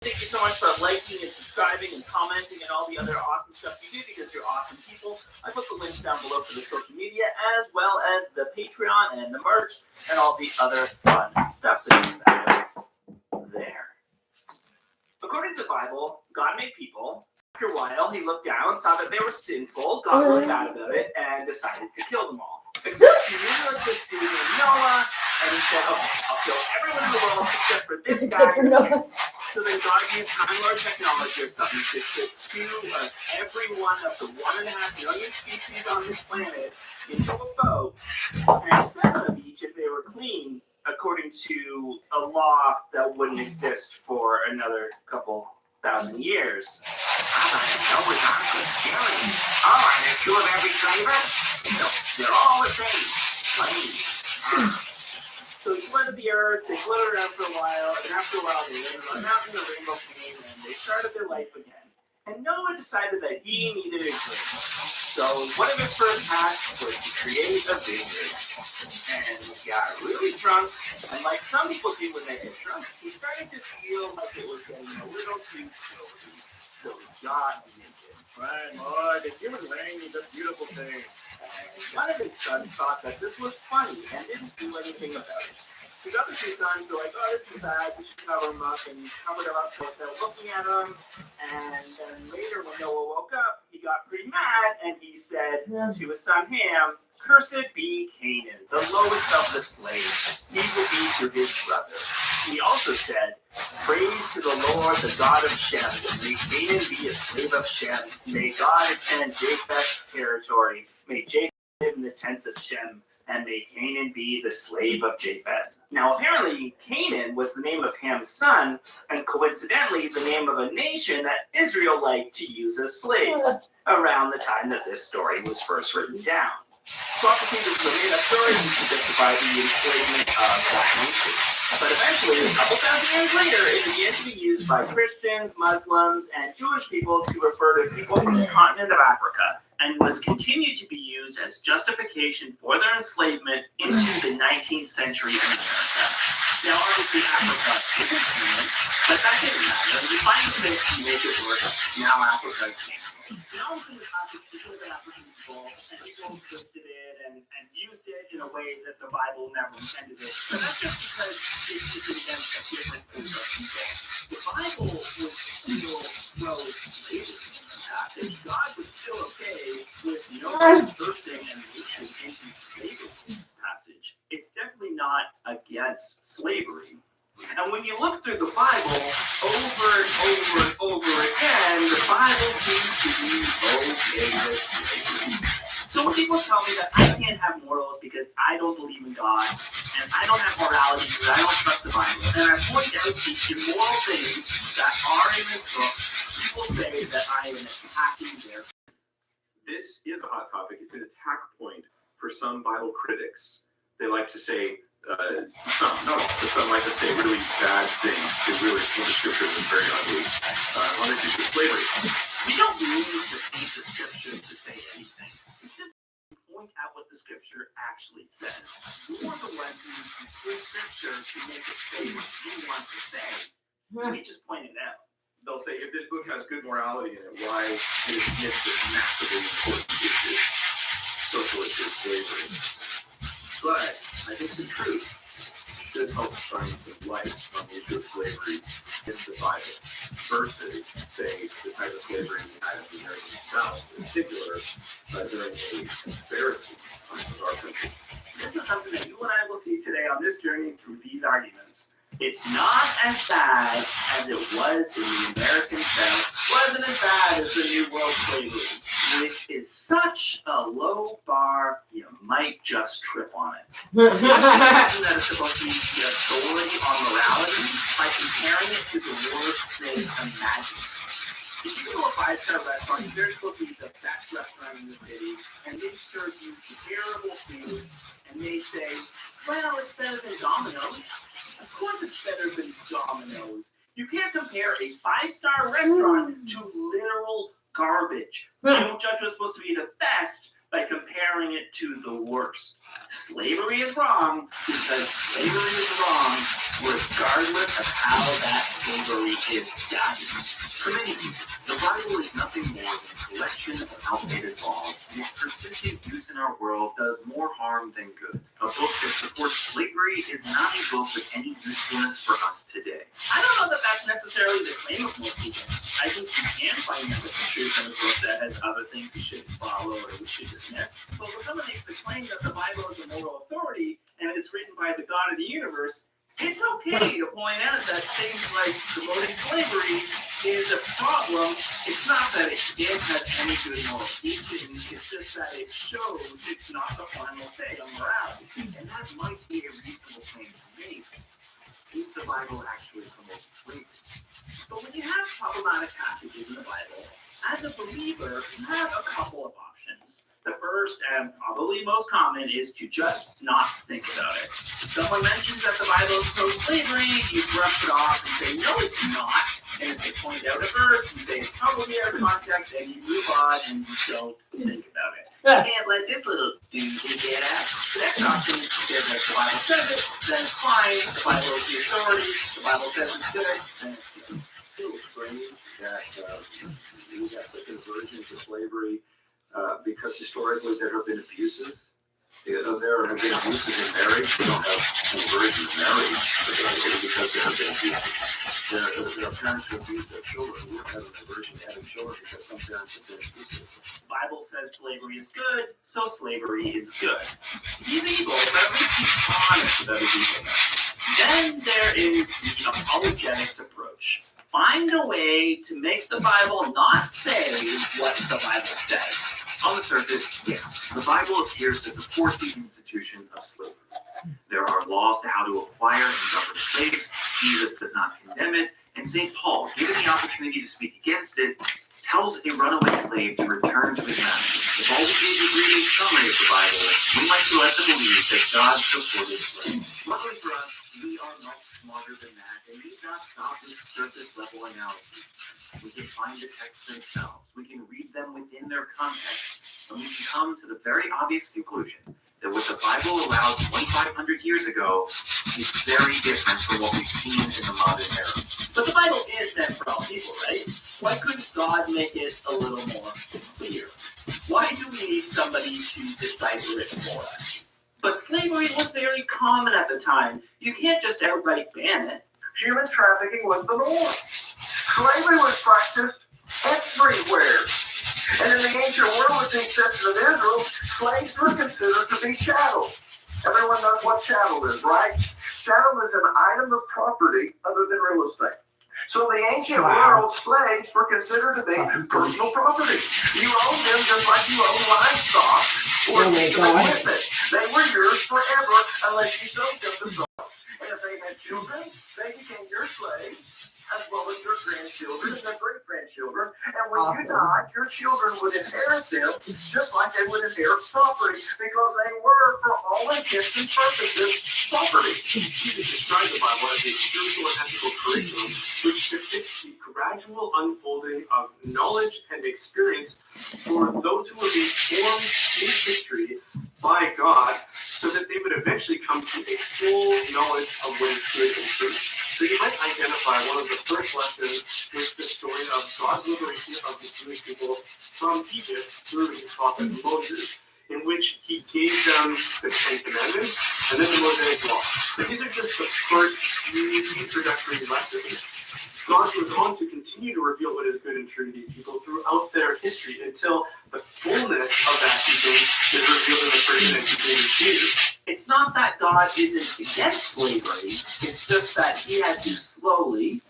Thank you so much for liking and subscribing and commenting and all the other awesome stuff you do, because you're awesome people. I put the links down below for the social media, as well as the Patreon and the merch and all the other fun stuff. So you can find it there. According to the Bible, God made people. After a while, he looked down, saw that they were sinful, got really mad about it, and decided to kill them all. Except he knew this dude named Noah, and he said, okay, I'll kill everyone in the world except for this guy. So then God used Time Lord technology or something to put two of every one of the 1.5 million species on this planet into a boat, and 7 of each if they were clean, according to a law that wouldn't exist for another couple thousand years. Noah's Ark was scary. Oh, are there 2 of every flavor? No, they're all the same. Plain. So they flooded the earth, they floated around for a while, and after a while they landed on a mountain, the rainbow came, and they started their life again. And Noah decided that he needed a drink. So one of his first tasks was to create a vineyard. And he got really drunk, and like some people do when they get drunk, he started to feel like it was getting a little too silly. So he got naked. Right, Lord, the human rain is a beautiful thing. And one of his sons thought that this was funny and didn't do anything about it. His other two sons were like, oh, this is bad, we should cover him up, and covered him up so they're looking at him. And then later, when Noah woke up, he got pretty mad, and he said to his son Ham, cursed be Canaan, the lowest of the slaves. He will be to his brother. He also said, praise to the Lord, the God of Shem. May Canaan be a slave of Shem. May God extend Japheth's territory. May Japheth live in the tents of Shem. And may Canaan be the slave of Japheth. Now, apparently, Canaan was the name of Ham's son, and coincidentally, the name of a nation that Israel liked to use as slaves around the time that this story was first written down. So obviously, this is a made-up story to justify the enslavement of that nation. But eventually, a couple thousand years later, it began to be used by Christians, Muslims, and Jewish people to refer to people from the continent of Africa, and was continued to be used as justification for their enslavement into the 19th century in America. Now, obviously, Africa isn't Canaan, but that didn't matter. You find a space to make it work. Now, Africa can. Now, in the topic, people of African people, and people twisted it and used it in a way that the Bible never intended it. But that's just because it was against a different group of people. The Bible was still pro-slavery. God was still okay with no person and nation into slavery in this passage. It's definitely not against slavery. And when you look through the Bible over and over and over again, the Bible seems to be okay with slavery. So when people tell me that I can't have morals because I don't believe in God, and I don't have morality because I don't trust the Bible, and I point out the immoral things that are in this book, people say that I am attacking their faith. This is a hot topic. It's an attack point for some Bible critics. They like to say, some like to say really bad things. They really paint the scriptures as very ugly. On this issue of slavery. We don't need to paint the scripture to say anything. We simply point out what the scripture actually says. We're the ones who use the scripture to make it say what we want to say. We just point it out. They'll say, if this book has good morality in it, why did it miss this massively important issue, social issue of slavery? But I think the truth should help shine some light on the issue of slavery in the Bible, versus, say, the type of slavery we had in the American South, in particular, during the Confederacy time of our country. This is something that you and I will see today on this journey through these arguments. It's not as bad as it was in the American South. Wasn't as bad as the New World slavery, which is such a low bar, you might just trip on it. It's something that is supposed to be the authority on morality by comparing it to the worst thing imaginable. If you go to a five-star restaurant, they're supposed to be the best restaurant in the city, and they serve you terrible food, and they say, well, it's better than Domino's. Of course it's better than Domino's. You can't compare a five-star restaurant to literal garbage. You don't judge what's supposed to be the best by comparing it to the worst. Slavery is wrong because slavery is wrong regardless of how that slavery is done. For many people, the Bible is nothing more than a collection of outdated laws, and its persistent use in our world does more harm than good. A book that supports slavery is not a book with any usefulness for us today. I don't know that that's necessarily the claim of most people. I think you can find the truth in a book that has other things we should follow or we should dismiss. But when someone makes the claim that the Bible is a moral authority and it's written by the God of the universe, it's okay to point out that things like promoting slavery is a problem. It's not that it can't have any good moral teaching. It's just that it shows it's not the final say on morality. And that might be a reasonable claim to make if the Bible actually promotes slavery. But when you have problematic passages in the Bible, as a believer, you have a couple of options. The first and probably most common is to just not think about it. If someone mentions that the Bible is pro-slavery, you brush it off and say, no, it's not. And if they point out a verse, you say it's probably out of context, and you move on and you don't think about Can't let this little doozy get out. The next option is to say that the Bible says it, then it's fine. The Bible is the authority. The Bible says it's good, then it's good. It's strange that we have such an aversion to slavery because historically there have been abuses. There have been abuses in marriage. We don't have an aversion to marriage because there have been abuses. There are parents who abuse their children. We don't have an aversion to having children because some parents have been abusive. The Bible says slavery is good, so slavery is good. He's evil, but at least he's honest about his evilness. Then there is the apologetics approach. Find a way to make the Bible not say what the Bible says. On the surface, yes, the Bible appears to support the institution of slavery. There are laws to how to acquire and govern slaves. Jesus does not condemn it, and St. Paul, given the opportunity to speak against it, tells a runaway slave to return to his master. If all we do is read a summary of the Bible, we might be led to believe that God supported slavery. Luckily for us, we are much smarter than that, and need not stop with surface level analysis. We can find the texts themselves. We can read them within their context, and we can come to the very obvious conclusion that what the Bible allowed 2,500 years ago is very different from what we've seen in the modern era. But the Bible is meant for all people, right? Why couldn't God make it a little more clear? Why do we need somebody to decipher it for us? But slavery was very common at the time. You can't just outright ban it. Human trafficking was the norm. Slavery was practiced everywhere. And in the ancient world, with the exception of Israel, slaves were considered to be chattel. Everyone knows what chattel is, right? Chattel is an item of property other than real estate. So in the ancient world, slaves were considered to be personal property. You owned them just like you own livestock or equipment. They were yours forever unless you sold them to someone. And if they had children, they became your slaves, as well as your grandchildren and their great-grandchildren. And when you died, your children would inherit them just like they would inherit property because they were, for all intents and purposes, property. Jesus described the Bible as a spiritual and ethical curriculum which depicts the gradual unfolding of knowledge and experience for those who were being formed in history by God so that they would eventually come to a full knowledge of what is good and true. So you might identify one of the first lessons with the story of God's liberation of the Jewish people from Egypt through his prophet Moses, in which he gave them the Ten Commandments and then the Mosaic Law. So these are just the first few introductory lessons. God goes on to continue to reveal what is good and true to these people throughout their history until the fullness of that teaching is revealed in the person and teaching of Jesus. It's not that God isn't against slavery, it's just that he had to slowly,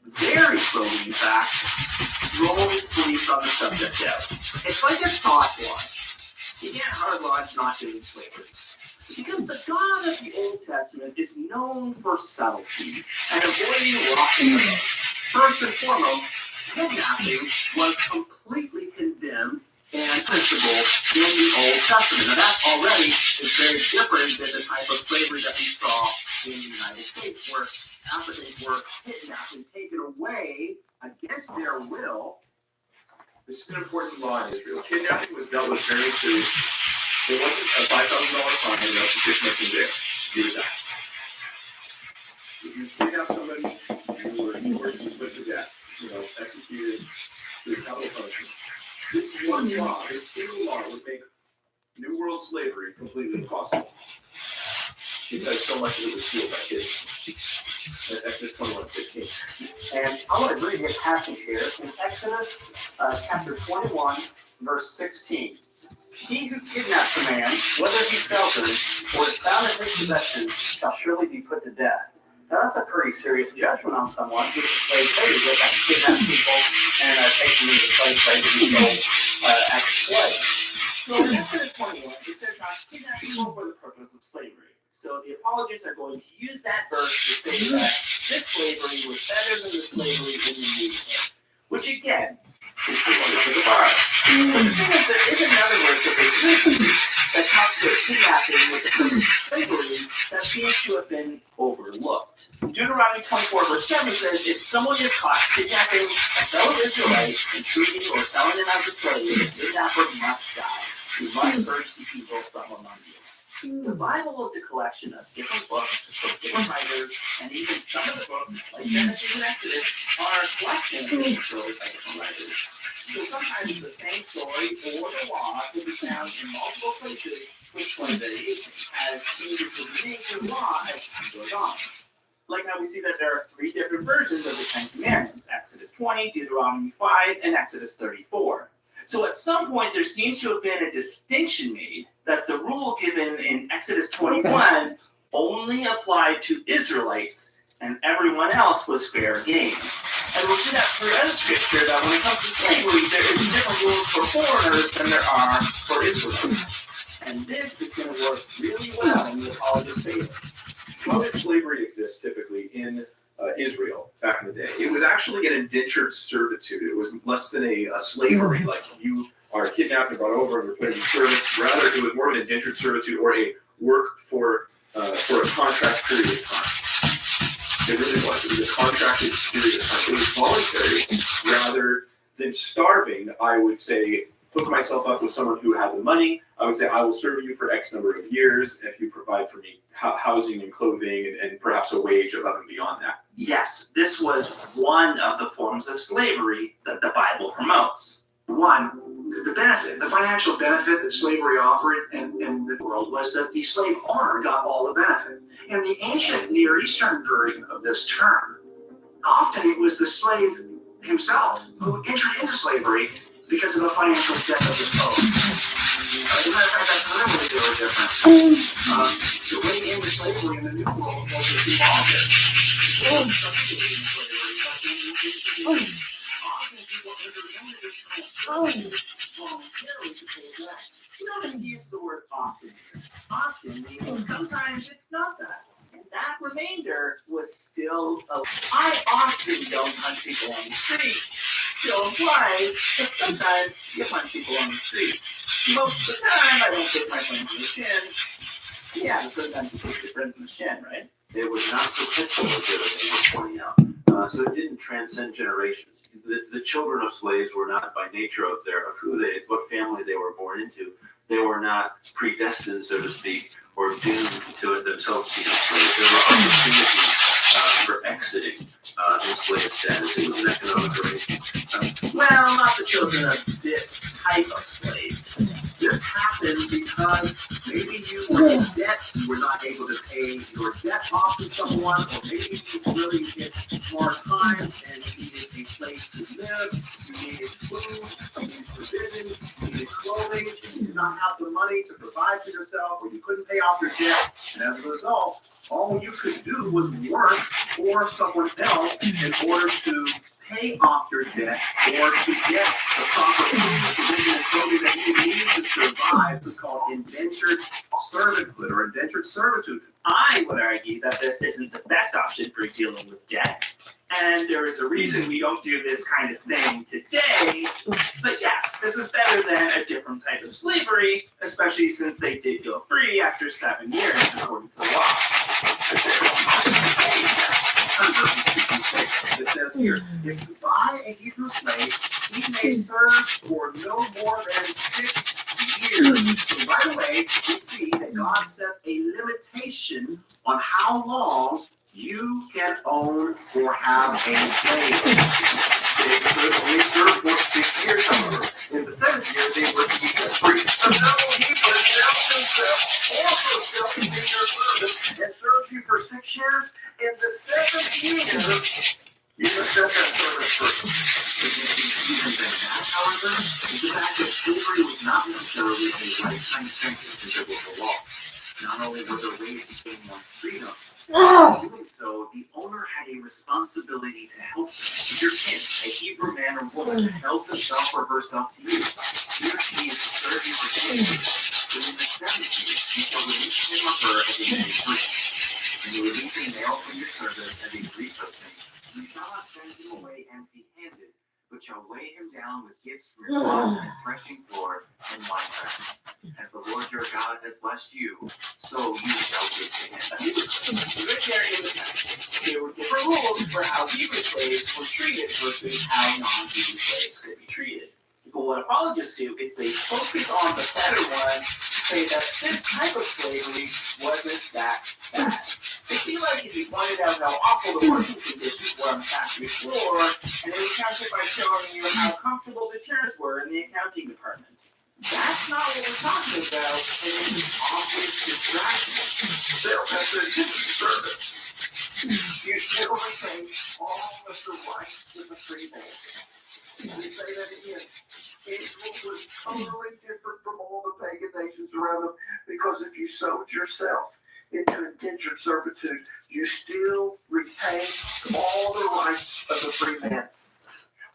very slowly in fact, roll his beliefs on the subject out. It's like a soft launch. You can't hard launch not doing slavery. Because the God of the Old Testament is known for subtlety and avoiding rocking the boat. First and foremost, kidnapping was completely condemned and punishable in the Old Testament. Now that already is very different than the type of slavery that we saw in the United States, where Africans were kidnapped and taken away against their will. This is an important law in Israel. Kidnapping was dealt with very seriously. There wasn't a $5,000 fine and up to 6 months in jail. You would die. If you kidnap somebody, you were put to death, executed through capital punishment. This one law, this single law, would make New World slavery completely impossible. Because so much of it was fueled by kids. Exodus 21:16. And I want to read a passage here in Exodus chapter 21, verse 16. He who kidnaps a man, whether he sells him or is found in his possession, shall surely be put to death. Now that's a pretty serious judgment on someone who's a slave trader that kidnaps people and takes them into slave trade to be sold as a slave. So in Exodus 21, it says not kidnap people for the purpose of slavery. So the apologists are going to use that verse to say that this slavery was better than the slavery in the New World, which again is the wonderful of the Bible. But the thing is, there is another verse that they could use that talks about kidnapping with the purpose of slavery that seems to have been overlooked. Deuteronomy 24, verse 7 says, if someone is caught kidnapping a fellow Israelite and treating or selling him as a slave, the kidnapper must die. We must first see people from among you. The Bible is a collection of different books from different writers, and even some of the books, like Genesis and Exodus, are a collection of different stories by different writers. So sometimes the same story or the law can be found in multiple places, which one variation has changes the major law as time goes on. Like how we see that there are 3 different versions of the Ten Commandments: Exodus 20, Deuteronomy 5, and Exodus 34. So at some point there seems to have been a distinction made that the rule given in Exodus 21 only applied to Israelites and everyone else was fair game. And we'll see that throughout Scripture that when it comes to slavery, there is different rules for foreigners than there are for Israelites. And this is going to work really well in the apologist's favor. How did slavery exist typically in Israel back in the day? It was actually an indentured servitude. It was less than a slavery, like you are kidnapped and brought over and you're put in service. Rather, it was more of an indentured servitude or a work for a contract period of time. It really was. It was a contracted period of time. It was voluntary rather than starving. I would say, hook myself up with someone who had the money. I would say, I will serve you for X number of years if you provide for me housing and clothing and perhaps a wage above and beyond that. Yes, this was one of the forms of slavery that the Bible promotes. One, the benefit, the financial benefit that slavery offered in the world was that the slave owner got all the benefit. In the ancient Near Eastern version of this term, often it was the slave himself who entered into slavery because of a financial debt of his own. As a matter of fact, that's another way they were different. The way into slavery in the New World was to evolve it. Often people entered into this kind of slavery voluntarily to pay back. Notice he used the word often here. Often meaning sometimes it's not that. And that remainder was still I often don't punch people on the street. Still implies that sometimes you punch people on the street. Most of the time, I don't take my friends on the shin. Yeah, but sometimes you take your friends on the shin, right? It was not perpetual, as everything was pointing out. So it didn't transcend generations. The children of slaves were not by nature of what family they were born into. They were not predestined, so to speak, or doomed to it themselves being slaves. There were opportunities for exiting enslaved status. It was an economic arrangement. Well, not the children of this type of slave. This happened because maybe you were in debt, you were not able to pay your debt off to someone, or maybe you really hit hard times and you needed a place to live, you needed food, you needed provisions, you needed clothing, you did not have the money to provide for yourself, or you couldn't pay off your debt, and as a result, all you could do was work for someone else in order to pay off your debt or to get the proper food, provision, and clothing that you need to survive. This is called indentured servanthood or indentured servitude. I would argue that this isn't the best option for dealing with debt. And there is a reason we don't do this kind of thing today. But yeah, this is better than a different type of slavery, especially since they did go free after 7 years, according to the law. It says here, if you buy a Hebrew slave, he may serve for no more than 6 years. So right away, we see that God sets a limitation on how long you can own or have a slave. They could only serve for 6 years, however. In the 7th year, they were to be set free. So now he would announce himself also shall be in your service and serve you for 6 years. In the 7th year, you must set that service free. Even than that, however, the fact that slavery was not necessarily a lifetime sentence in biblical law. Not only were there ways to gain more freedom, in doing so, the owner had a responsibility to help your kid, a Hebrew man or woman, that sells himself or herself to you. He or she is to serve you for 6 years. Within the 7th year, you shall release him or her as a free. When you release a male from your service as a free person, you shall not send him away empty-handed, but shall weigh him down with gifts from your farm and threshing floor and winepress. As the Lord your God has blessed you, so you shall give to him. Right there in the text, there were different rules for how Hebrew slaves were treated versus how non-Hebrew slaves could be treated. But what apologists do is they focus on the better one, say that this type of slavery wasn't that bad. It'd be like if you pointed out how awful the working conditions were on the factory floor, and then you countered by showing you how comfortable the chairs were in the accounting department. That's not what we're talking about, and it's always distracting. Bill, that's a disservice. You still retain all of the rights to the free man. We say that again. Israel was totally different from all the pagan nations around them, because if you sold yourself into indentured servitude, you still retain all the rights of the free man.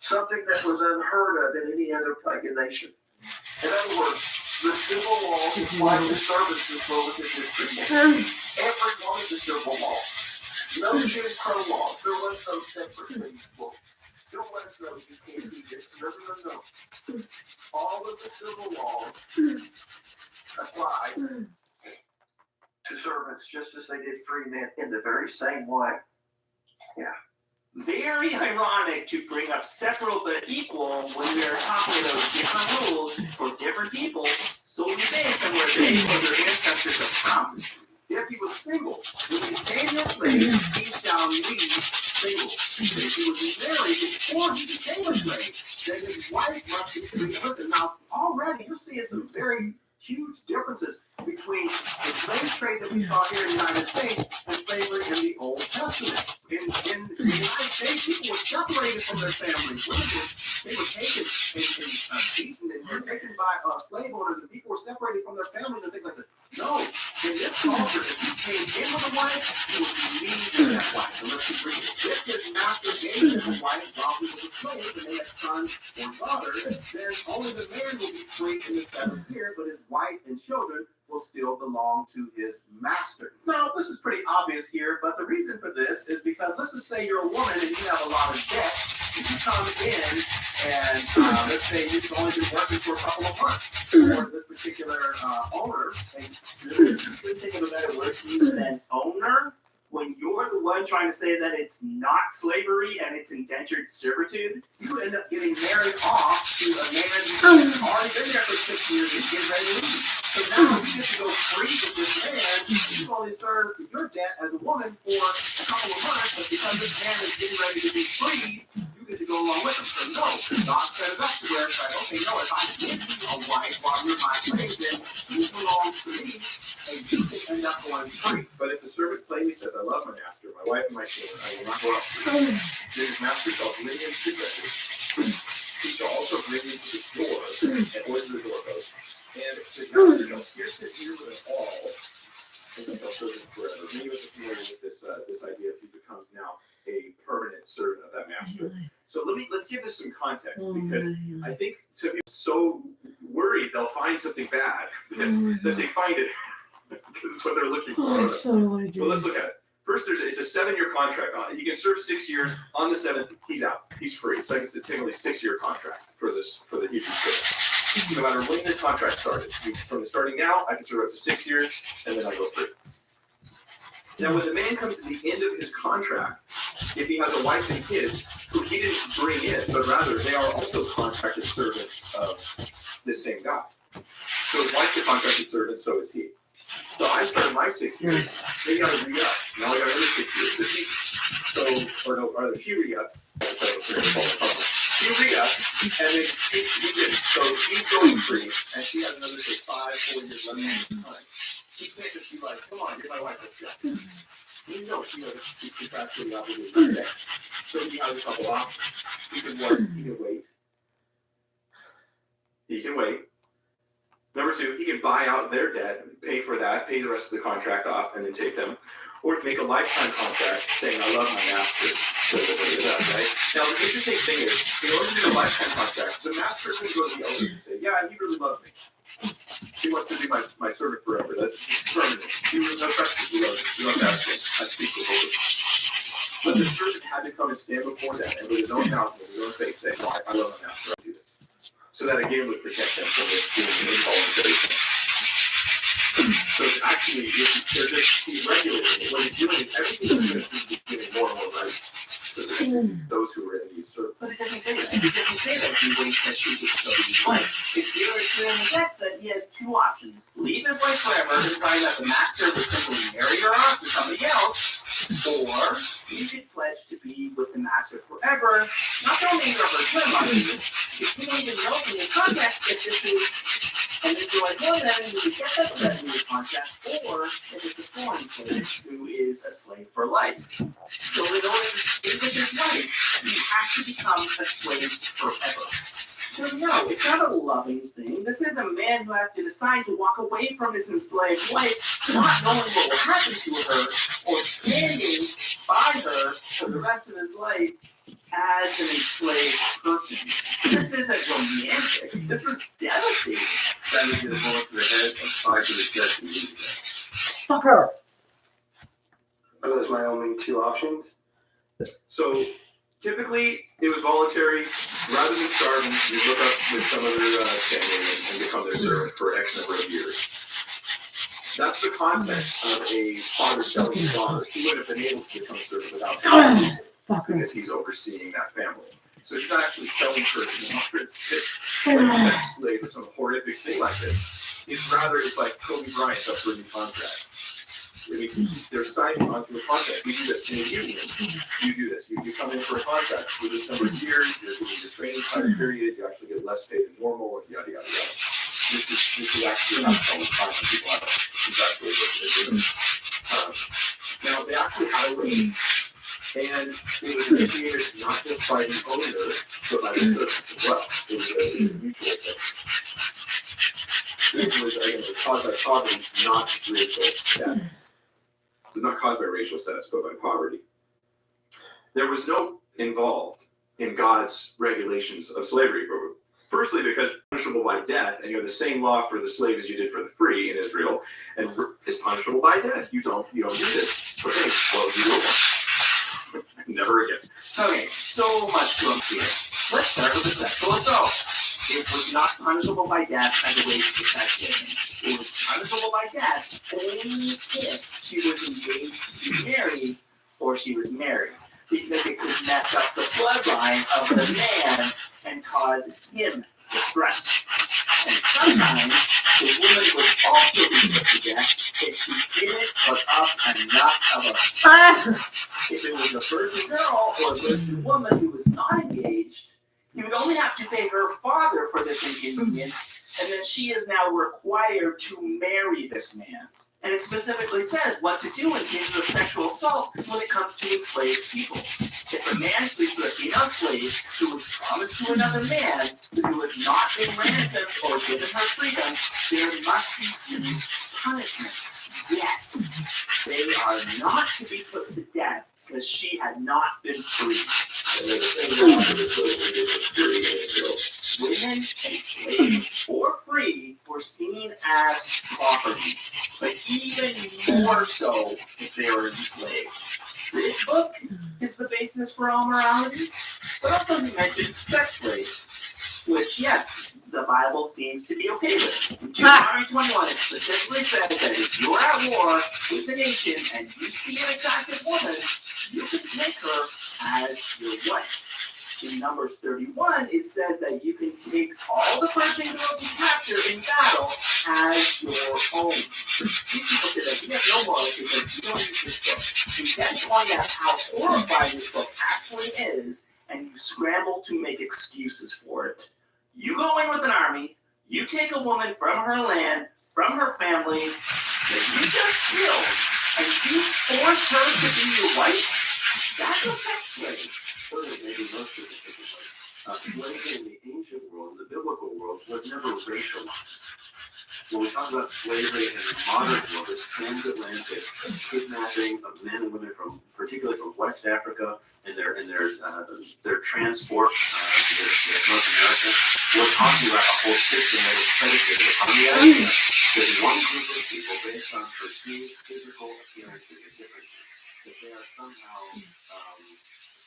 Something that was unheard of in any other pagan nation. In other words, the civil law applied to servants as well as it did free men. Every one of the civil law. No Jim Crow law. There was no separate things. Don't let us know you can't do this. No. All of the civil laws apply to servants just as they did free men in the very same way. Yeah. Very ironic to bring up separate but equal when we are talking about different rules for different people solely based on where they or their ancestors are from. If he was single, when he became a slave, he shall leave single. If he was married before he became a slave, then his wife must be free with him. Now, already you're seeing some very huge differences between the slave trade that we saw here in the United States and slavery in the Old Testament. In the United States, people were separated from their families. They were taken and beaten and were taken by slave owners, and people were separated from their families and things like that. No, in this culture, if you came in with a wife, you would be leaving that wife unless you bring it. If his master gave him a wife while he was a slave and they had sons or daughters, then only the man will be free in the seventh year, but his wife and children will still belong to his master. Now, this is pretty obvious here, but the reason for this is because let's just say you're a woman and you have a lot of debt. If you come in and let's say you've only been working for a couple of months for this particular owner, and you could think of a better word to use than owner when you're the one trying to say that it's not slavery and it's indentured servitude. You end up getting married off to a man who's already been there for 6 years and getting ready to leave. So now you get to go free with this man. You've only served your debt as a woman for a couple of months, but because this man is getting ready to be free, you get to go along with him. So no, God set it up to where it's like, okay, no, if I give you a wife while you're my slave, then you belong to me, and you can end up going free. But if the servant plainly says, I love my master, my wife and my children, I will not go out free, then his master shall bring him to justice. He shall also bring him to the door and order the doorpost. And the master shall pierce his ear with an awl, and he shall serve him forever. Many of us are familiar with this idea if he becomes now a permanent servant of that master. So let's give this some context, because I think some people are so worried they'll find something bad that they find it because it's what they're looking for. So let's look at it. First, it's a 7-year contract. He can serve 6 years. On the 7th, he's out. He's free. So it's a typically 6-year contract for the Hebrew servant. No matter when the contract started, from the starting now, I can serve up to 6 years, and then I go free. Now, when the man comes to the end of his contract, if he has a wife and kids who he didn't bring in, but rather they are also contracted servants of this same guy. So his wife's a contracted servant, so is he. So I started my 6 years, then you gotta re-up. Now I got another 6 years. She re-up. She re-up, and then he did. So he's going free, and she has another 4 years left on the time. He can't just be like, come on, you're my wife, let's go. You know she's contractually obligated to stay. So he has a couple options. He can work, he can wait. He can wait. Number 2, he can buy out their debt, pay for that, pay the rest of the contract off, and then take them. Or make a lifetime contract saying, I love my master. Right? Now, the interesting thing is, in order to do a lifetime contract, the master can go to the elders and say, yeah, he really loves me. He wants to be my servant forever. That's permanent. He really no question. He loves that. I speak with him. But the servant had to come and stand before them and with his own mouth and his own face say, no, I love my master. I do this. So that again would protect them from this being an involuntary thing. So actually, they're just deregulating. What he's doing is everything he's doing is giving more and more rights to those who are in be served. But it doesn't say that. It doesn't say that he waits that she gets to his wife. It's very clear in the text that he has two options. Leave his wife forever, implying that the master would simply marry her off to somebody else, or he could pledge to be with the master forever, not the remainder of her term, obviously. He don't even know from his contract if this is an Israelite woman, then you would get that set in your contract, or if it's a foreign slave who is a slave for life. So in order to stay with his wife, he has to become a slave forever. So no, it's not a loving thing. This is a man who has to decide to walk away from his enslaved wife, not knowing what will happen to her, or standing by her for the rest of his life as an enslaved person. This isn't romantic. This is devastating. Trying to get a bullet to the head and 5 to the chest immediately. Fuck her. Are those my only two options? So typically, it was voluntary. Rather than starving, you hook up with some other family and become their servant for X number of years. That's the content of a father telling his daughter he would have been able to become a servant without him because he's overseeing that family. So he's not actually selling her to the mother. It's like a sex slave or some horrific thing like this. It's like Kobe Bryant's up for a new contract. I mean, they're signing onto a contract. We do this in a union. You do this. You come in for a contract for this number of years. You're doing your training time period. You actually get less pay than normal. Yada yada yada. This is actually how some people have exactly what they're doing. Now they actually had a rate, and it was initiated not just by the owner, but by the servants as well. It was a mutual thing. It was caused by poverty, not racial status. It was not caused by racial status, but by poverty. There was no involved in God's regulations of slavery. Firstly, because punishable by death, and you have the same law for the slave as you did for the free in Israel, and is punishable by death. You don't do this. Okay, well, you do it. Never again. Okay, so much to unpack. Let's start with the sexual assault. It was not punishable by death as a way to protect women. It was punishable by death only if she was engaged to be married or she was married, because it could mess up the bloodline of the man and cause him distress. And sometimes the woman would also be put to death if she didn't put up enough of a If it was a virgin girl or a virgin woman who was not engaged, he would only have to pay her father for this inconvenience, and then she is now required to marry this man. And it specifically says what to do in cases of sexual assault when it comes to enslaved people. If a man sleeps with a female slave who was promised to another man, but who has not been ransomed or given her freedom, there must be due punishment. Yet, they are not to be put to death because she had not been freed. And then the thing about the slavery is women enslaved or free were seen as property, but even more so if they were enslaved. This book is the basis for all morality, but also he mentions sex slaves, which, yes, the Bible seems to be okay with. In Deuteronomy 21, it specifically says that if you're at war with a nation and you see an attractive woman, you can take her as your wife. In Numbers 31, it says that you can take all the virgin girls you capture in battle as your own. These people say that we have no morals because you don't use this book. You then point out how horrifying this book actually is, and you scramble to make excuses for it. You go in with an army, you take a woman from her land, from her family, that you just killed, and you force her to be your wife? That's a sex slave. Maybe most of the slavery in the ancient world, the biblical world, was never racialized. When we talk about slavery in the modern world, it's transatlantic kidnapping of men and women from, particularly from West Africa, and their transport to North America. We're talking about a whole system that is predicated upon the idea that one group of people, based on perceived physical appearances and differences, that they are somehow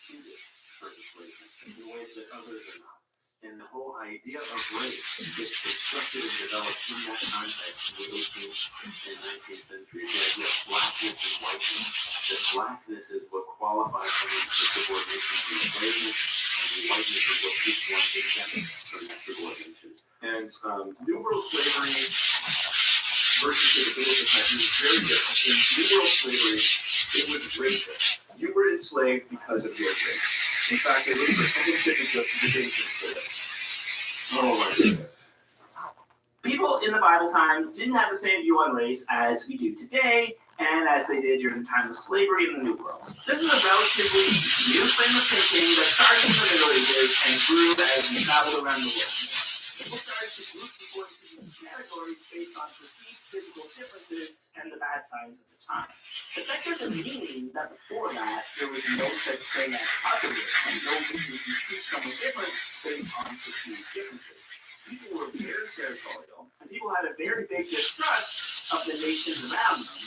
suited for enslavement in ways that others are not. And the whole idea of race gets constructed and developed in that context in the 18th and 19th century. The idea of blackness and whiteness. That blackness is what qualifies someone for subordination to enslavement, and enlightenment of what each one represents from that civilization. And New World slavery versus the biblical time is very different. In New World slavery, it was racial. You were enslaved because of your race. In fact, they looked for something different justification for it. Oh my goodness. People in the Bible times didn't have the same view on race as we do today, and as they did during the time of slavery in the New World. This is a relatively new frame of thinking that started in the Middle Ages and grew as we traveled around the world. People started to group people into these categories based on perceived physical differences and the bad signs of the time. But that doesn't mean that before that, there was no such thing as otherness and no reason to treat someone different based on perceived differences. People were very territorial, and people had a very big distrust of the nations around them.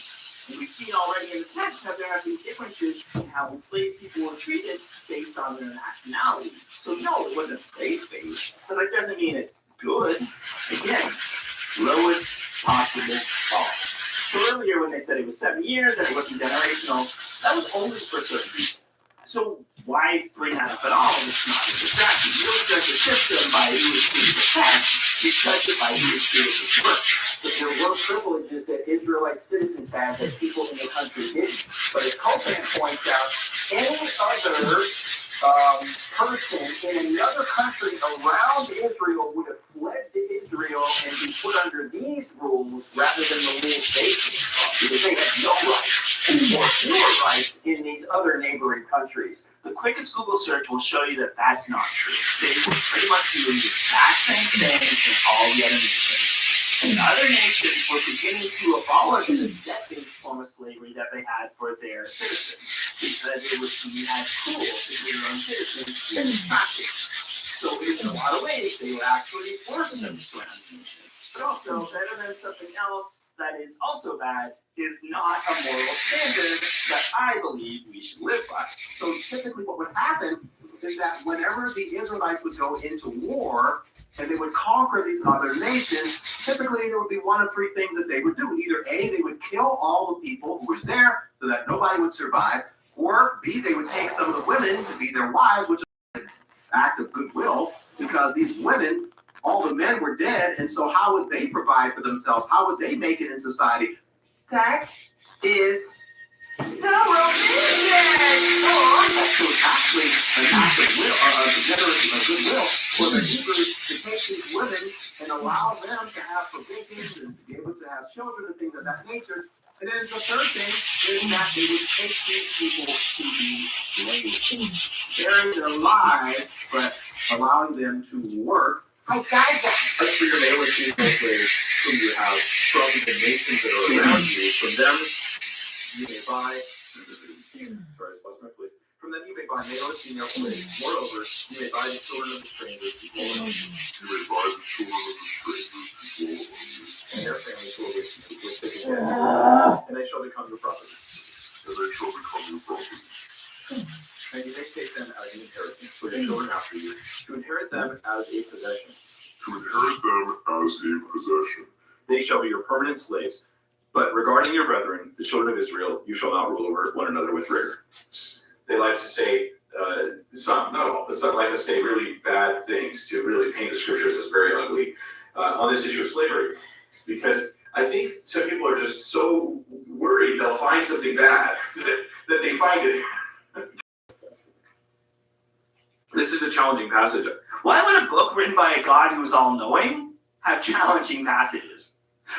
And we've seen already in the text that there have been differences in how enslaved people were treated based on their nationality. So no, it wasn't race-based, but that doesn't mean it's good. Again, lowest possible bar. So earlier when they said it was 7 years and it wasn't generational, that was only for certain people. So why bring that up at all? It's not a distraction. You don't judge the system by who is doing the test, you judge it by who is doing the work. But there were privileges that Israelite citizens had that people in the country didn't. But as Copan points out, any other person in another country around Israel would have fled to Israel and be put under these rules rather than the rules they came from, because they had no rights or fewer rights in these other neighboring countries. The quickest Google search will show you that that's not true. They were pretty much doing the exact same thing in all the other nations. And other nations were beginning to abolish this debt-based form of slavery that they had for their citizens, because it was seen as cruel to their own citizens in practice. So in a lot of ways, they were actually worse than the surrounding nations. But also, better than something else that is also bad is not a moral standard that I believe we should live by. So typically what would happen is that whenever the Israelites would go into war and they would conquer these other nations, typically there would be one of three things that they would do. Either A, they would kill all the people who was there so that nobody would survive, or B, they would take some of the women to be their wives, which is an act of goodwill, because these women, all the men were dead, and so how would they provide for themselves? How would they make it in society? That is so romantic! So it's actually an act of will, a goodwill for the Hebrews to take these women and allow them to have provisions and to be able to have children and things of that nature. And then the third thing is that they would take these people to be slaves, sparing their lives, but allowing them to work. As for your male and female slaves whom you have from the nations that are around you, from them you may buy. Sorry, I just lost my place. From them you may buy male and female slaves. Moreover, you may buy the children of the strangers before you. You may buy the children of the strangers before you. And their families will be taken care of, and they shall become your property. And they shall become your property. And you may take them as an inheritance for your children after you, to inherit them as a possession. To inherit them as a possession. They shall be your permanent slaves. But regarding your brethren, the children of Israel, you shall not rule over one another with rigor. They like to say, some, not all, but some like to say really bad things to really paint the scriptures as very ugly on this issue of slavery. Because I think some people are just so worried they'll find something bad that they find it. This is a challenging passage. Why would a book written by a God who is all-knowing have challenging passages?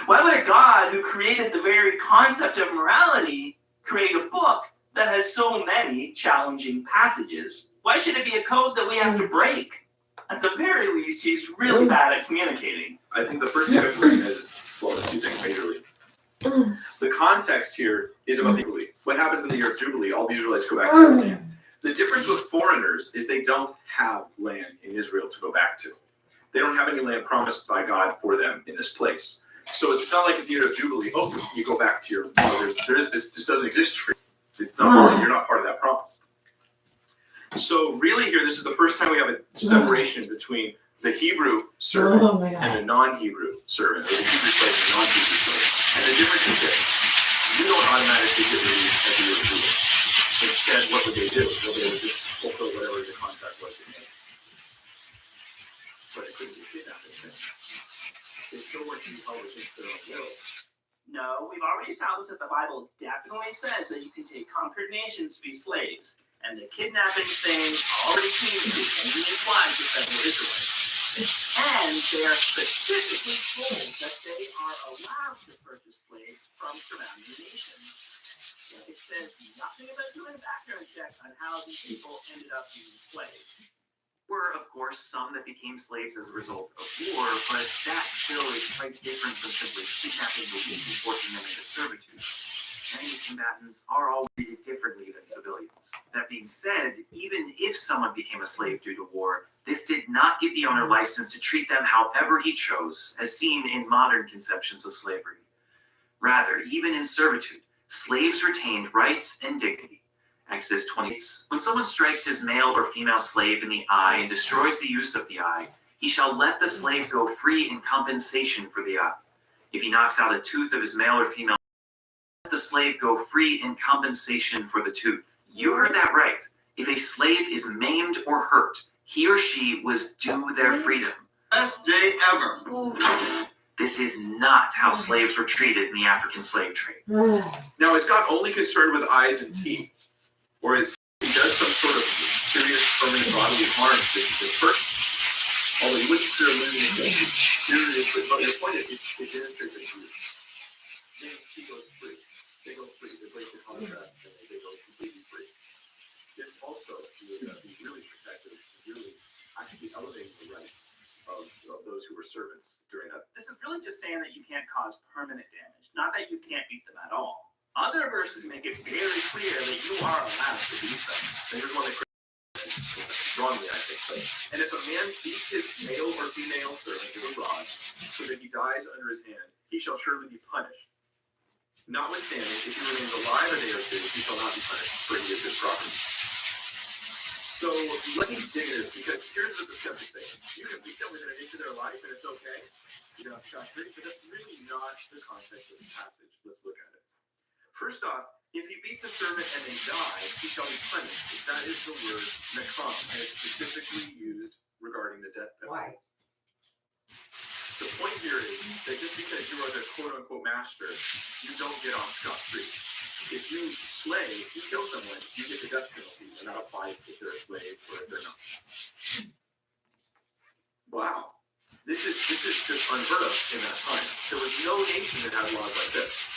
Why would a God who created the very concept of morality create a book that has so many challenging passages? Why should it be a code that we have to break? At the very least, he's really bad at communicating. I think the first thing I have to recognize is, well, there's two things majorly. The context here is about the Jubilee. What happens in the year of Jubilee? All the Israelites go back to their land. The difference with foreigners is they don't have land in Israel to go back to. They don't have any land promised by God for them in this place. So it's not like at the year of Jubilee, oh, you go back to your, this doesn't exist for you. It's not, you're not part of that promise. So really here, this is the first time we have a separation between the Hebrew servant and the non-Hebrew servant, or the Hebrew slave and the non-Hebrew slave. And the difference is this: you don't automatically get released at the year of Jubilee. Instead, what would they do? Well, they would just fulfill whatever the contract was they made. thing. They still weren't to be held against their own will. No, we've already established that the Bible definitely says that you can take conquered nations to be slaves, and the kidnapping thing already seems to be implied to several Israelites. And they are specifically told that they are allowed to purchase slaves from surrounding nations. It says nothing about doing a background check on how these people ended up being slaves. Were, of course, some that became slaves as a result of war, but that still is quite different from simply kidnapping the weak and forcing them into servitude. Enemy combatants are all treated differently than civilians. That being said, even if someone became a slave due to war, this did not give the owner license to treat them however he chose, as seen in modern conceptions of slavery. Rather, even in servitude, slaves retained rights and dignity. Exodus 28. When someone strikes his male or female slave in the eye and destroys the use of the eye, he shall let the slave go free in compensation for the eye. If he knocks out a tooth of his male or female, let the slave go free in compensation for the tooth. You heard that right. If a slave is maimed or hurt, he or she was due their freedom. Best day ever. This is not how slaves were treated in the African slave trade. Now, is God only concerned with eyes and teeth? Or is he does some sort of serious permanent bodily harm to this person? Although you wouldn't consider losing a seriously, but your point is it demonstrates that he goes free. They go free. They break the contract and they go completely free. This also would be really protective, really actually elevating the rights of those who were servants during that. This is really just saying that you can't cause permanent damage, not that you can't beat them at all. Other verses make it very clear that you are allowed to beat them. And here's one that strongly, I think. And if a man beats his male or female servant with a rod, so that he dies under his hand, he shall surely be punished. Notwithstanding, if he remains alive a day or two, he shall not be punished, for he is his property. So let me dig into this, because here's what the skeptics say. You can beat them within an inch of their life, and it's okay. You don't have shot free, but that's really not the context of the passage. Let's look at it. First off, if he beats a servant and they die, he shall be punished. That is the word nakam, and it's specifically used regarding the death penalty. Why? The point here is that just because you are the quote-unquote master, you don't get off scot-free. If you slay, you kill someone, you get the death penalty, and that applies if they're a slave or if they're not. Wow. This is just unheard of in that time. There was no nation that had laws like this.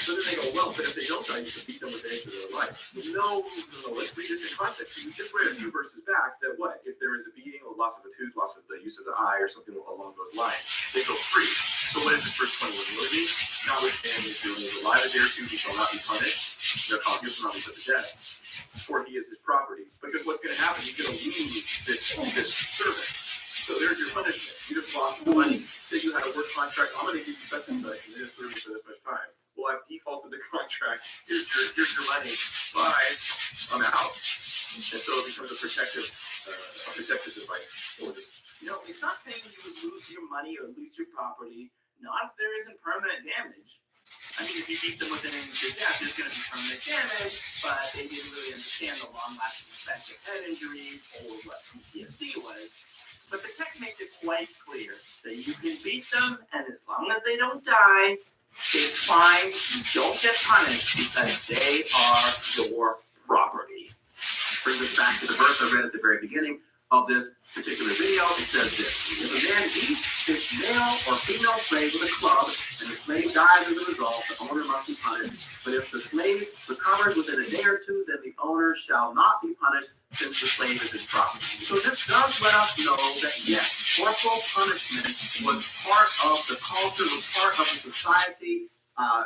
So then they go, well, but if they don't die, you can beat them with the end of their life. No, let's read this in context. So you just read a few verses back that what? If there is a beating or loss of a tooth, loss of the use of the eye, or something along those lines, they go free. So what is this verse 21 really mean? Notwithstanding, if you remain alive a day or two, he shall not be punished. Their copy shall not be put to death, for he is his property. Because what's going to happen, you're going to lose this servant. So there's your punishment. You just lost the money. Say you had a work contract. I'm going to give you such and such, and then it's for this much time. Well, I've defaulted the contract. Here's your money. Bye. I'm out. And so it becomes a protective device. Or just, it's not saying you would lose your money or lose your property, not if there isn't permanent damage. I mean, if you beat them within an inch of death, there's going to be permanent damage, but they didn't really understand the long-lasting effects of head injuries or what PTSD was. But the text makes it quite clear that you can beat them, and as long as they don't die, it's fine. You don't get punished because they are your property. Brings us back to the verse I read at the very beginning of this particular video. It says this: if a man beats his male or female slave with a club, and the slave dies as a result, the owner must be punished. But if the slave recovers within a day or two, then the owner shall not be punished, since the slave is his property. So this does let us know that yes, corporal punishment was part of the culture, was part of the society.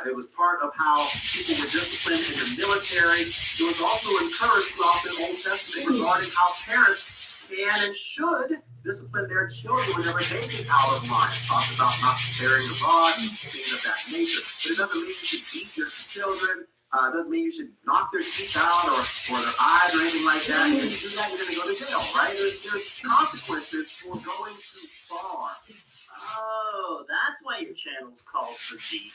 It was part of how people were disciplined in the military. It was also encouraged throughout the Old Testament regarding how parents can and should discipline their children whenever they get out of line. It talks about not sparing the rod and things of that nature. But it doesn't mean you should beat your children. It doesn't mean you should knock their teeth out or their eyes or anything like that. If you do that, you're going to go to jail, right? There's consequences for going too far. Oh, that's why your channel's called for deep.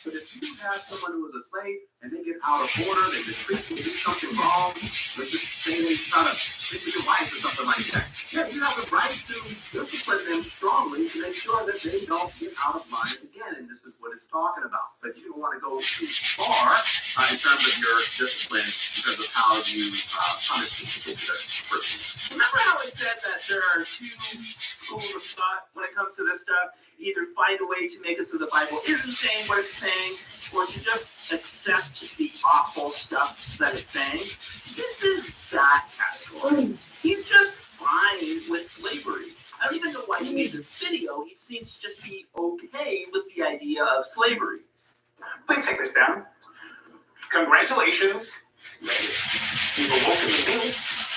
But if you have someone who is a slave and they get out of order, they mistreat you, do something wrong, let's just say they try to sleep with your wife or something like that, talking about. But you don't want to go too far in terms of your discipline, in terms of how you punish this particular person. Remember how I said that there are two schools of thought when it comes to this stuff? Either find a way to make it so the Bible isn't saying what it's saying, or to just accept the awful stuff that it's saying. This is that category. He's just fine with slavery. I don't even know why he made this video. He seems to just be okay with the idea of slavery. Please take this down. Congratulations. You've awoken the meal,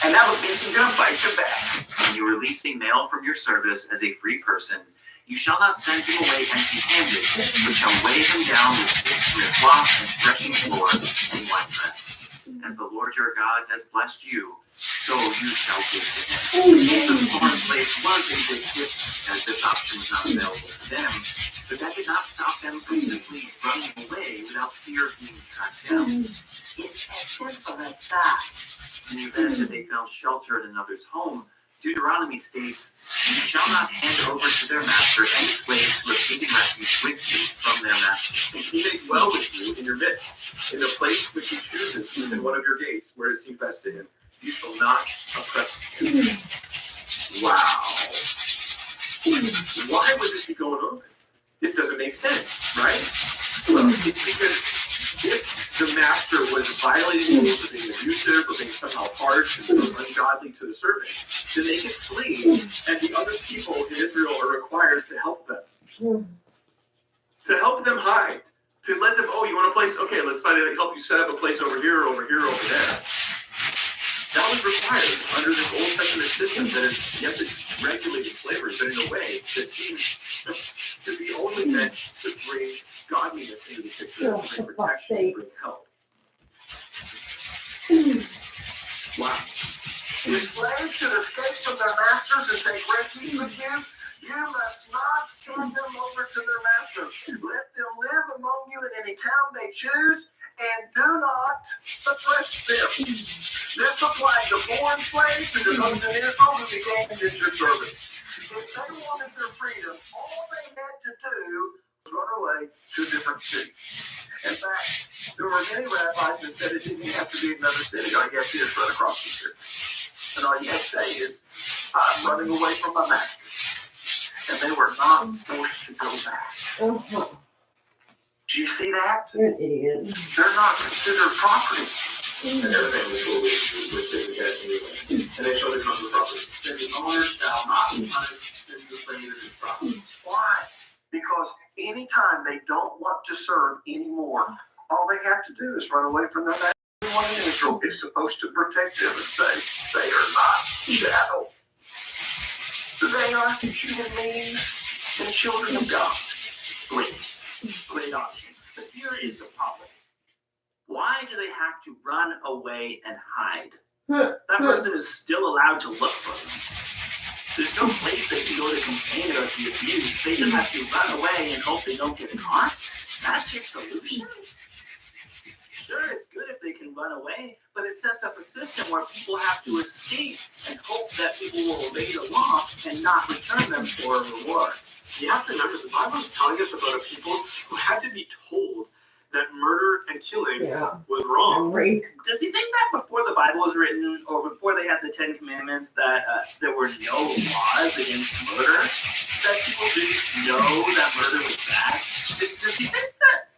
and that was means you're gonna bite your back. When you are releasing mail from your service as a free person, you shall not send him away empty-handed, but shall weigh him down with fish from your cloth and threshing floor and winepress. As the Lord your God has blessed you, so you shall give to him. The case of foreign slaves was a big hit, as this option was not available to them, but that did not stop them from simply running away without fear of being tracked down. It's as simple as that. In the event that they found shelter in another's home, Deuteronomy states, "You shall not hand over to their master any slaves who have taken refuge with you from their master." And he may dwell with you in your midst, in the place which he chooses within one of your gates, where it seems best to him. You shall not oppress him. Wow. Why would this be going on? This doesn't make sense, right? Well, it's because if the master was violating the rules of being abusive or being somehow harsh and ungodly to the servant, then they can flee, and the other people in Israel are required to help them. To help them hide. To let them, oh, you want a place? Okay, let's help you set up a place over here, over here, over there. That was required under this Old Testament system that is, yes, it's regulated slavery, but in a way that seems to be only meant to bring godliness into the picture, to bring protection, to bring help. Wow. If slaves should escape from their masters and take refuge with you, you must not hand them over to their masters. Let them live among you in any town they choose, and do not oppress them. This applies to foreign slaves and to those in Israel who became indentured servants. If they wanted their freedom, all they had to do was run away to a different city. In fact, there were many rabbis that said it didn't have to be another city. All you have to do is run across the street. And all you have to say is, I'm running away from my master. And they were not forced to go back. Do you see that? You're an idiot. They're not considered property. And everything was which they began anyway. And they shall become the property. Then the owner shall not be punished in the slave his property. Why? Because anytime they don't want to serve anymore, all they have to do is run away from their master. Everyone in Israel is supposed to protect them and say, they are not chattel. They are human beings and children of God. Great option. But here is the problem. Why do they have to run away and hide? That person is still allowed to look for them. There's no place they can go to complain about the abuse. They just have to run away and hope they don't get caught. That's your solution? Sure, it's good if they can run away, but it sets up a system where people have to escape and hope that people will obey the law and not return them for a reward. You have to remember, the Bible is telling us about a people who had to be told that murder and killing was wrong. Does he think that before the Bible was written, or before they had the Ten Commandments, that there were no laws against murder? That people didn't know that murder was bad? Does he think that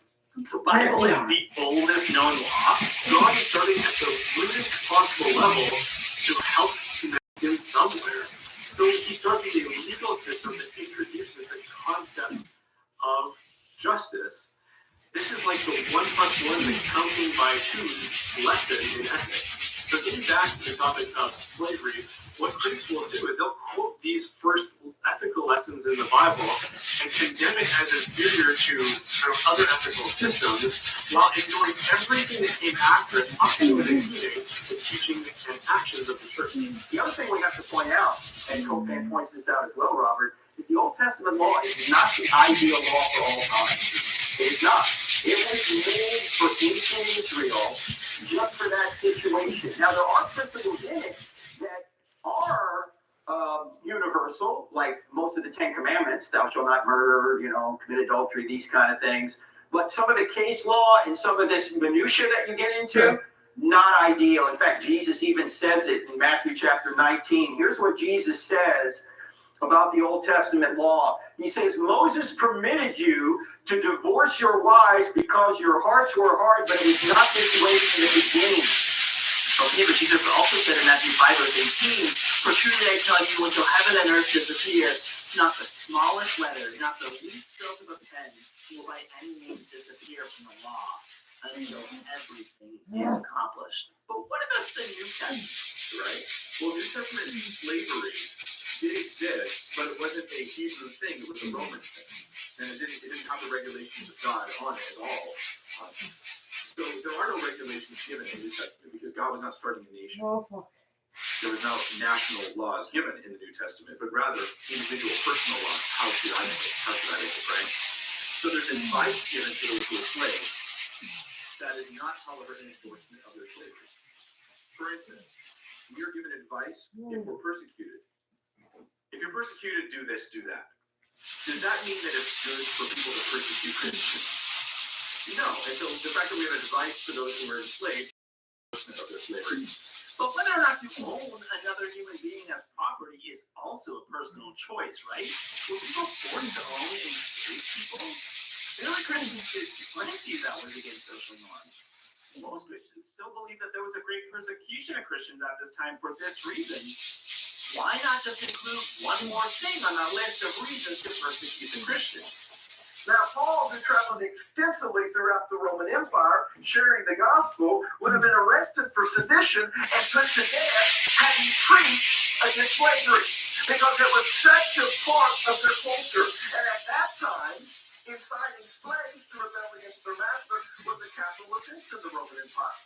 the Bible is the oldest known law? God is starting at the rudest possible level to help humanity somewhere. So he starts with a legal system that introduces the concept of justice. This is like the 1 + 1 and counting by twos lesson in ethics. So getting back to the topic of slavery, what critics will do is they'll quote these first ethical lessons in the Bible and condemn it as inferior to other ethical systems, while ignoring everything that came after it, up to and including the teaching and actions of the church. The other thing we have to point out, and Copan points this out as well, Robert, is the Old Testament law is not the ideal law for all time. It is not. It was made for ancient Israel just for that situation. Now, there are principles in it that are universal, like most of the Ten Commandments, thou shalt not murder, commit adultery, these kind of things. But some of the case law and some of this minutia that you get into, not ideal. In fact, Jesus even says it in Matthew chapter 19. Here's what Jesus says about the Old Testament law. He says, Moses permitted you to divorce your wives because your hearts were hard, but it was not this way from the beginning. Okay, but Jesus also said in Matthew 5 verse 18, for truly I tell you, until heaven and earth disappear, not the smallest letter, not the least stroke of a pen will by any means disappear from the law until everything is accomplished. But what about the New Testament? Right? Well, New Testament slavery did exist, but it wasn't a Hebrew thing, it was a Roman thing. And it didn't have the regulations of God on it at all. So there are no regulations given in the New Testament because God was not starting a nation. There was no national laws given in the New Testament, but rather individual personal laws. How should I make it? How should I make it, right? So there's advice given to those who are slaves that is not, however, an endorsement of their slavery. For instance, we are given advice if we're persecuted. If you're persecuted, do this, do that. Does that mean that it's good for people to persecute Christians? No. And so the fact that we have advice to those who are enslaved is an endorsement of their slavery. But whether or not you own another human being as property is also a personal choice, right? Were people forced to own and enslave people? The early Christians did plenty that was against social norms. Most Christians still believe that there was a great persecution of Christians at this time for this reason. Why not just include one more thing on our list of reasons to persecute the Christians? Now, Paul, who traveled extensively throughout the Roman Empire, sharing the gospel, would have been arrested for sedition and put to death had he preached against slavery, because it was such a part of their culture. And at that time, inciting slaves to rebel against their master was a capital offense in the Roman Empire.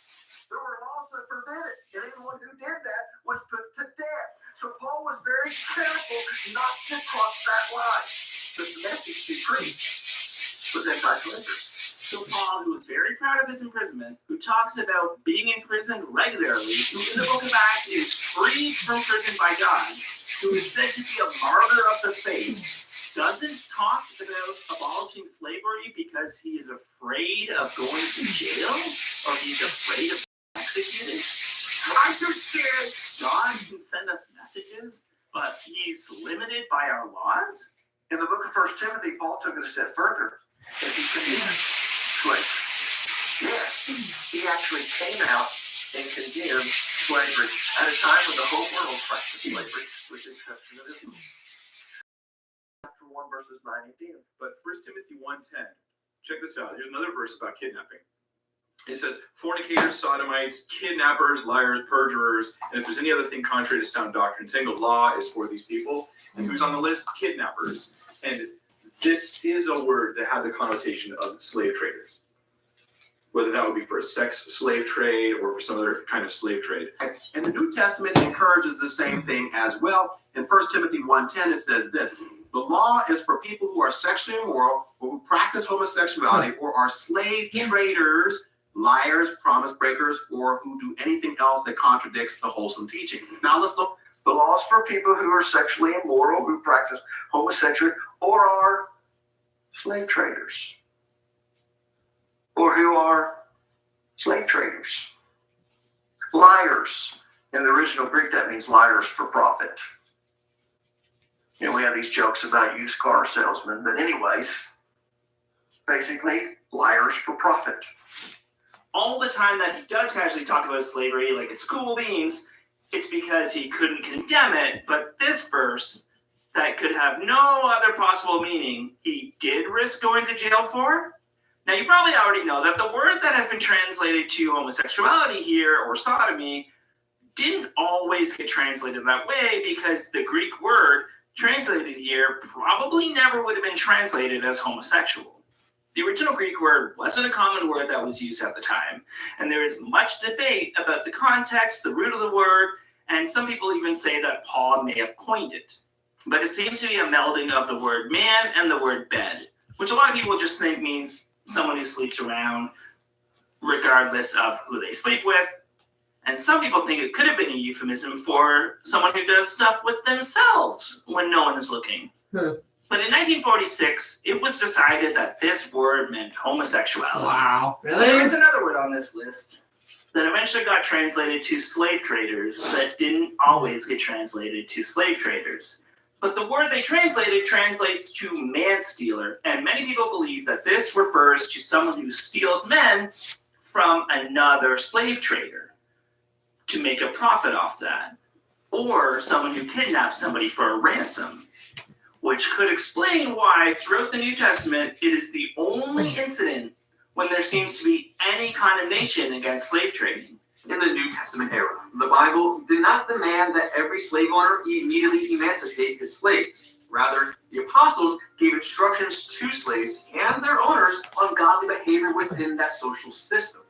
There were laws that forbid it, and anyone who did that was put to death. So Paul was very careful not to cross that line. The message he preached was anti-slavery. So Paul, who was very proud of his imprisonment, who talks about being imprisoned regularly, who in the book of Acts is freed from prison by God, who is said to be a martyr of the faith, doesn't talk about abolishing slavery because he is afraid of going to jail or he's afraid of being executed. I'm too scared. God can send us messages, but he's limited by our laws? In the book of 1 Timothy, Paul took it a step further, and he condemned slavery. Yes, he actually came out and condemned slavery at a time when the whole world practiced slavery, with the exception of Israel. Chapter 1, verses 9 and 10. But 1 Timothy 1:10, check this out. Here's another verse about kidnapping. It says, fornicators, sodomites, kidnappers, liars, perjurers, and if there's any other thing contrary to sound doctrine, saying the law is for these people. And who's on the list? Kidnappers. And this is a word that had the connotation of slave traders. Whether that would be for a sex slave trade or for some other kind of slave trade. And the New Testament encourages the same thing as well. In 1 Timothy 1:10, it says this: the law is for people who are sexually immoral, or who practice homosexuality, or are slave traders, liars, promise breakers, or who do anything else that contradicts the wholesome teaching. Now let's look. The law is for people who are sexually immoral, who practice homosexuality, or are slave traders. Or who are slave traders. Liars. In the original Greek, that means liars for profit. You know, we have these jokes about used car salesmen, but anyways, basically, liars for profit. All the time that he does casually talk about slavery, like it's cool beans, it's because he couldn't condemn it. But this verse, that could have no other possible meaning, he did risk going to jail for. Now, you probably already know that the word that has been translated to homosexuality here, or sodomy, didn't always get translated that way, because the Greek word translated here probably never would have been translated as homosexual. The original Greek word wasn't a common word that was used at the time, and there is much debate about the context, the root of the word, and some people even say that Paul may have coined it. But it seems to be a melding of the word man and the word bed, which a lot of people just think means someone who sleeps around regardless of who they sleep with. And some people think it could have been a euphemism for someone who does stuff with themselves when no one is looking. But in 1946, it was decided that this word meant homosexuality. Wow. There is another word on this list that eventually got translated to slave traders that didn't always get translated to slave traders. But the word they translated translates to man-stealer, and many people believe that this refers to someone who steals men from another slave trader to make a profit off that, or someone who kidnaps somebody for a ransom, which could explain why throughout the New Testament it is the only incident when there seems to be any condemnation against slave trading. In the New Testament era, the Bible did not demand that every slave owner immediately emancipate his slaves. Rather, the apostles gave instructions to slaves and their owners on godly behavior within that social system.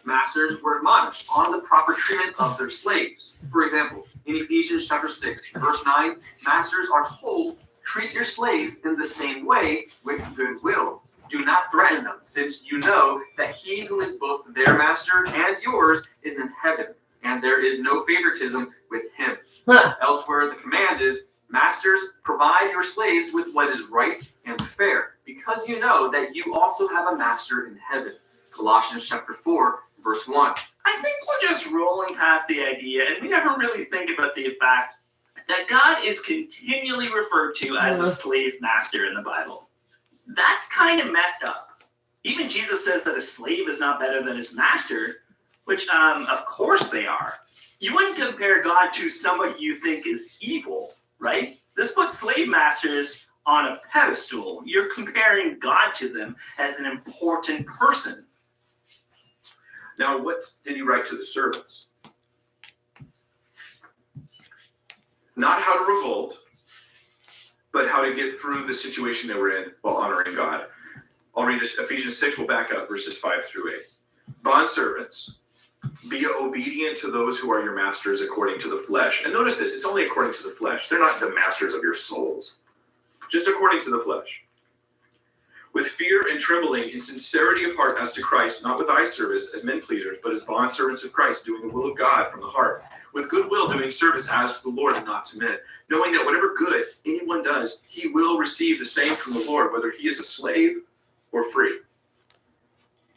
Masters were admonished on the proper treatment of their slaves. For example, in Ephesians chapter 6, verse 9, masters are told, treat your slaves in the same way with goodwill. Do not threaten them, since you know that he who is both their master and yours is in heaven, and there is no favoritism with him. Elsewhere, the command is, masters, provide your slaves with what is right and fair, because you know that you also have a master in heaven. Colossians chapter 4, verse 1. I think we're just rolling past the idea, and we never really think about the fact that God is continually referred to as a slave master in the Bible. That's kind of messed up. Even Jesus says that a slave is not better than his master, which, of course they are. You wouldn't compare God to somebody you think is evil, right? This puts slave masters on a pedestal. You're comparing God to them as an important person. Now, what did he write to the servants? Not how to revolt, but how to get through the situation they were in while honoring God. I'll read this. Ephesians 6 will back up verses 5 through 8. Bondservants, be obedient to those who are your masters according to the flesh. And notice this, it's only according to the flesh. They're not the masters of your souls. Just according to the flesh. With fear and trembling, in sincerity of heart as to Christ, not with eye service as men pleasers, but as bondservants of Christ, doing the will of God from the heart. With goodwill doing service as to the Lord and not to men, knowing that whatever good anyone does, he will receive the same from the Lord, whether he is a slave or free.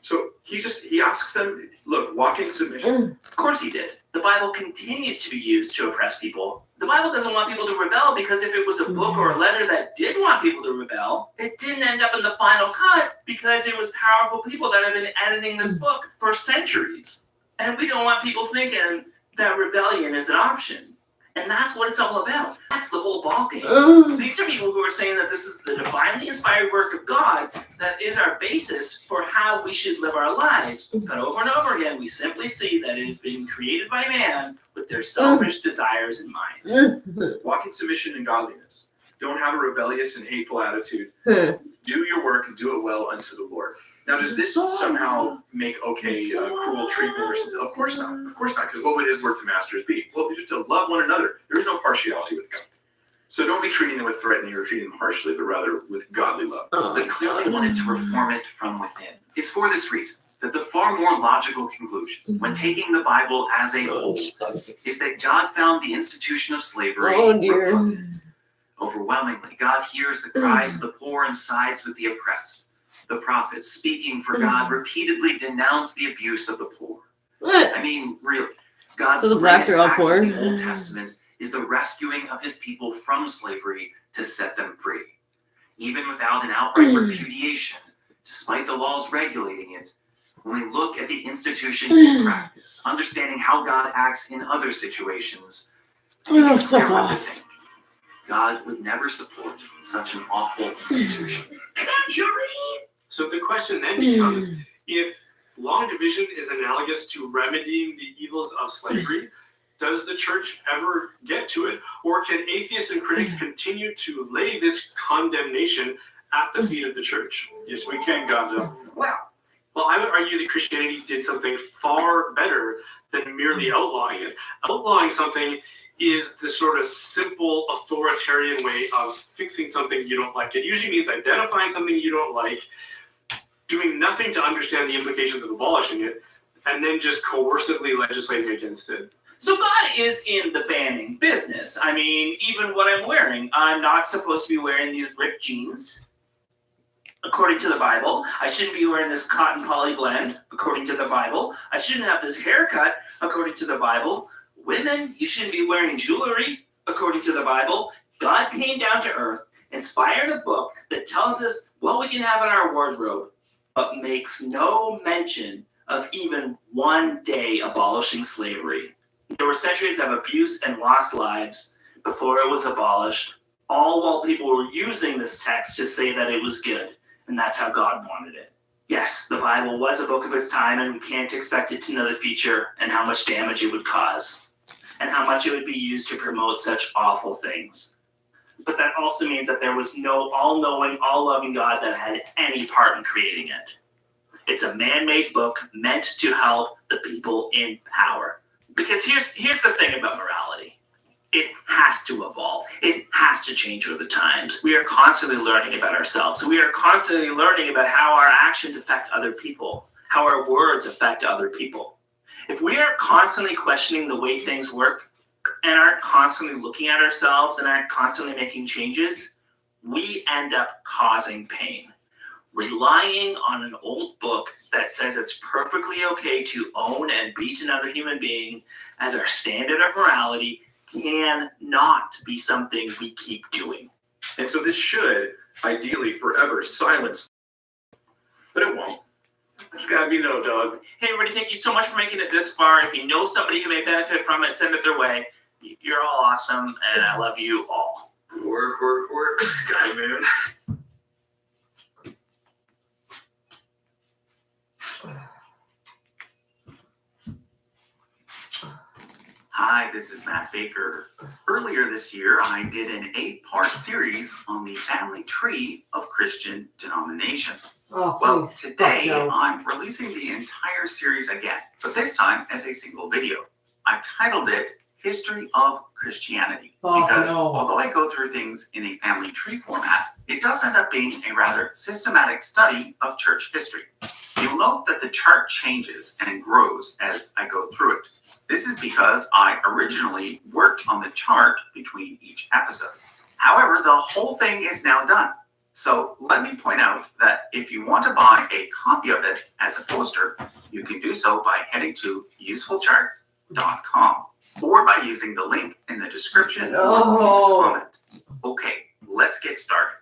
So he asks them, look, walk in submission. Of course he did. The Bible continues to be used to oppress people. The Bible doesn't want people to rebel because if it was a book or a letter that did want people to rebel, it didn't end up in the final cut because it was powerful people that have been editing this book for centuries. And we don't want people thinking that rebellion is an option. And that's what it's all about. That's the whole ballgame. These are people who are saying that this is the divinely inspired work of God that is our basis for how we should live our lives. But over and over again, we simply see that it has been created by man with their selfish desires in mind. Walk in submission and godliness. Don't have a rebellious and hateful attitude. Do your work and do it well unto the Lord. Now, does this somehow make okay cruel treatment or something? Of course not. Of course not, because what would his word to masters be? Well, just to love one another. There is no partiality with God. So don't be treating them with threatening or treating them harshly, but rather with godly love. They clearly wanted to reform it from within. It's for this reason that the far more logical conclusion, when taking the Bible as a whole, is that God found the institution of slavery repugnant. Overwhelmingly, God hears the cries of the poor and sides with the oppressed. The prophets, speaking for God, repeatedly denounce the abuse of the poor. I mean, really, God's greatest act in the Old Testament is the rescuing of his people from slavery to set them free. Even without an outright repudiation, despite the laws regulating it, when we look at the institution in practice, understanding how God acts in other situations, I think it's clear what to think. God would never support such an awful institution. So the question then becomes, if long division is analogous to remedying the evils of slavery, does the church ever get to it? Or can atheists and critics continue to lay this condemnation at the feet of the church? Yes, we can, Gonzo. Well, I would argue that Christianity did something far better than merely outlawing it. Outlawing something is the sort of simple authoritarian way of fixing something you don't like. It usually means identifying something you don't like, doing nothing to understand the implications of abolishing it, and then just coercively legislating against it. So God is in the banning business. I mean, even what I'm wearing, I'm not supposed to be wearing these ripped jeans, according to the Bible. I shouldn't be wearing this cotton poly blend, according to the Bible. I shouldn't have this haircut, according to the Bible. Women, you shouldn't be wearing jewelry, according to the Bible. God came down to earth, inspired a book that tells us what we can have in our wardrobe, but makes no mention of even one day abolishing slavery. There were centuries of abuse and lost lives before it was abolished, all while people were using this text to say that it was good, and that's how God wanted it. Yes, the Bible was a book of its time, and we can't expect it to know the future and how much damage it would cause, and how much it would be used to promote such awful things. But that also means that there was no all-knowing, all-loving God that had any part in creating it. It's a man-made book meant to help the people in power. Because here's the thing about morality. It has to evolve. It has to change with the times. We are constantly learning about ourselves. We are constantly learning about how our actions affect other people, how our words affect other people. If we are constantly questioning the way things work and aren't constantly looking at ourselves and aren't constantly making changes, we end up causing pain. Relying on an old book that says it's perfectly okay to own and beat another human being as our standard of morality can not be something we keep doing. And so this should, ideally, forever silence, but it won't. It's gotta be no, Doug. Hey, everybody, thank you so much for making it this far. If you know somebody who may benefit from it, send it their way. You're all awesome, and I love you all. Work, Sky Moon. Hi, this is Matt Baker. Earlier this year, I did an 8-part series on the family tree of Christian denominations. Well, today I'm releasing the entire series again, but this time as a single video. I've titled it History of Christianity, because although I go through things in a family tree format, it does end up being a rather systematic study of church history. You'll note that the chart changes and grows as I go through it. This is because I originally worked on the chart between each episode. However, the whole thing is now done. So let me point out that if you want to buy a copy of it as a poster, you can do so by heading to usefulchart.com or by using the link in the description or in the comment. Okay, let's get started.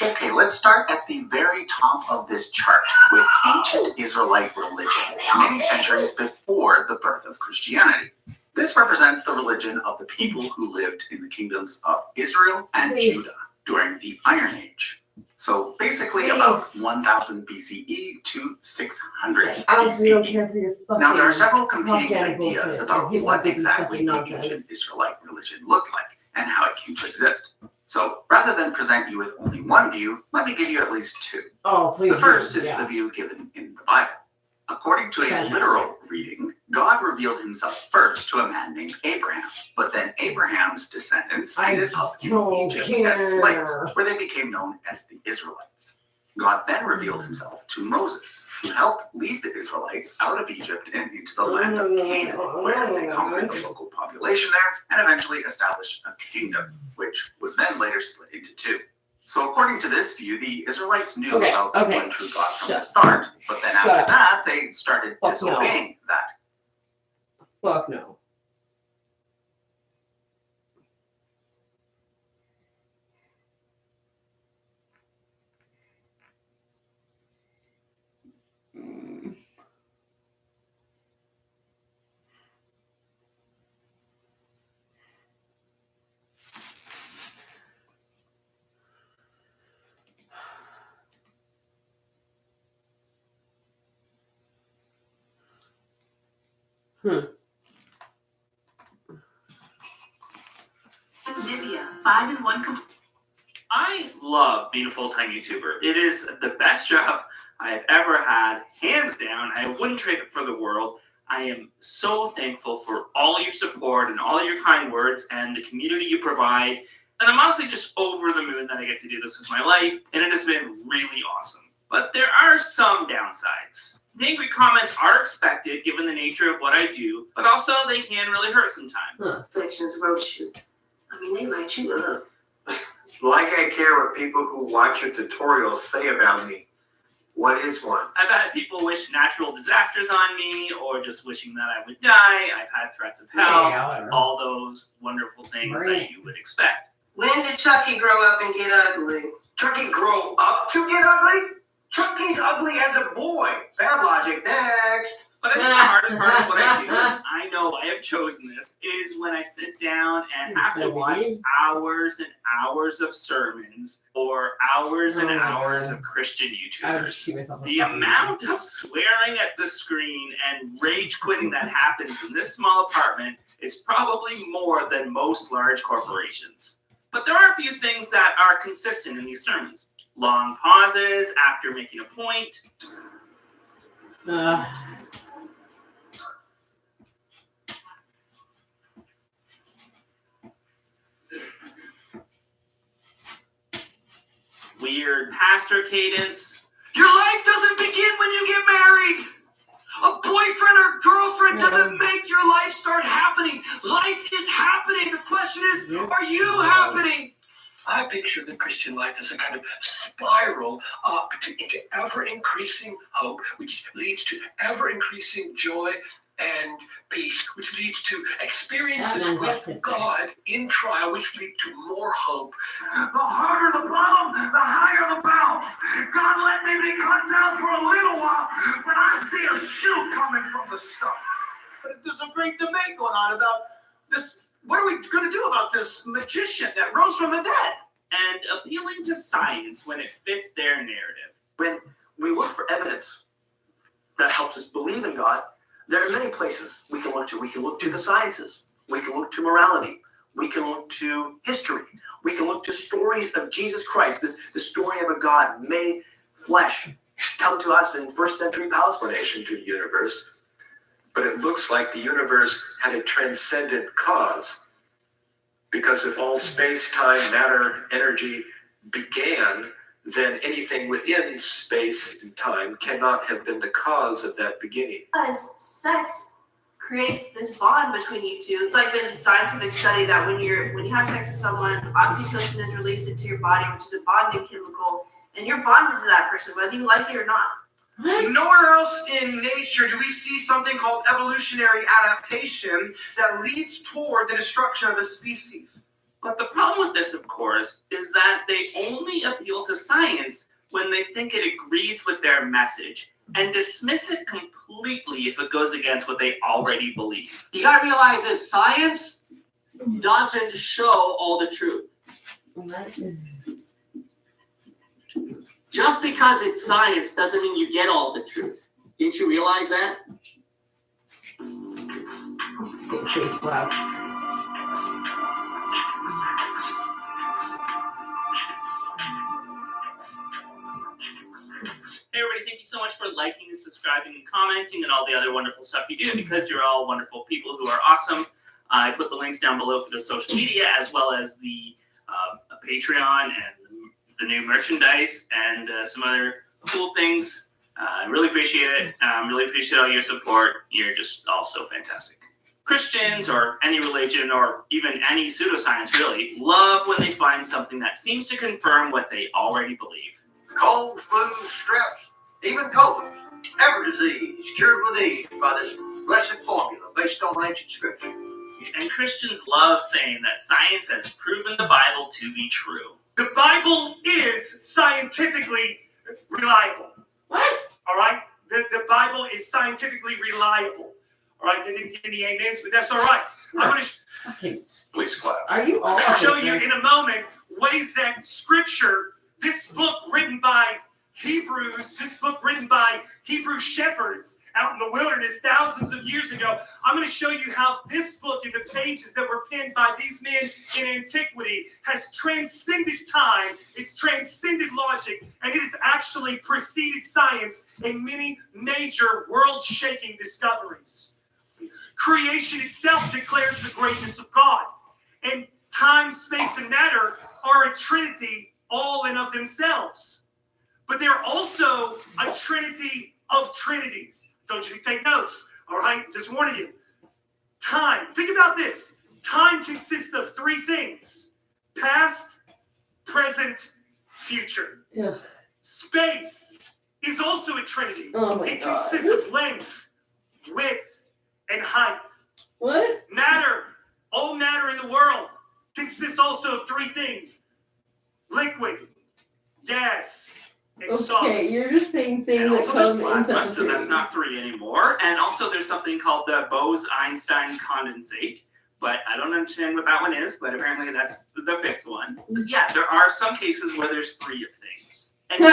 Okay, let's start at the very top of this chart with ancient Israelite religion, many centuries before the birth of Christianity. This represents the religion of the people who lived in the kingdoms of Israel and Judah during the Iron Age. So basically about 1000 BCE to 600 BCE. Now there are several competing ideas about what exactly the ancient Israelite religion looked like and how it came to exist. So rather than present you with only one view, let me give you at least two. The first is the view given in the Bible. According to a literal reading, God revealed himself first to a man named Abraham, but then Abraham's descendants ended up in Egypt as slaves, where they became known as the Israelites. God then revealed himself to Moses, who helped lead the Israelites out of Egypt and into the land of Canaan, where they conquered the local population there and eventually established a kingdom, which was then later split into two. So according to this view, the Israelites knew about the one true God from the start, but then after that, they started disobeying that. Fuck no. Nivea 5-in-1 I love being a full-time YouTuber. It is the best job I have ever had, hands down. I wouldn't trade it for the world. I am so thankful for all your support and all your kind words and the community you provide And I'm honestly just over the moon that I get to do this with my life, and it has been really awesome. But there are some downsides. The angry comments are expected given the nature of what I do, but also they can really hurt sometimes. Sections wrote you. I mean, they light you up. Like I care what people who watch your tutorials say about me. What is one? I've had people wish natural disasters on me, or just wishing that I would die. I've had threats of hell, all those wonderful things that you would expect. When did Chucky grow up and get ugly? Chucky grow up to get ugly? Chucky's ugly as a boy. Bad logic. Next. But I think the hardest part of what I do, I know I have chosen this, is when I sit down and have to watch hours and hours of sermons or hours and hours of Christian YouTubers. The amount of swearing at the screen and rage quitting that happens in this small apartment is probably more than most large corporations. But there are a few things that are consistent in these sermons. Long pauses after making a point. Weird pastor cadence. Your life doesn't begin when you get married. A boyfriend or girlfriend doesn't make your life start happening. Life is happening. The question is, are you happening? I picture the Christian life as a kind of spiral up into ever-increasing hope, which leads to ever-increasing joy and peace, which leads to experiences with God in trial, which lead to more hope. The harder the bottom, the higher the bounce. God let me be cut down for a little while, but I see a shoot coming from the start. But there's a great debate going on about this. What are we going to do about this magician that rose from the dead? And appealing to science when it fits their narrative. When we look for evidence that helps us believe in God, there are many places we can look to. We can look to the sciences. We can look to morality. We can look to history. We can look to stories of Jesus Christ, the story of a God made flesh, come to us in first century Palestine. To the universe, but it looks like the universe had a transcendent cause. Because if all space, time, matter, energy began, then anything within space and time cannot have been the cause of that beginning. Because sex creates this bond between you two. It's like been a scientific study that when you have sex with someone, oxytocin is released into your body, which is a bonding chemical, and you're bonded to that person, whether you like it or not. Nowhere else in nature do we see something called evolutionary adaptation that leads toward the destruction of a species. But the problem with this, of course, is that they only appeal to science when they think it agrees with their message and dismiss it completely if it goes against what they already believe. You gotta realize that science doesn't show all the truth. Just because it's science doesn't mean you get all the truth. Didn't you realize that? Hey everybody, thank you so much for liking and subscribing and commenting and all the other wonderful stuff you do, because you're all wonderful people who are awesome. I put the links down below for the social media, as well as the Patreon and the new merchandise and some other cool things. I really appreciate it. Really appreciate all your support. You're just all so fantastic. Christians, or any religion, or even any pseudoscience really, love when they find something that seems to confirm what they already believe. Colds, flu, streps, even COVID, every disease cured with ease by this blessed formula based on ancient scripture. And Christians love saying that science has proven the Bible to be true. The Bible is scientifically reliable. What? All right? The Bible is scientifically reliable. All right? They didn't give any amens, but that's all right. I'm going to... Please clap. Are you all... I'll show you in a moment ways that Scripture, this book written by Hebrews, this book written by Hebrew shepherds out in the wilderness thousands of years ago, I'm going to show you how this book and the pages that were penned by these men in antiquity has transcended time, it's transcended logic, and it has actually preceded science in many major world-shaking discoveries. Creation itself declares the greatness of God. And time, space, and matter are a trinity all in of themselves. But they're also a trinity of trinities. Don't you take notes, all right? Just warning you. Time, think about this. Time consists of three things: past, present, future. Yeah. Space is also a trinity. Oh my it God. consists of length, width, and height. What? Matter, all matter in the world, consists also of three things: liquid, gas, and Okay, solids. you're just saying things And that also there's come in plasma, so that's separate. not 3 anymore. And also there's something called the Bose-Einstein condensate. But I don't understand what that one is, but apparently that's the fifth one. But yeah, there are some cases where there's 3 of things. And we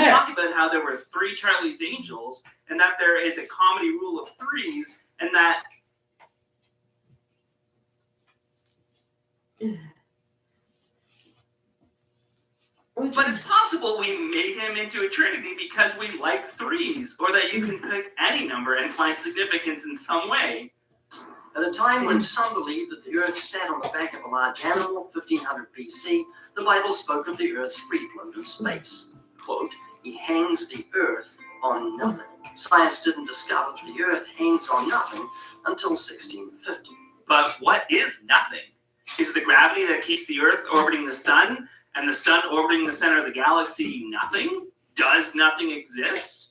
talk about how there were 3 Charlie's Angels, and that there is a comedy rule of 3s, and that but it's possible we made him into a trinity because we like 3s, or that you can pick any number and find significance in some way. At a time when some believed that the earth sat on the back of a large animal, 1500 BC, the Bible spoke of the earth's free float in space. Quote, he hangs the earth on nothing. Science didn't discover that the earth hangs on nothing until 1650. But what is nothing? Is the gravity that keeps the earth orbiting the sun and the sun orbiting the center of the galaxy nothing? Does nothing exist?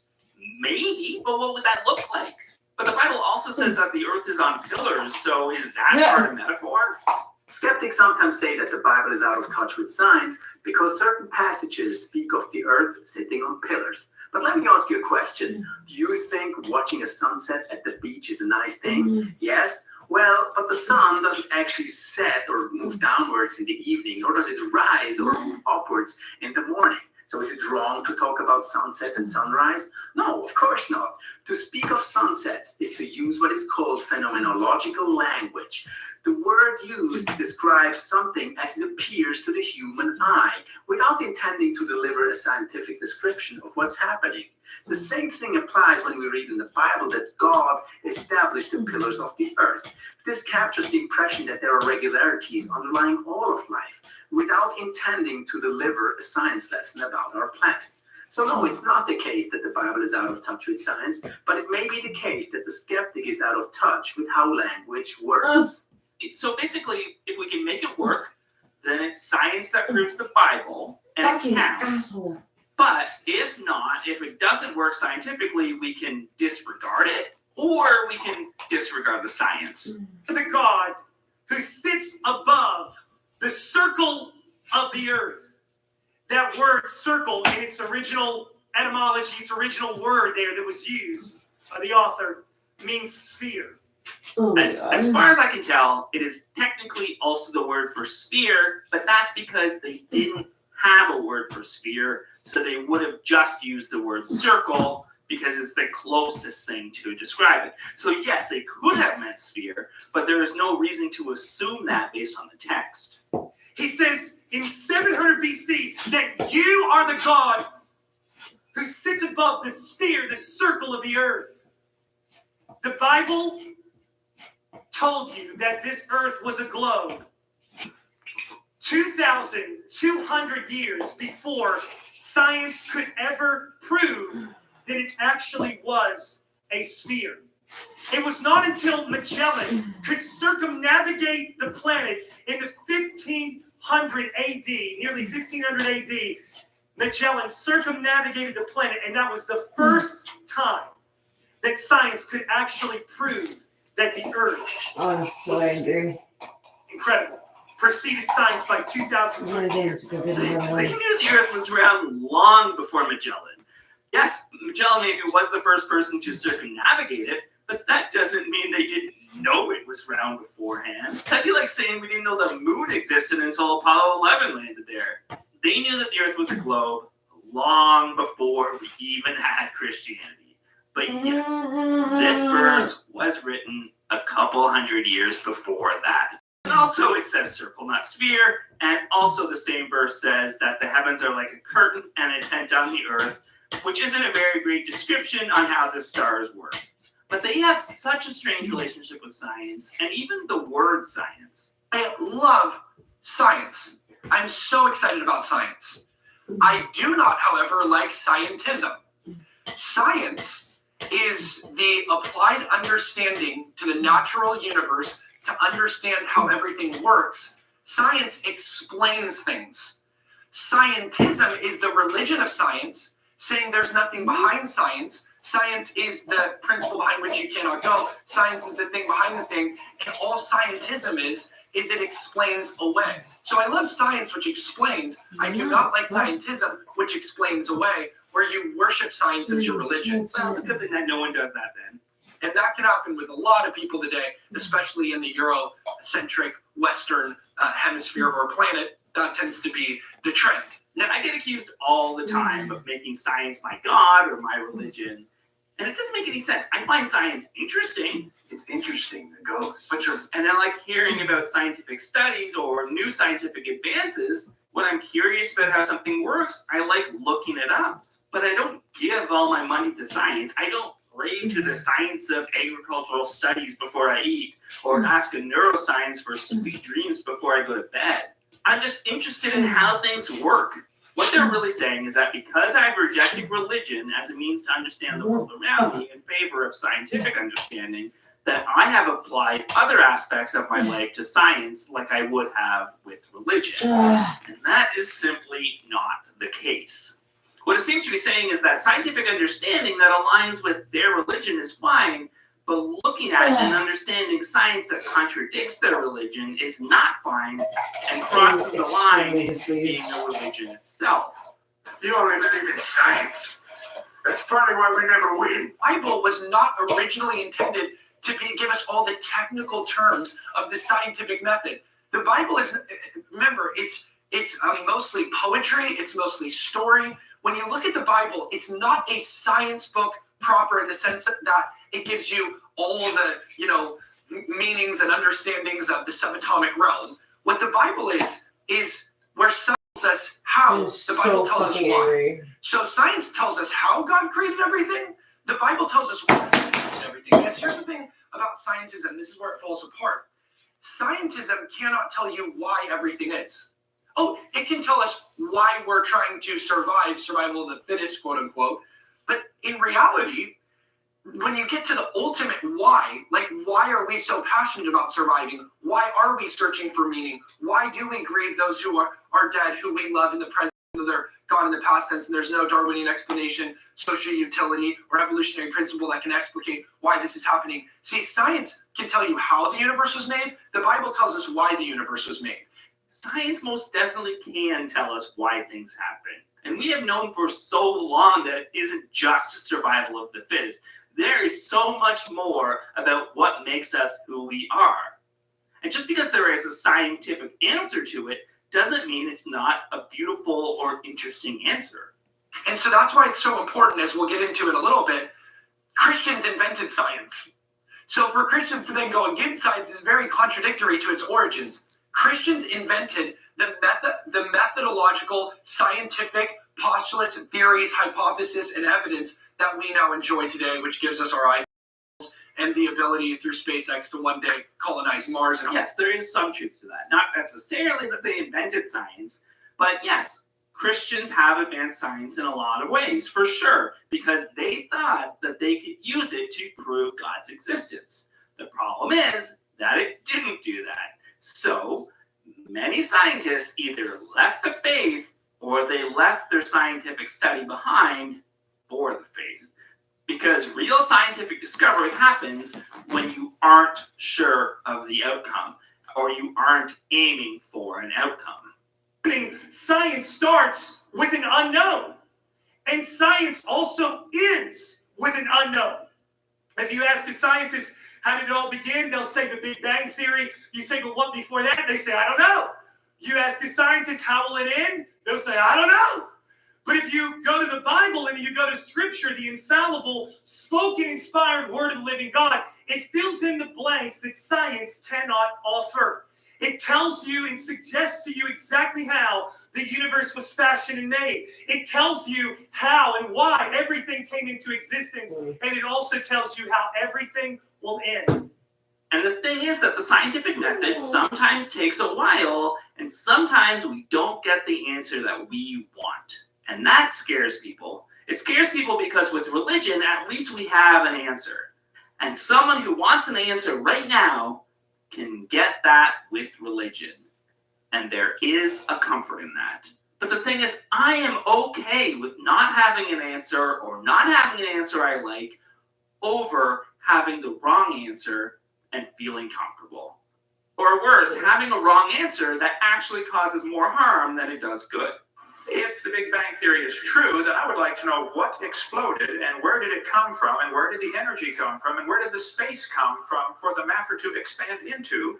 Maybe, but what would that look like? But the Bible also says that the earth is on pillars, so is that part of metaphor? Skeptics sometimes say that the Bible is out of touch with science because certain passages speak of the earth sitting on pillars. But let me ask you a question. Do you think watching a sunset at the beach is a nice thing? Yes? Well, but the sun doesn't actually set or move downwards in the evening, nor does it rise or move upwards in the morning. So is it wrong to talk about sunset and sunrise? No, of course not. To speak of sunsets is to use what is called phenomenological language. The word used describes something as it appears to the human eye, without intending to deliver a scientific description of what's happening. The same thing applies when we read in the Bible that God established the pillars of the earth. This captures the impression that there are regularities underlying all of life, without intending to deliver a science lesson about our planet. So no, it's not the case that the Bible is out of touch with science, but it may be the case that the skeptic is out of touch with how language works. So basically, if we can make it work, then it's science that proves the Bible, and it counts. But if not, if it doesn't work scientifically, we can disregard it, or we can disregard the science. The God who sits above the circle of the earth. That word circle in its original etymology, its original word there that was used by the author, means sphere. As far as I can tell, it is technically also the word for sphere, but that's because they didn't have a word for sphere, so they would have just used the word circle because it's the closest thing to describe it. So yes, they could have meant sphere, but there is no reason to assume that based on the text. He says in 700 BC that you are the God who sits above the sphere, the circle of the earth. The Bible told you that this earth was a globe 2,200 years before science could ever prove that it actually was a sphere. It was not until Magellan could circumnavigate the planet in the 1500 AD, nearly 1500 AD, Magellan circumnavigated the planet, and that was the first time that science could actually prove that the Earth I'm so was a sphere. angry. Incredible. Preceded science by 2,000 My dance go get They another knew the Earth was round long before Magellan. Yes, Magellan maybe was the first person to circumnavigate it, but that doesn't mean they didn't know it was round beforehand. That'd be like saying we didn't know the moon existed until Apollo 11 landed there. They knew that the Earth was a globe long before we even had Christianity. But yes, this verse was written a couple hundred years before that. And also it says circle, not sphere. And also the same verse says that the heavens are like a curtain and a tent on the earth, which isn't a very great description on how the stars work. But they have such a strange relationship with science, and even the word science. I love science. I'm so excited about science. I do not, however, like scientism. Science is the applied understanding to the natural universe to understand how everything works. Science explains things. Scientism is the religion of science, saying there's nothing behind science. Science is the principle behind which you cannot go. Science is the thing behind the thing. And all scientism is it explains away. So I love science, which explains. I do not like scientism, which explains away, where you worship science as your religion. Well, it's a good thing that no one does that then. And that can happen with a lot of people today, especially in the Eurocentric Western hemisphere or planet. That tends to be the trend. Now, I get accused all the time of making science my God or my religion, and it doesn't make any sense. I find science interesting. It's interesting, the ghosts. And I like hearing about scientific studies or new scientific advances. When I'm curious about how something works, I like looking it up. But I don't give all my money to science. I don't pray to the science of agricultural studies before I eat, or ask a neuroscience for sweet dreams before I go to bed. I'm just interested in how things work. What they're really saying is that because I've rejected religion as a means to understand the world around me in favor of scientific understanding, that I have applied other aspects of my life to science like I would have with religion. And that is simply not the case. What it seems to be saying is that scientific understanding that aligns with their religion is fine, but looking at and understanding science that contradicts their religion is not fine and crosses the line into being a religion itself. You only believe in science. That's probably why we never win. The Bible was not originally intended to give us all the technical terms of the scientific method. The Bible is, remember, it's mostly poetry, it's mostly story. When you look at the Bible, it's not a science book proper in the sense that it gives you all the, meanings and understandings of the subatomic realm. What the Bible is where science tells us how, the Bible tells us why. Angry. So science tells us how God created everything. The Bible tells us why God created everything. Because here's the thing about scientism, this is where it falls apart. Scientism cannot tell you why everything is. Oh, it can tell us why we're trying to survival of the fittest, quote unquote. But in reality, when you get to the ultimate why, like why are we so passionate about surviving? Why are we searching for meaning? Why do we grieve those who are dead, who we love in the present, they're gone in the past tense, and there's no Darwinian explanation, social utility, or evolutionary principle that can explicate why this is happening? See, science can tell you how the universe was made. The Bible tells us why the universe was made. Science most definitely can tell us why things happen. And we have known for so long that it isn't just survival of the fittest. There is so much more about what makes us who we are. And just because there is a scientific answer to it doesn't mean it's not a beautiful or interesting answer. And so that's why it's so important, as we'll get into in a little bit. Christians invented science. So for Christians to then go against science is very contradictory to its origins. Christians invented the methodological, scientific postulates, theories, hypothesis, and evidence that we now enjoy today, which gives us our iPhones and the ability through SpaceX to one day colonize Mars. And yes, there is some truth to that. Not necessarily that they invented science, but yes, Christians have advanced science in a lot of ways, for sure, because they thought that they could use it to prove God's existence. The problem is that it didn't do that. So many scientists either left the faith or they left their scientific study behind for the faith. Because real scientific discovery happens when you aren't sure of the outcome or you aren't aiming for an outcome. Science starts with an unknown, and science also ends with an unknown. If you ask a scientist, how did it all begin? They'll say the Big Bang Theory. You say, but what before that? They say, I don't know. You ask a scientist, how will it end? They'll say, I don't know. But if you go to the Bible and you go to Scripture, the infallible, spoken, inspired word of the living God, it fills in the blanks that science cannot offer. It tells you and suggests to you exactly how the universe was fashioned and made. It tells you how and why everything came into existence. And it also tells you how everything will end. And the thing is that the scientific method sometimes takes a while, and sometimes we don't get the answer that we want. And that scares people. It scares people because with religion, at least we have an answer. And someone who wants an answer right now can get that with religion. And there is a comfort in that. But the thing is, I am okay with not having an answer or not having an answer I like over having the wrong answer and feeling comfortable. Or worse, having a wrong answer that actually causes more harm than it does good. If the Big Bang Theory is true, then I would like to know what exploded and where did it come from and where did the energy come from and where did the space come from for the matter to expand into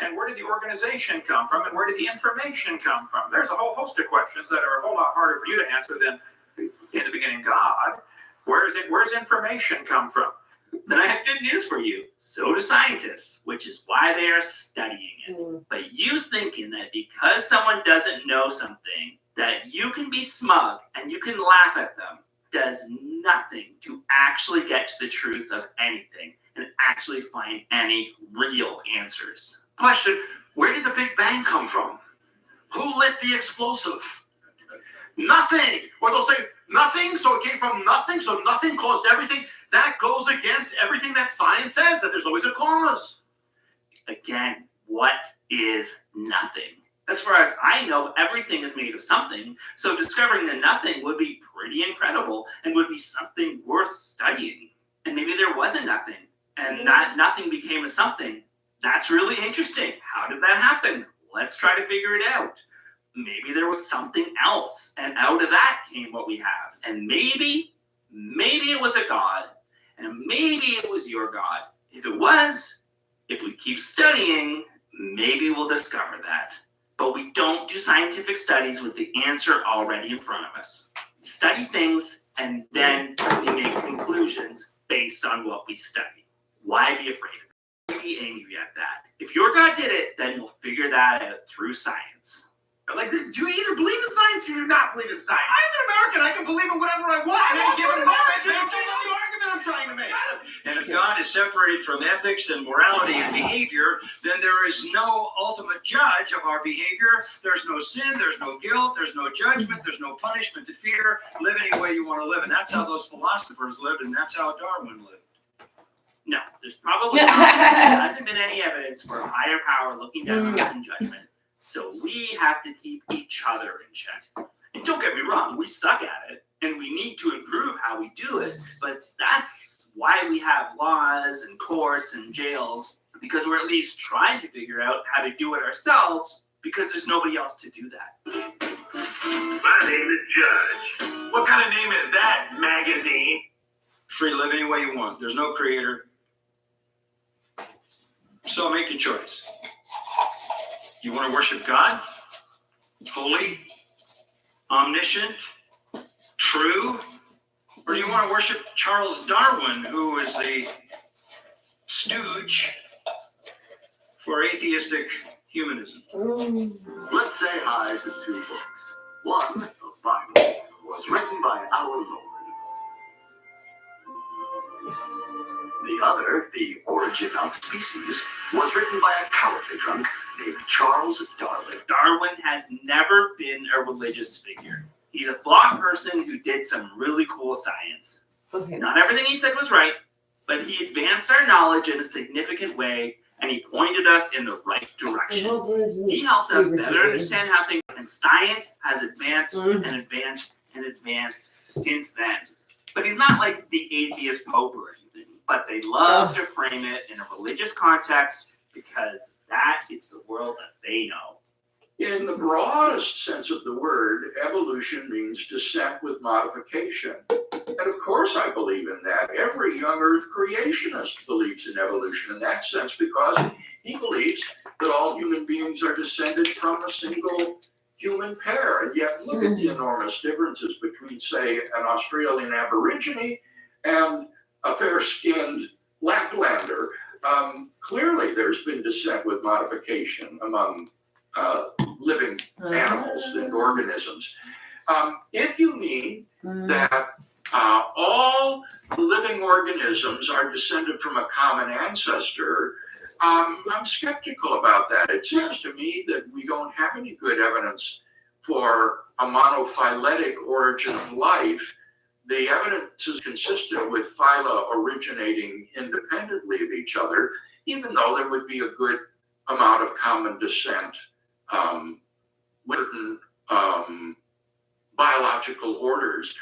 and where did the organization come from and where did the information come from? There's a whole host of questions that are a whole lot harder for you to answer than in the beginning God. Where's information come from? Then I have good news for you. So do scientists, which is why they are studying it. But you thinking that because someone doesn't know something, that you can be smug and you can laugh at them does nothing to actually get to the truth of anything and actually find any real answers. Question, where did the Big Bang come from? Who lit the explosive? Nothing. Or they'll say nothing, so it came from nothing, so nothing caused everything. That goes against everything that science says, that there's always a cause. Again, what is nothing? As far as I know, everything is made of something, so discovering the nothing would be pretty incredible and would be something worth studying. And maybe there wasn't nothing, and that nothing became a something. That's really interesting. How did that happen? Let's try to figure it out. Maybe there was something else, and out of that came what we have. And maybe it was a God, and maybe it was your God. If it was, if we keep studying, maybe we'll discover that. But we don't do scientific studies with the answer already in front of us. We study things, and then we make conclusions based on what we study. Why be afraid of it? Why be angry at that? If your God did it, then you'll figure that out through science. Like, do you either believe in science or you not believe in science? I'm an American. I can believe in whatever I want. I don't give a moment. That's the argument I'm trying to make. And if God is separated from ethics and morality and behavior, then there is no ultimate judge of our behavior. There's no sin, there's no guilt, there's no judgment, there's no punishment to fear. Live any way you want to live. And that's how those philosophers lived, and that's how Darwin lived. No, there's probably there hasn't been any evidence for a higher power looking down on us in judgment. So we have to keep each other in check. And don't get me wrong, we suck at it, and we need to improve how we do it. But that's why we have laws and courts and jails, because we're at least trying to figure out how to do it ourselves, because there's nobody else to do that. My name is Judge. What kind of name is that, magazine? Free to live any way you want. There's no creator. So make your choice. You want to worship God? Holy? Omniscient? True? Or do you want to worship Charles Darwin, who is the stooge for atheistic humanism? Let's say hi to two books. One, the Bible, was written by our Lord. The other, The Origin of Species, was written by a cowardly drunk named Charles Darwin. Darwin has never been a religious figure. He's a flawed person who did some really cool science. Okay. Not everything he said was right, but he advanced our knowledge in a significant way, and he pointed us in the right direction. He helped us better understand how things, and science has advanced and advanced and advanced since then. But he's not like the atheist pope or anything, but they love to frame it in a religious context because that is the world that they know. In the broadest sense of the word, evolution means descent with modification. And of course I believe in that. Every young earth creationist believes in evolution in that sense because he believes that all human beings are descended from a single human pair. And yet look at the enormous differences between, say, an Australian Aborigine and a fair-skinned Laplander. Clearly there's been descent with modification among living animals and organisms. If you mean that all living organisms are descended from a common ancestor, I'm skeptical about that. It seems to me that we don't have any good evidence for a monophyletic origin of life. The evidence is consistent with phyla originating independently of each other, even though there would be a good amount of common descent with certain biological orders.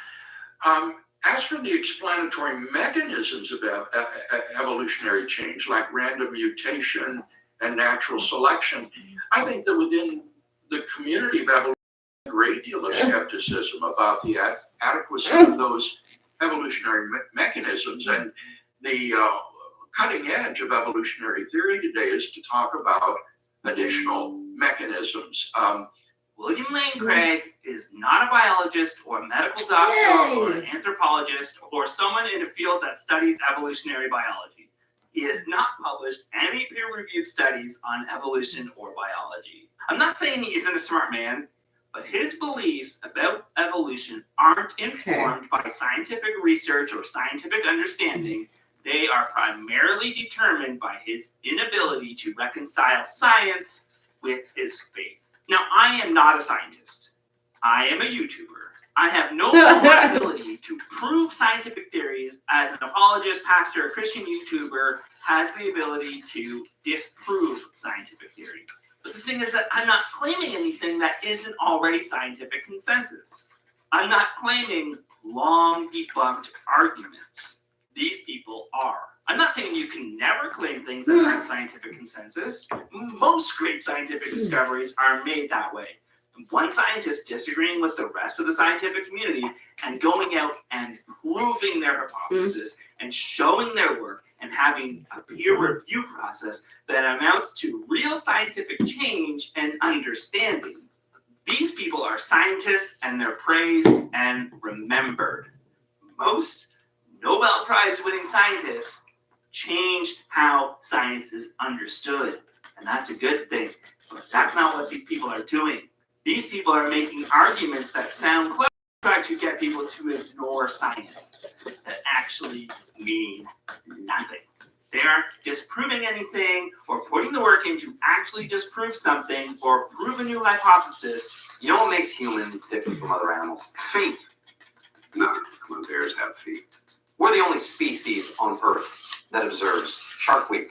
As for the explanatory mechanisms of evolutionary change, like random mutation and natural selection, I think that within the community of evolution, a great deal of skepticism about the adequacy of those evolutionary mechanisms. And the cutting edge of evolutionary theory today is to talk about additional mechanisms. William Lane Craig is not a biologist or a medical doctor or an anthropologist or someone in a field that studies evolutionary biology. He has not published any peer-reviewed studies on evolution or biology. I'm not saying he isn't a smart man, but his beliefs about evolution aren't informed by scientific research or scientific understanding. They are primarily determined by his inability to reconcile science with his faith. Now, I am not a scientist. I am a YouTuber. I have no ability to prove scientific theories as an apologist, pastor, or Christian YouTuber has the ability to disprove scientific theory. But the thing is that I'm not claiming anything that isn't already scientific consensus. I'm not claiming long debunked arguments. These people are. I'm not saying you can never claim things that aren't scientific consensus. Most great scientific discoveries are made that way. One scientist disagreeing with the rest of the scientific community and going out and proving their hypothesis and showing their work and having a peer review process that amounts to real scientific change and understanding. These people are scientists and they're praised and remembered. Most Nobel Prize winning scientists changed how science is understood. And that's a good thing. But that's not what these people are doing. These people are making arguments that sound clever, trying to get people to ignore science that actually mean nothing. They aren't disproving anything or putting the work in to actually disprove something or prove a new hypothesis. You know what makes humans different from other animals? Feet. No, come on, bears have feet. We're the only species on Earth that observes Shark Week.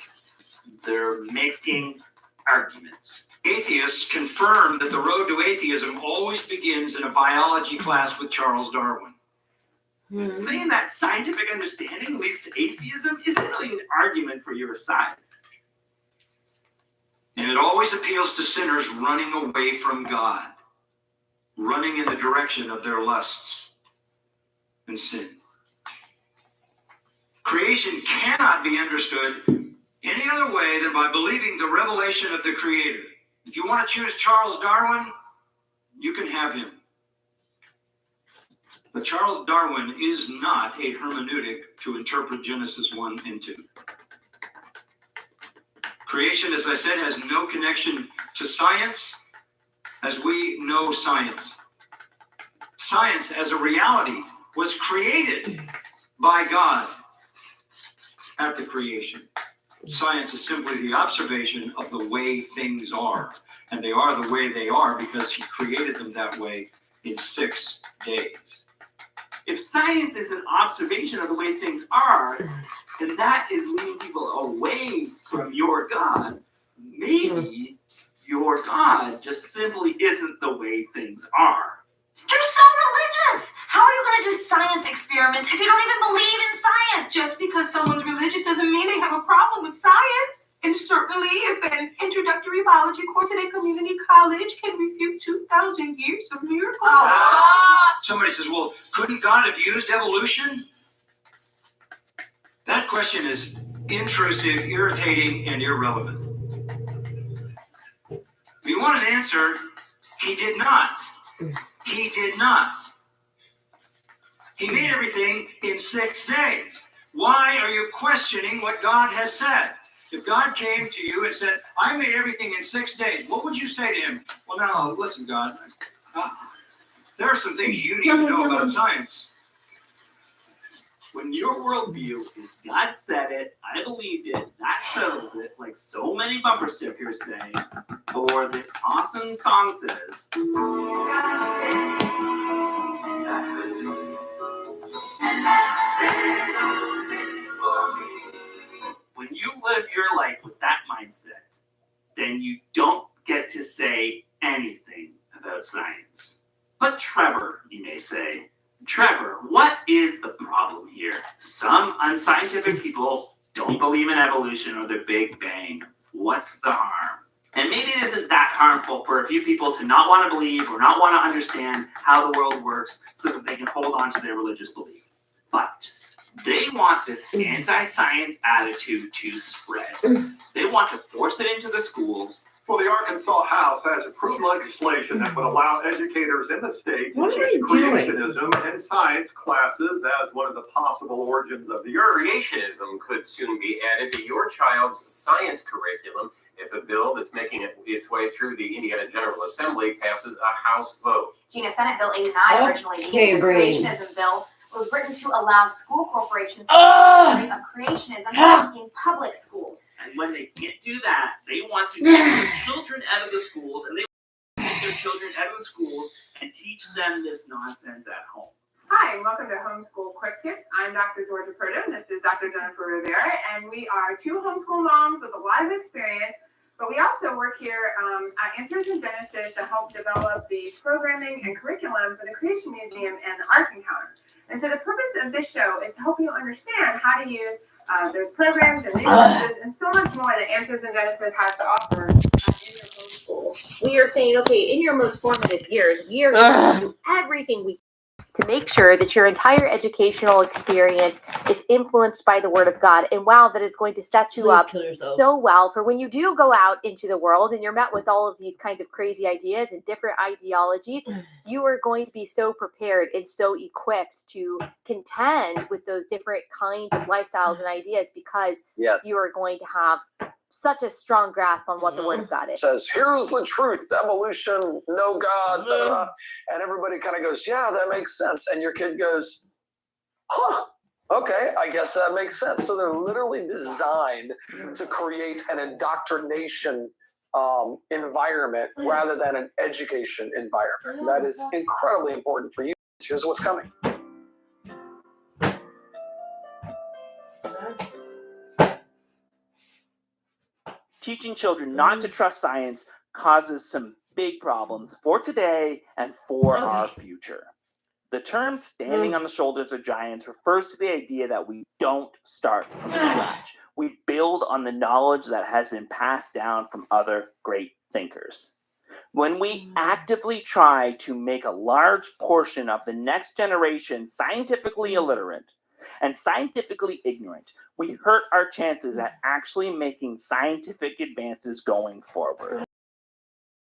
They're making arguments. Atheists confirm that the road to atheism always begins in a biology class with Charles Darwin. Saying that scientific understanding leads to atheism isn't really an argument for your side. And it always appeals to sinners running away from God, running in the direction of their lusts and sin. Creation cannot be understood any other way than by believing the revelation of the Creator. If you want to choose Charles Darwin, you can have him. But Charles Darwin is not a hermeneutic to interpret Genesis 1 and 2. Creation, as I said, has no connection to science as we know science. Science as a reality was created by God at the creation. Science is simply the observation of the way things are. And they are the way they are because he created them that way in 6 days. If science is an observation of the way things are, then that is leading people away from your God. Maybe your God just simply isn't the way things are. You're so religious! How are you going to do science experiments if you don't even believe in science? Just because someone's religious doesn't mean they have a problem with science. And certainly, if an introductory biology course at a community college can refute 2,000 years of miracles. Somebody says, well, couldn't God have used evolution? That question is intrusive, irritating, and irrelevant. If you want an answer, he did not. He did not. He made everything in 6 days. Why are you questioning what God has said? If God came to you and said, I made everything in 6 days, what would you say to him? Well, no, listen, God. There are some things you need to know about science. When your worldview is God said it, I believed it, that settles it, like so many bumper stickers say, or this awesome song says, God said, I believe, and that settles it for me. When you live your life with that mindset, then you don't get to say anything about science. But Trevor, you may say, Trevor, what is the problem here? Some unscientific people don't believe in evolution or the Big Bang. What's the harm? And maybe it isn't that harmful for a few people to not want to believe or not want to understand how the world works so that they can hold on to their religious belief. But they want this anti-science attitude to spread. They want to force it into the schools. Well, the Arkansas House has approved legislation that would allow educators in the state to What are teach they doing? creationism and science classes as one of the possible origins of the earth. Creationism could soon be added to your child's science curriculum if a bill that's making its way through the Indiana General Assembly passes a House vote. Gina, Senate Bill 89 originally Okay, the Brain. creationism bill was written to allow school corporations to Ah! of creationism in public schools. And when they can't do that, they want to get their children out of the schools, and they want to get their children out of the schools and teach them this nonsense at home. Hi, and welcome to Homeschool Quick Tips. I'm Dr. Georgia Purdom, and this is Dr. Jennifer Rivera, and we are two homeschool moms with a lot of experience, but we also work here at Answers in Genesis to help develop the programming and curriculum for the Creation Museum and the Ark Encounter. And so the purpose of this show is to help you understand how to use those programs and resources and so much more that Answers in Genesis has to offer in your homeschool. We are saying, okay, in your most formative years, we are going to do everything we to make sure that your entire educational experience is influenced by the Word of God. And wow, that is going to set you up so well for when you do go out into the world and you're met with all of these kinds of crazy ideas and different ideologies. You are going to be so prepared and so equipped to contend with those different kinds of lifestyles and ideas because you are going to have such a strong grasp on what the Word of God is. Says, here's the truth, evolution, no God, and everybody kind of goes, yeah, that makes sense. And your kid goes, huh, okay, I guess that makes sense. So they're literally designed to create an indoctrination environment rather than an education environment. That is incredibly important for you. Here's what's coming. Teaching children not to trust science causes some big problems for today and for our future. The term standing on the shoulders of giants refers to the idea that we don't start from scratch. We build on the knowledge that has been passed down from other great thinkers. When we actively try to make a large portion of the next generation scientifically illiterate and scientifically ignorant, we hurt our chances at actually making scientific advances going forward.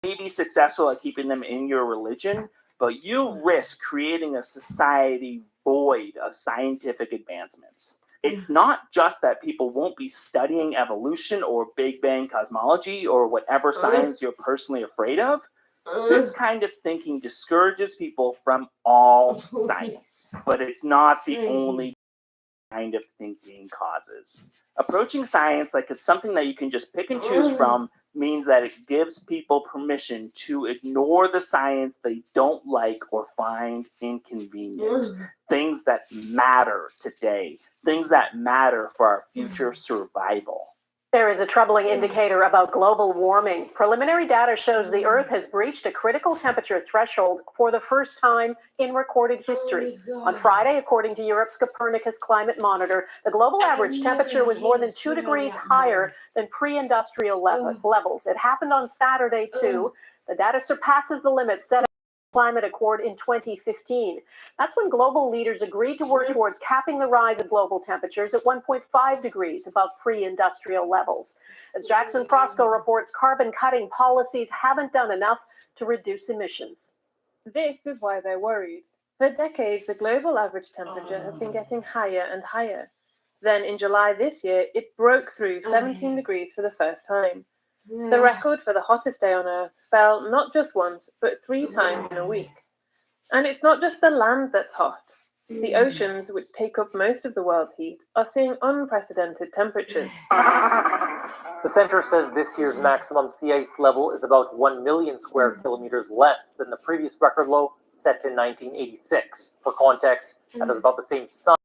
You may be successful at keeping them in your religion, but you risk creating a society void of scientific advancements. It's not just that people won't be studying evolution or Big Bang cosmology or whatever science you're personally afraid of. This kind of thinking discourages people from all science, but it's not the only kind of thinking causes. Approaching science like it's something that you can just pick and choose from means that it gives people permission to ignore the science they don't like or find inconvenient. Things that matter today, things that matter for our future survival. There is a troubling indicator about global warming. Preliminary data shows the Earth has breached a critical temperature threshold for the first time in recorded history. On Friday, according to Europe's Copernicus Climate Monitor, the global average temperature was more than 2 degrees higher than pre-industrial levels. It happened on Saturday, too. The data surpasses the limits set Climate Accord in 2015. That's when global leaders agreed to work towards capping the rise of global temperatures at 1.5 degrees above pre-industrial levels. As Jackson Prosco reports, carbon-cutting policies haven't done enough to reduce emissions. This is why they're worried. For decades, the global average temperature has been getting higher and higher. Then in July this year, it broke through 17 degrees for the first time. The record for the hottest day on Earth fell not just once, but 3 times in a week. And it's not just the land that's hot. The oceans, which take up most of the world's heat, are seeing unprecedented temperatures. The center says this year's maximum sea ice level is about 1 million square kilometers less than the previous record low set in 1986. For context, that is about the same sun,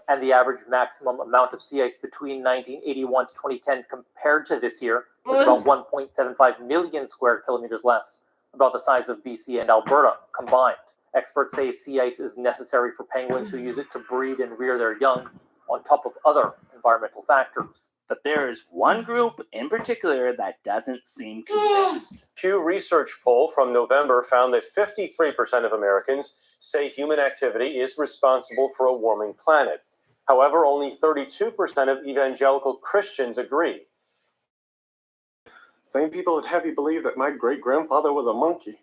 and the average maximum amount of sea ice between 1981 to 2010 compared to this year was about 1.75 million square kilometers less, about the size of BC and Alberta combined. Experts say sea ice is necessary for penguins who use it to breed and rear their young, on top of other environmental factors. But there is one group in particular that doesn't seem convinced. Pew Research poll from November found that 53% of Americans say human activity is responsible for a warming planet. However, only 32% of evangelical Christians agree. Same people that have you believe that my great-grandfather was a monkey.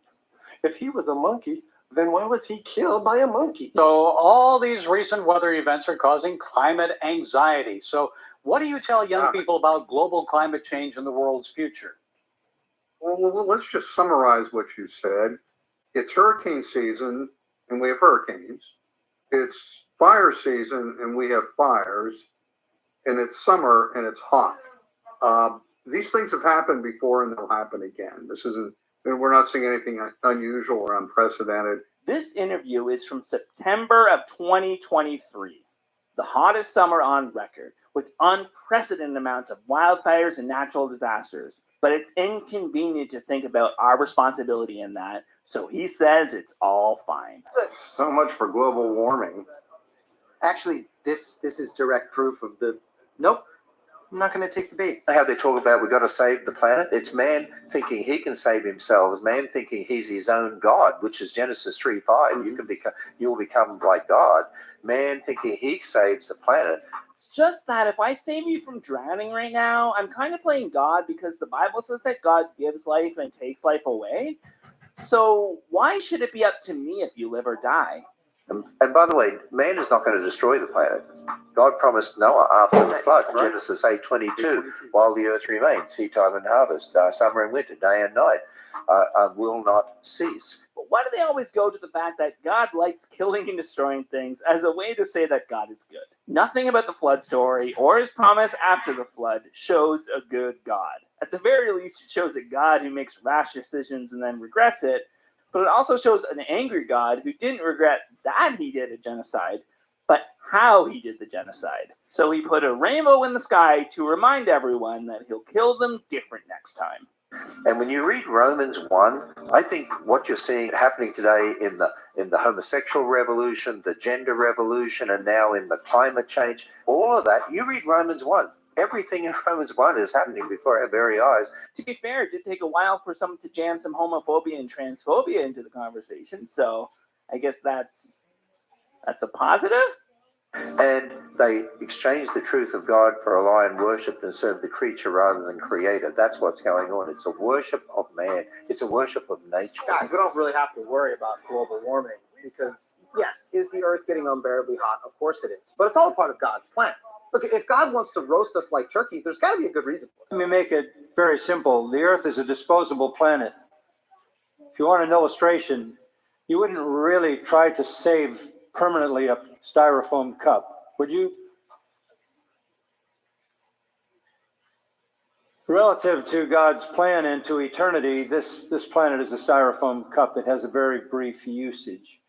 If he was a monkey, then why was he killed by a monkey? So all these recent weather events are causing climate anxiety. So what do you tell young people about global climate change and the world's future? Well, let's just summarize what you said. It's hurricane season, and we have hurricanes. It's fire season, and we have fires. And it's summer, and it's hot. These things have happened before, and they'll happen again. We're not seeing anything unusual or unprecedented. This interview is from September of 2023, the hottest summer on record, with unprecedented amounts of wildfires and natural disasters. But it's inconvenient to think about our responsibility in that, so he says it's all fine. So much for global warming. Actually, this is direct proof of the... Nope, I'm not going to take the bait. How they talk about we've got to save the planet. It's man thinking he can save himself. It's man thinking he's his own God, which is Genesis 3:5. You will become like God. Man thinking he saves the planet. It's just that if I save you from drowning right now, I'm kind of playing God because the Bible says that God gives life and takes life away. So why should it be up to me if you live or die? And by the way, man is not going to destroy the planet. God promised Noah after the flood, Genesis 8:22, while the earth remains, seed time and harvest, summer and winter, day and night, will not cease. But why do they always go to the fact that God likes killing and destroying things as a way to say that God is good? Nothing about the flood story or his promise after the flood shows a good God. At the very least, it shows a God who makes rash decisions and then regrets it. But it also shows an angry God who didn't regret that he did a genocide, but how he did the genocide. So he put a rainbow in the sky to remind everyone that he'll kill them different next time. And when you read Romans 1, I think what you're seeing happening today in the homosexual revolution, the gender revolution, and now in the climate change, all of that, you read Romans 1. Everything in Romans 1 is happening before our very eyes. To be fair, it did take a while for someone to jam some homophobia and transphobia into the conversation, so I guess that's a positive. And they exchanged the truth of God for a lie and worshipped and served the creature rather than creator. That's what's going on. It's a worship of man. It's a worship of nature. Guys, we don't really have to worry about global warming because, yes, is the earth getting unbearably hot? Of course it is. But it's all part of God's plan. Look, if God wants to roast us like turkeys, there's got to be a good reason for it. Let me make it very simple. The Earth is a disposable planet. If you want an illustration, you wouldn't really try to save permanently a styrofoam cup, would you? Relative to God's plan and to eternity, this planet is a styrofoam cup that has a very brief usage.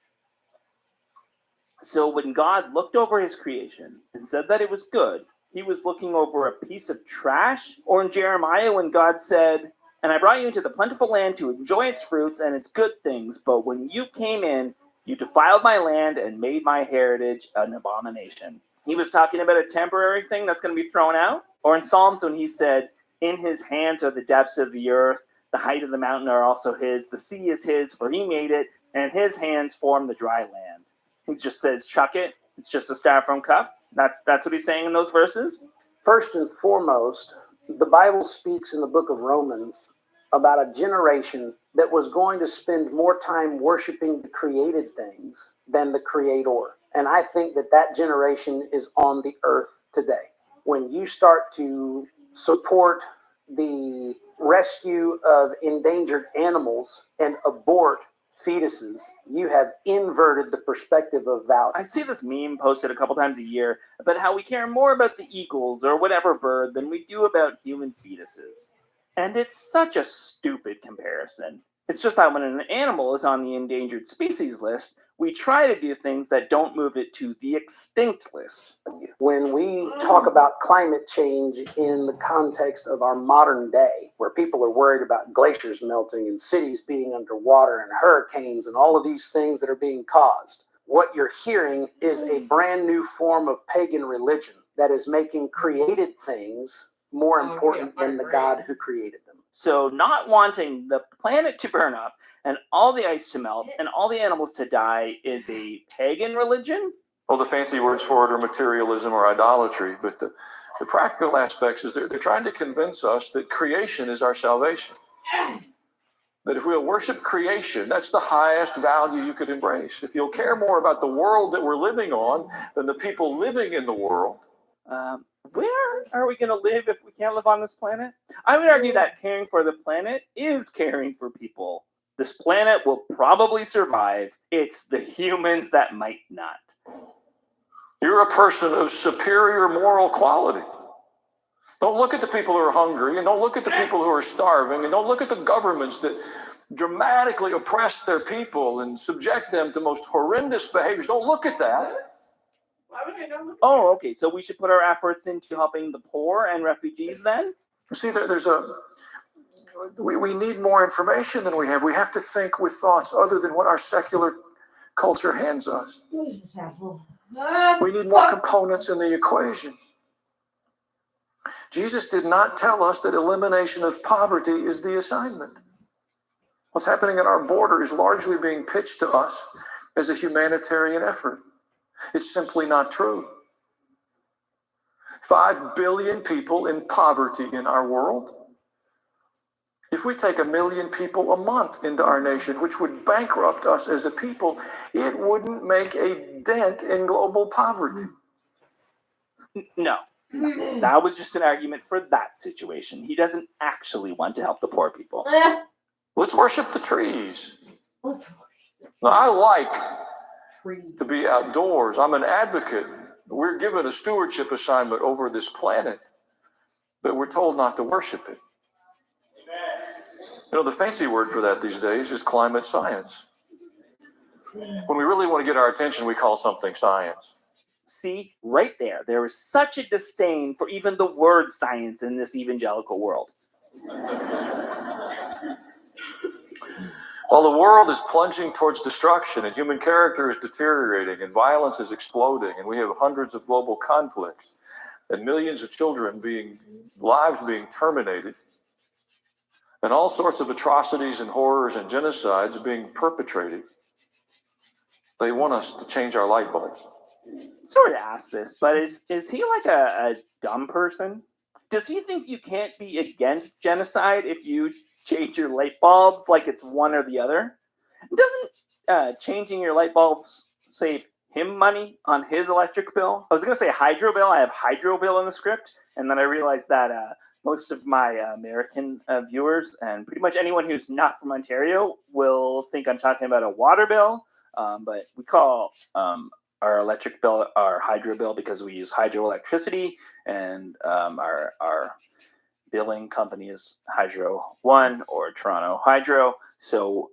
So when God looked over his creation and said that it was good, he was looking over a piece of trash? Or in Jeremiah when God said, "And I brought you into the plentiful land to enjoy its fruits and its good things, but when you came in, you defiled my land and made my heritage an abomination." He was talking about a temporary thing that's going to be thrown out? Or in Psalms when he said, "In his hands are the depths of the earth, the height of the mountain are also his, the sea is his, for he made it, and his hands formed the dry land." He just says, chuck it. It's just a styrofoam cup. That's what he's saying in those verses. First and foremost, the Bible speaks in the book of Romans about a generation that was going to spend more time worshiping the created things than the creator. And I think that generation is on the earth today. When you start to support the rescue of endangered animals and abort fetuses, you have inverted the perspective of value. I see this meme posted a couple times a year about how we care more about the eagles or whatever bird than we do about human fetuses. And it's such a stupid comparison. It's just that when an animal is on the endangered species list, we try to do things that don't move it to the extinct list. When we talk about climate change in the context of our modern day, where people are worried about glaciers melting and cities being underwater and hurricanes and all of these things that are being caused, what you're hearing is a brand new form of pagan religion that is making created things more important than the God who created them. So not wanting the planet to burn up and all the ice to melt and all the animals to die is a pagan religion? Well, the fancy words for it are materialism or idolatry, but the practical aspects is they're trying to convince us that creation is our salvation. That if we'll worship creation, that's the highest value you could embrace. If you'll care more about the world that we're living on than the people living in the world. Where are we going to live if we can't live on this planet? I would argue that caring for the planet is caring for people. This planet will probably survive. It's the humans that might not. You're a person of superior moral quality. Don't look at the people who are hungry, and don't look at the people who are starving, and don't look at the governments that dramatically oppress their people and subject them to most horrendous behaviors. Don't look at that. Oh, okay. So we should put our efforts into helping the poor and refugees then? See, we need more information than we have. We have to think with thoughts other than what our secular culture hands us. We need more components in the equation. Jesus did not tell us that elimination of poverty is the assignment. What's happening at our border is largely being pitched to us as a humanitarian effort. It's simply not true. 5 billion people in poverty in our world. If we take 1 million people a month into our nation, which would bankrupt us as a people, it wouldn't make a dent in global poverty. No. That was just an argument for that situation. He doesn't actually want to help the poor people. Let's worship the trees. Now, I like to be outdoors. I'm an advocate. We're given a stewardship assignment over this planet, but we're told not to worship it. You know, the fancy word for that these days is climate science. When we really want to get our attention, we call something science. See, right there. There is such a disdain for even the word science in this evangelical world. While the world is plunging towards destruction and human character is deteriorating and violence is exploding and we have hundreds of global conflicts and millions of children lives being terminated and all sorts of atrocities and horrors and genocides being perpetrated, they want us to change our light bulbs. Sorry to ask this, but is he like a dumb person? Does he think you can't be against genocide if you change your light bulbs like it's one or the other? Doesn't changing your light bulbs save him money on his electric bill? I was going to say hydro bill. I have hydro bill in the script, and then I realized that most of my American viewers and pretty much anyone who's not from Ontario will think I'm talking about a water bill, but we call our electric bill our hydro bill because we use hydroelectricity, and our billing company is Hydro One or Toronto Hydro. So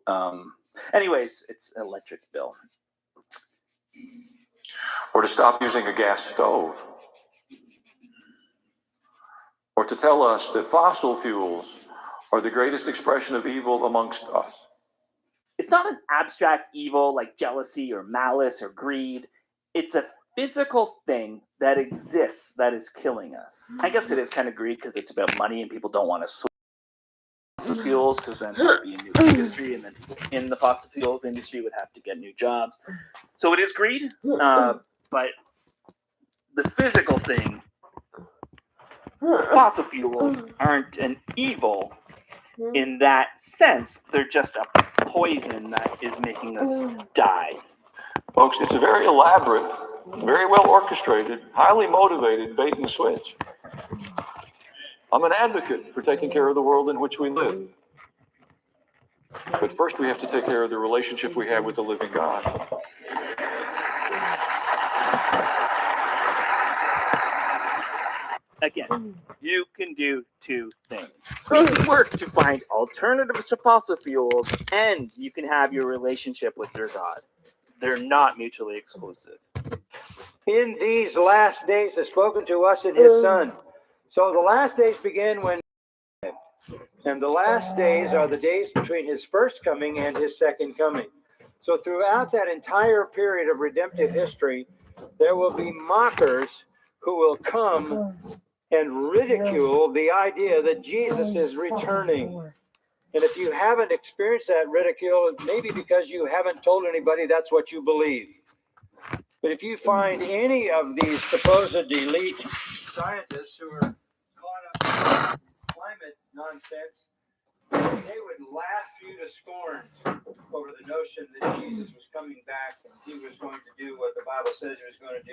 anyways, it's electric bill. Or to stop using a gas stove. Or to tell us that fossil fuels are the greatest expression of evil amongst us. It's not an abstract evil like jealousy or malice or greed. It's a physical thing that exists that is killing us. I guess it is kind of greed because it's about money and people don't want to switch fossil fuels because then there would be a new industry and then people in the fossil fuels industry would have to get new jobs. So it is greed, but the physical thing, fossil fuels aren't an evil in that sense. They're just a poison that is making us die. Folks, it's a very elaborate, very well orchestrated, highly motivated bait and switch. I'm an advocate for taking care of the world in which we live. But first, we have to take care of the relationship we have with the living God. Again, you can do two things. You can work to find alternatives to fossil fuels, and you can have your relationship with your God. They're not mutually exclusive. In these last days has spoken to us in his Son. So the last days begin when, and the last days are the days between his first coming and his second coming. So throughout that entire period of redemptive history, there will be mockers who will come and ridicule the idea that Jesus is returning. And if you haven't experienced that ridicule, it may be because you haven't told anybody that's what you believe. But if you find any of these supposed elite scientists who are caught up in climate nonsense, they would laugh you to scorn over the notion that Jesus was coming back and he was going to do what the Bible says he was going to do.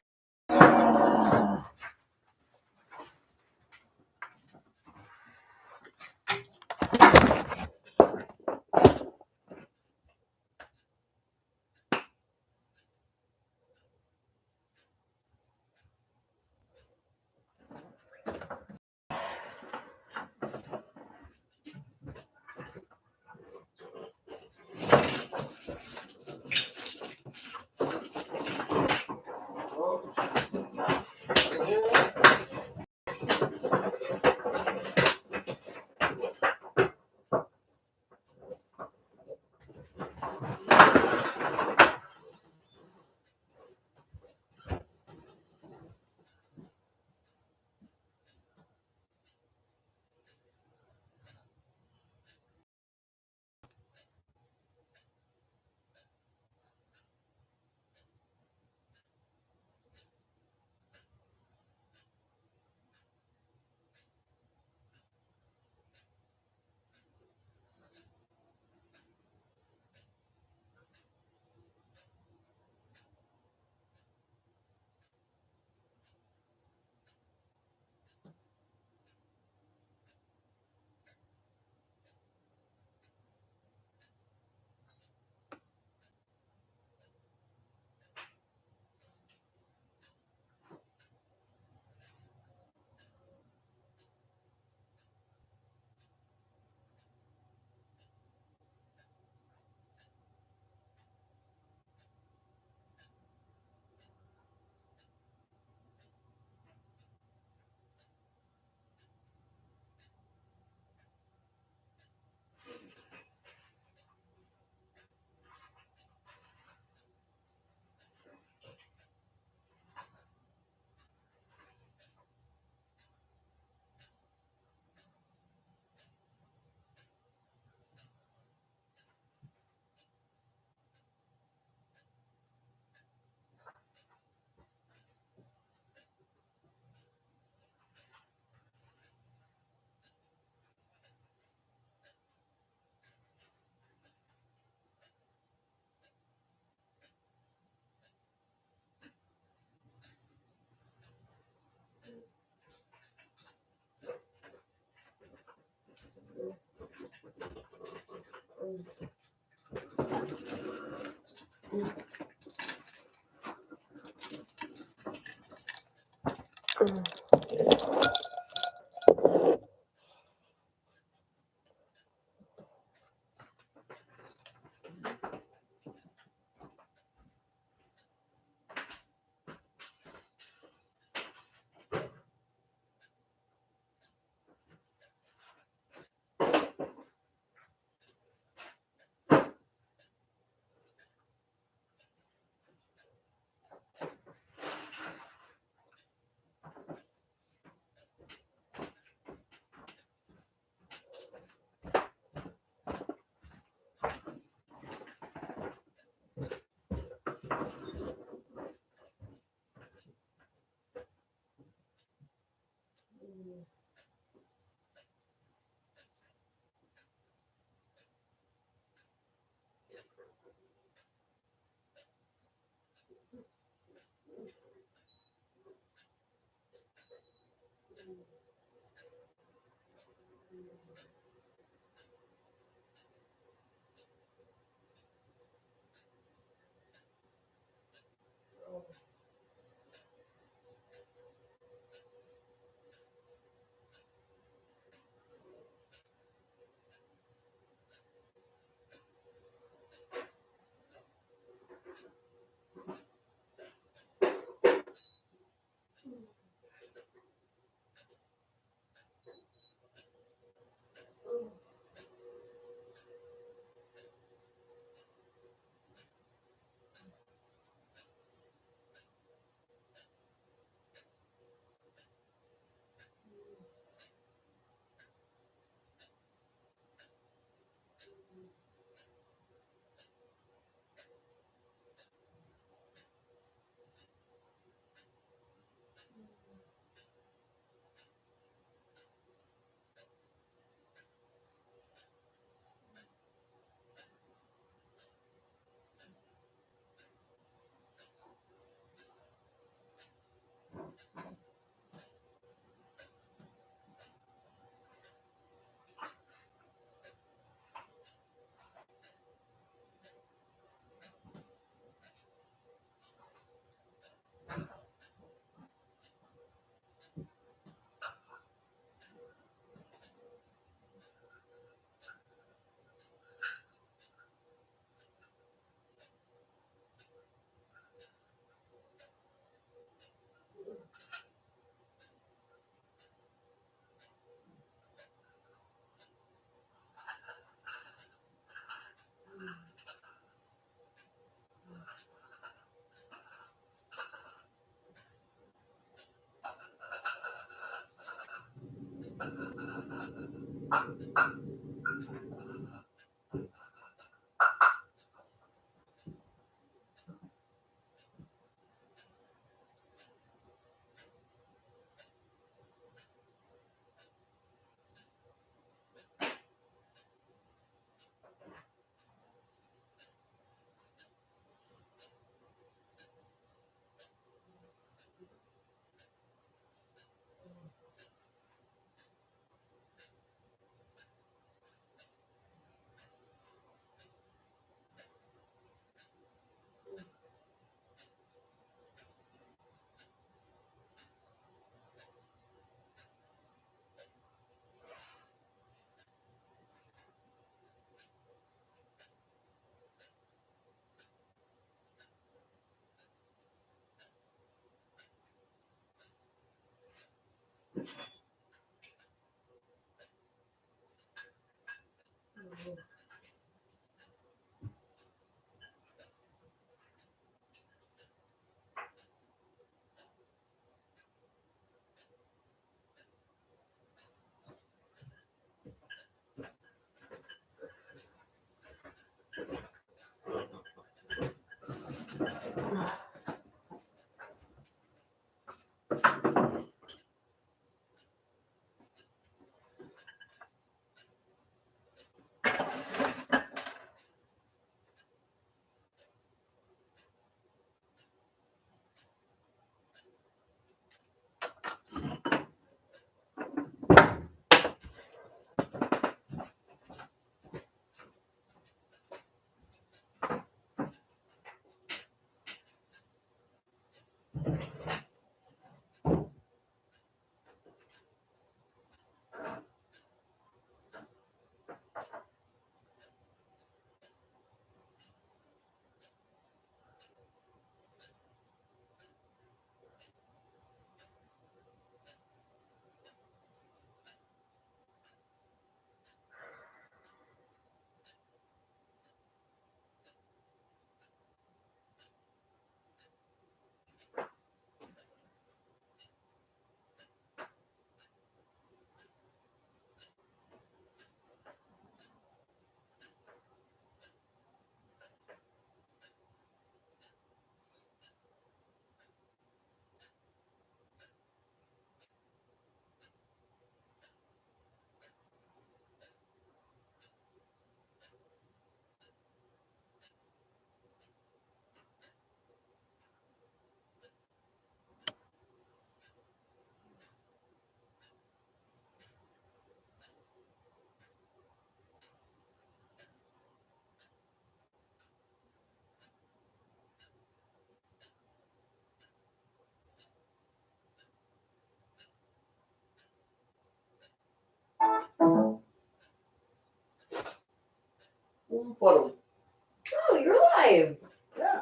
Oh, you're live. Yeah,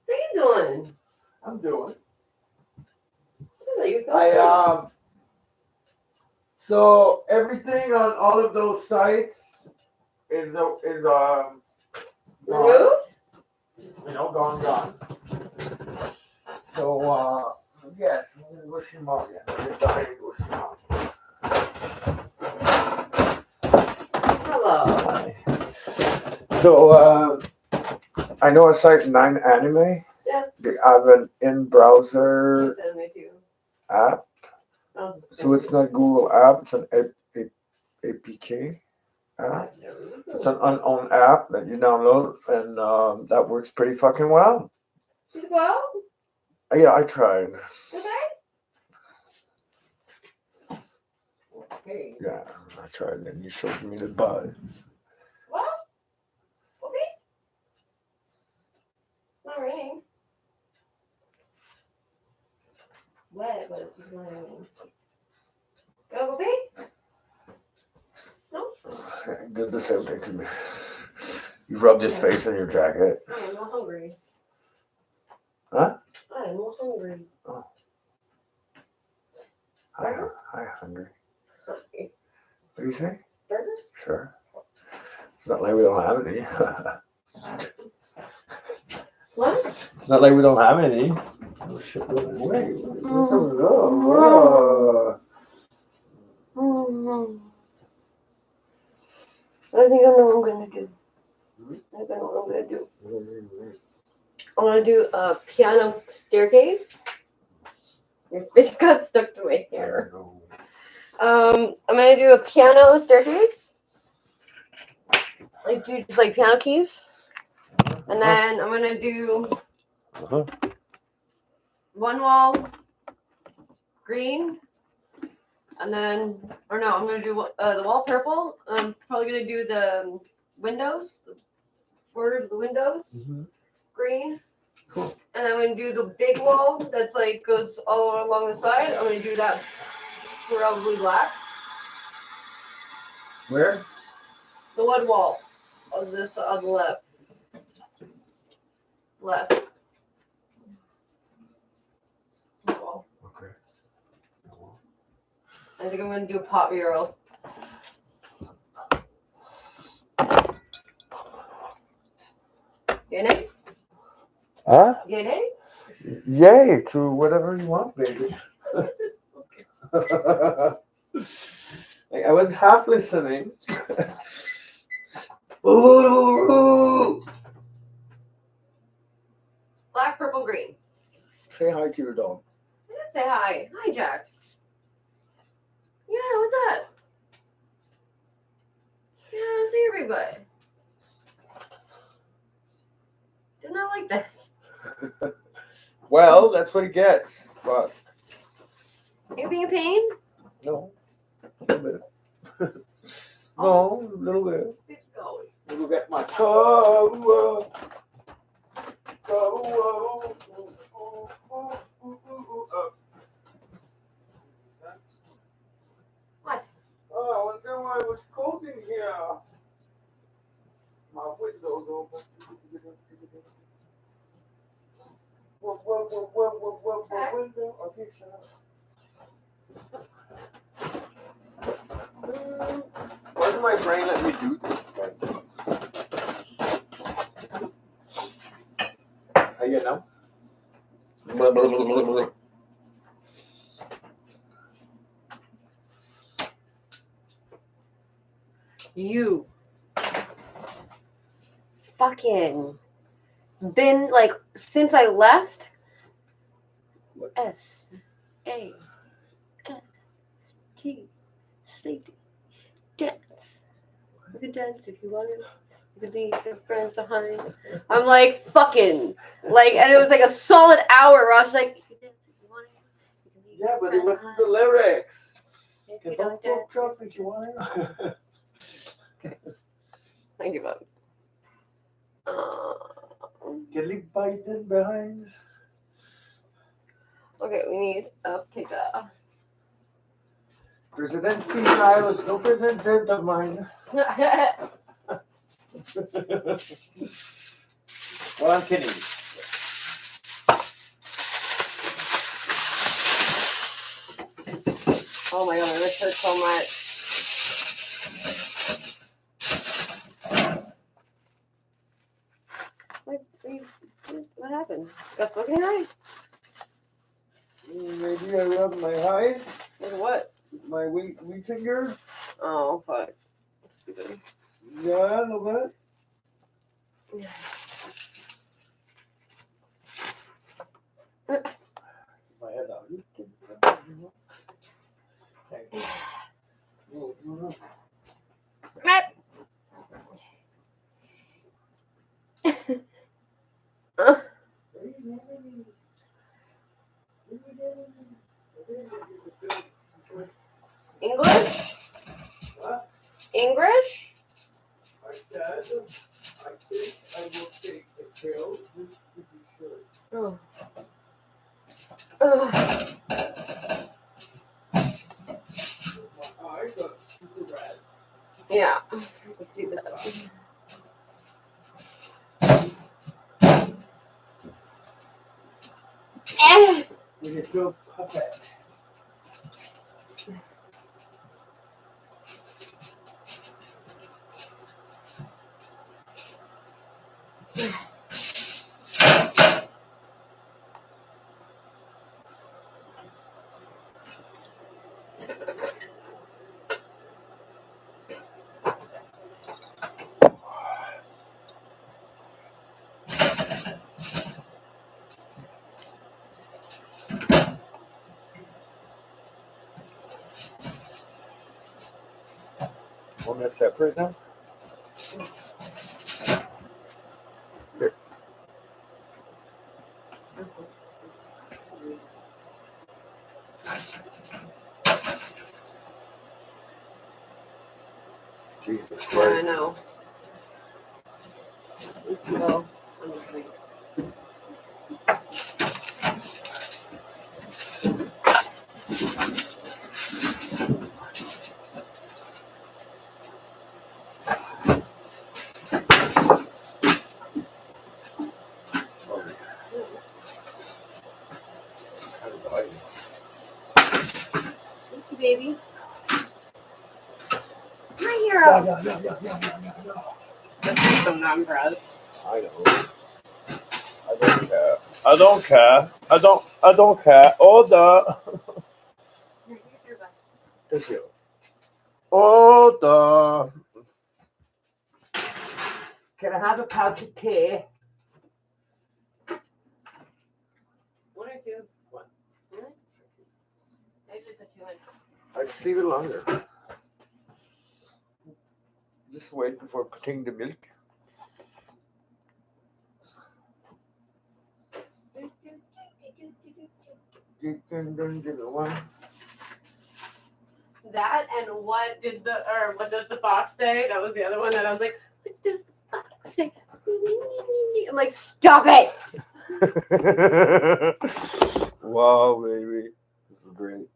How you doing? I'm doing. You So everything on all of those sites is gone. Removed? Gone. So yes, go see mom again. Go see mom. Hello. So I know a site 9 Anime. Yeah. They have an in-browser app. Oh, So it's not Google app, it's an APK app. It's an unowned app that you download, and that works pretty fucking well. Did it go out? Yeah, I tried. Okay. Yeah, I tried, and you showed me the bug. Well, okay. Not raining. Wet, but it's just not raining. Go pee? No? It did the same thing to me. You rubbed his face in your jacket. I am not hungry. Huh? I am not hungry. Oh. Hi, hungry. What do you say? Burger? Sure. It's not like we don't have any. What? It's not like we don't have any. Oh shit, wait. I'm gonna do a piano staircase. Your face got stuck to my hair. I'm gonna do a piano staircase. Like do just like piano keys. And then I'm gonna do one wall green. And then, or no, I'm gonna do the wall purple. I'm probably gonna do the windows, the borders of the windows, green. Cool. And then I'm gonna do the big wall that's like goes all along the side. I'm gonna do that probably black. Where? The one wall of this on the left. Left. Wall. Okay. I think I'm gonna do a pop mural. Get it? Huh? Get it? Yay to whatever you want, baby. Like, I was half listening. Ooh. Black, purple, green. Say hi to your dog. I didn't say hi. Hi, Jack. Yeah, what's up? Yeah, see everybody. Didn't I like that? Well, that's what he gets. But Are you being a pain? no, a little bit. No, a little bit. It's going. We'll get my toe. Go. What? Oh, I wonder why it was cold in here. My window's open. Window. Okay, shut up. Why does my brain let me do this? How you know? You fucking been like since I left. SAFT safety dance. You can dance if you want to. You can leave your friends behind. I'm like fucking like, and it was like a solid hour where I was like, you can dance if you want to. You can leave Yeah, your but it friends was the lyrics. if Can you don't don't dance. drop if you want. I give up. Can leave Biden behind. Okay, we need a pickup. President I was no president of mine. Well, I'm kidding. Oh my god, I miss her so much. What happened? Got fucking high? Maybe I rubbed my eyes. With what? My weak finger. Oh, fuck. Stupid. Yeah, a little bit. My head out. Thank you. English? English? I said, I think I will take the pill just to be sure. Oh. My eyes are super red. Yeah, I can see that. When it feels perfect. Want to separate them? Here. Jesus Yeah, I Christ. know. Well, I'm just like, thank you, baby. My hero. That's some non-bros. I know. I don't care. I don't care. Order. Thank you. Order. Can I have a pouch of tea? One or two? One. Really? I usually put two in. I just leave it longer. Just wait before putting the milk. That and what does the fox say? That was the other one that I was like, what does the fox say? I'm like, stop it! Wow, baby. This is great.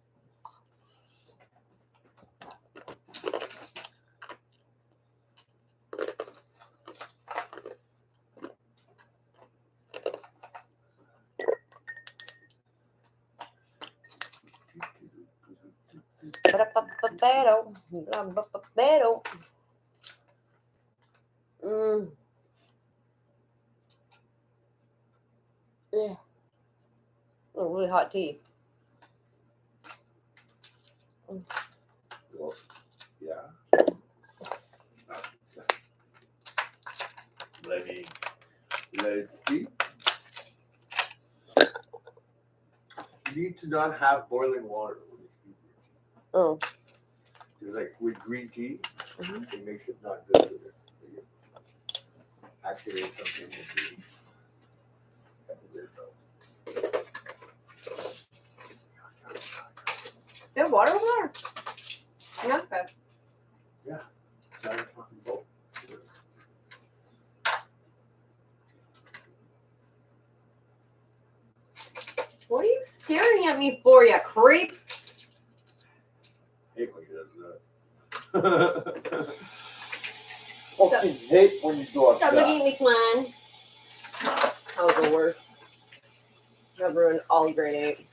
Yeah. Oh, really hot tea. Well, yeah. Let's see. You need to not have boiling water when you steep your tea. Oh. Because like with green tea, it makes it not good for it. Activate something with green. You have water over there? Yeah, okay. Yeah. Giant fucking bowl. What are you staring at me for, you creep? Hate when he does that. Fucking hate when you do Stop looking at me, Glenn. That was the worst. That ruined all grade 8.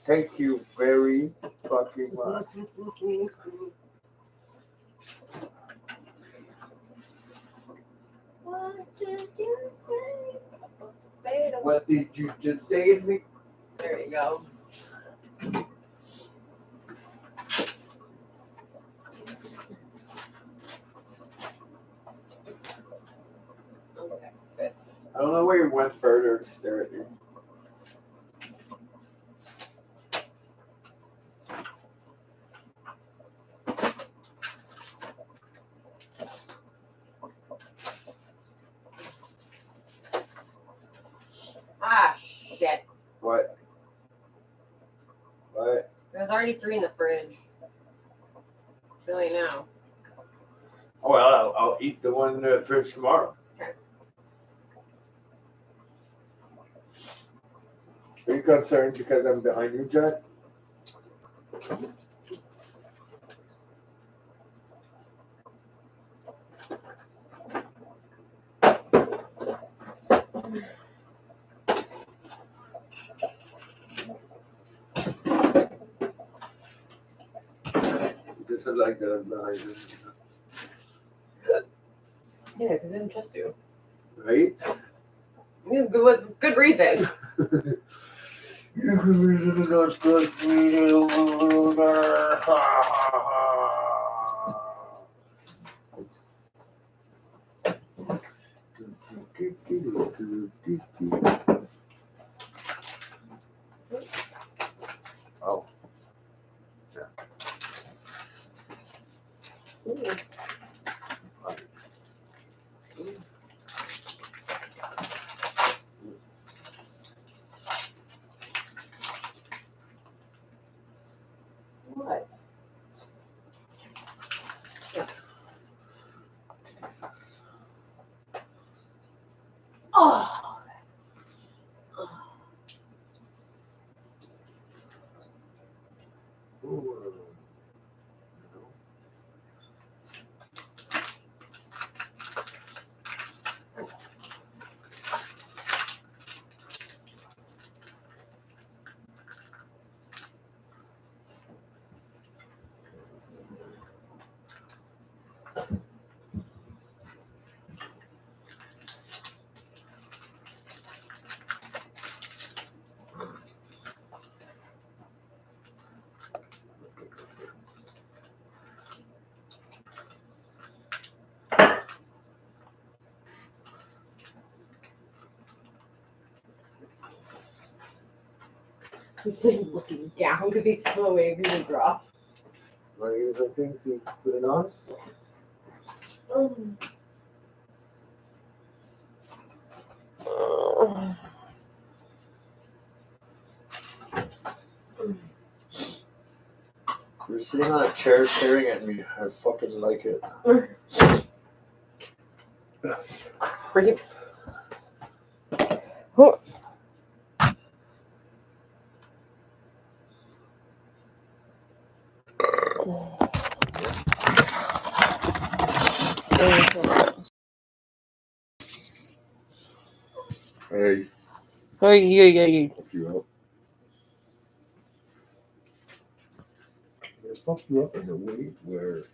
Thank you very fucking much. What did you say? What did you just say to me? There you go. Okay, good. I don't know where you went further to stare at me. Ah, shit. What? What? There's already 3 in the fridge. Really now. Oh, well, I'll eat the one in the fridge tomorrow. Okay. Are you concerned because I'm behind you, Jack? Just like that I'm behind you. Yeah, because I didn't trust you. Right? Yeah, with good reason. You can reason to not trust me. He's like looking down because he's so waiting for you to drop. Like, I think you put it on. You're sitting on a chair staring at me. I fucking like it. Creep. Oh. Hey. Hey. Fuck you up. They fuck you up in a way where.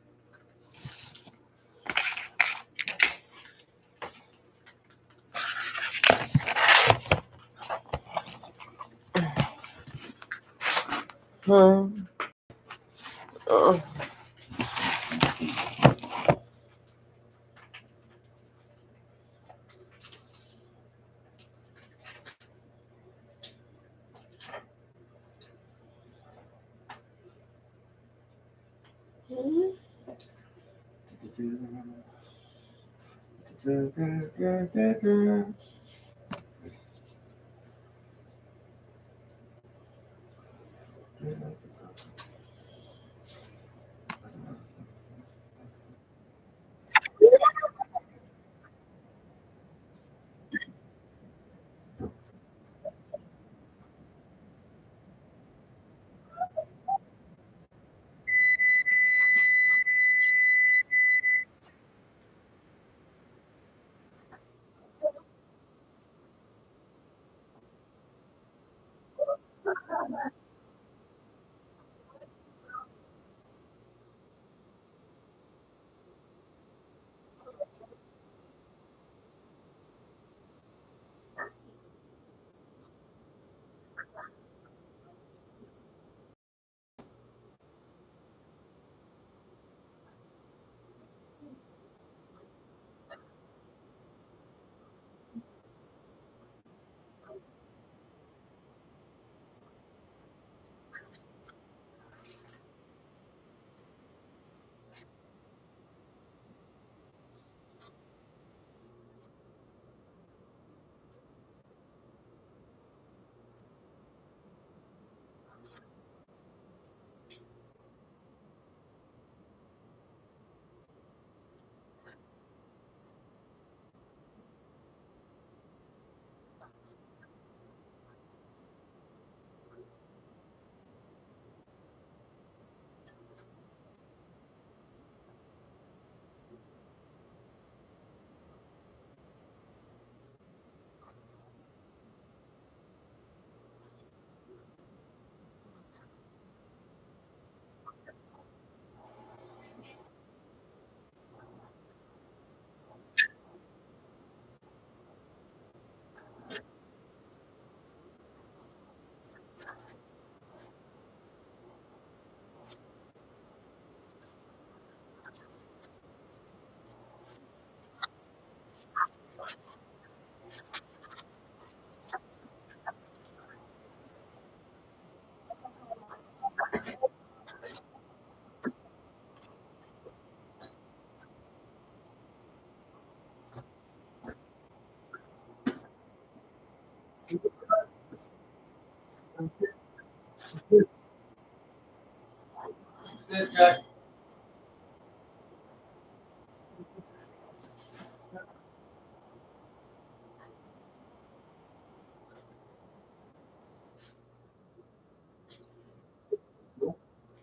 This Jack.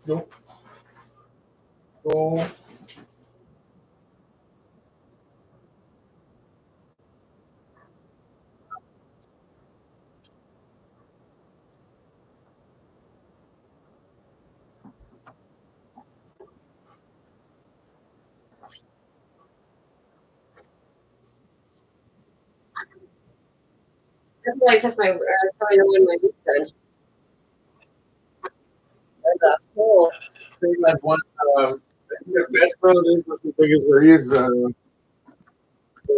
Nope. Go. That's why I test my. Probably know when my use said. There's a hole. I think that's one. The best one is the biggest where he is.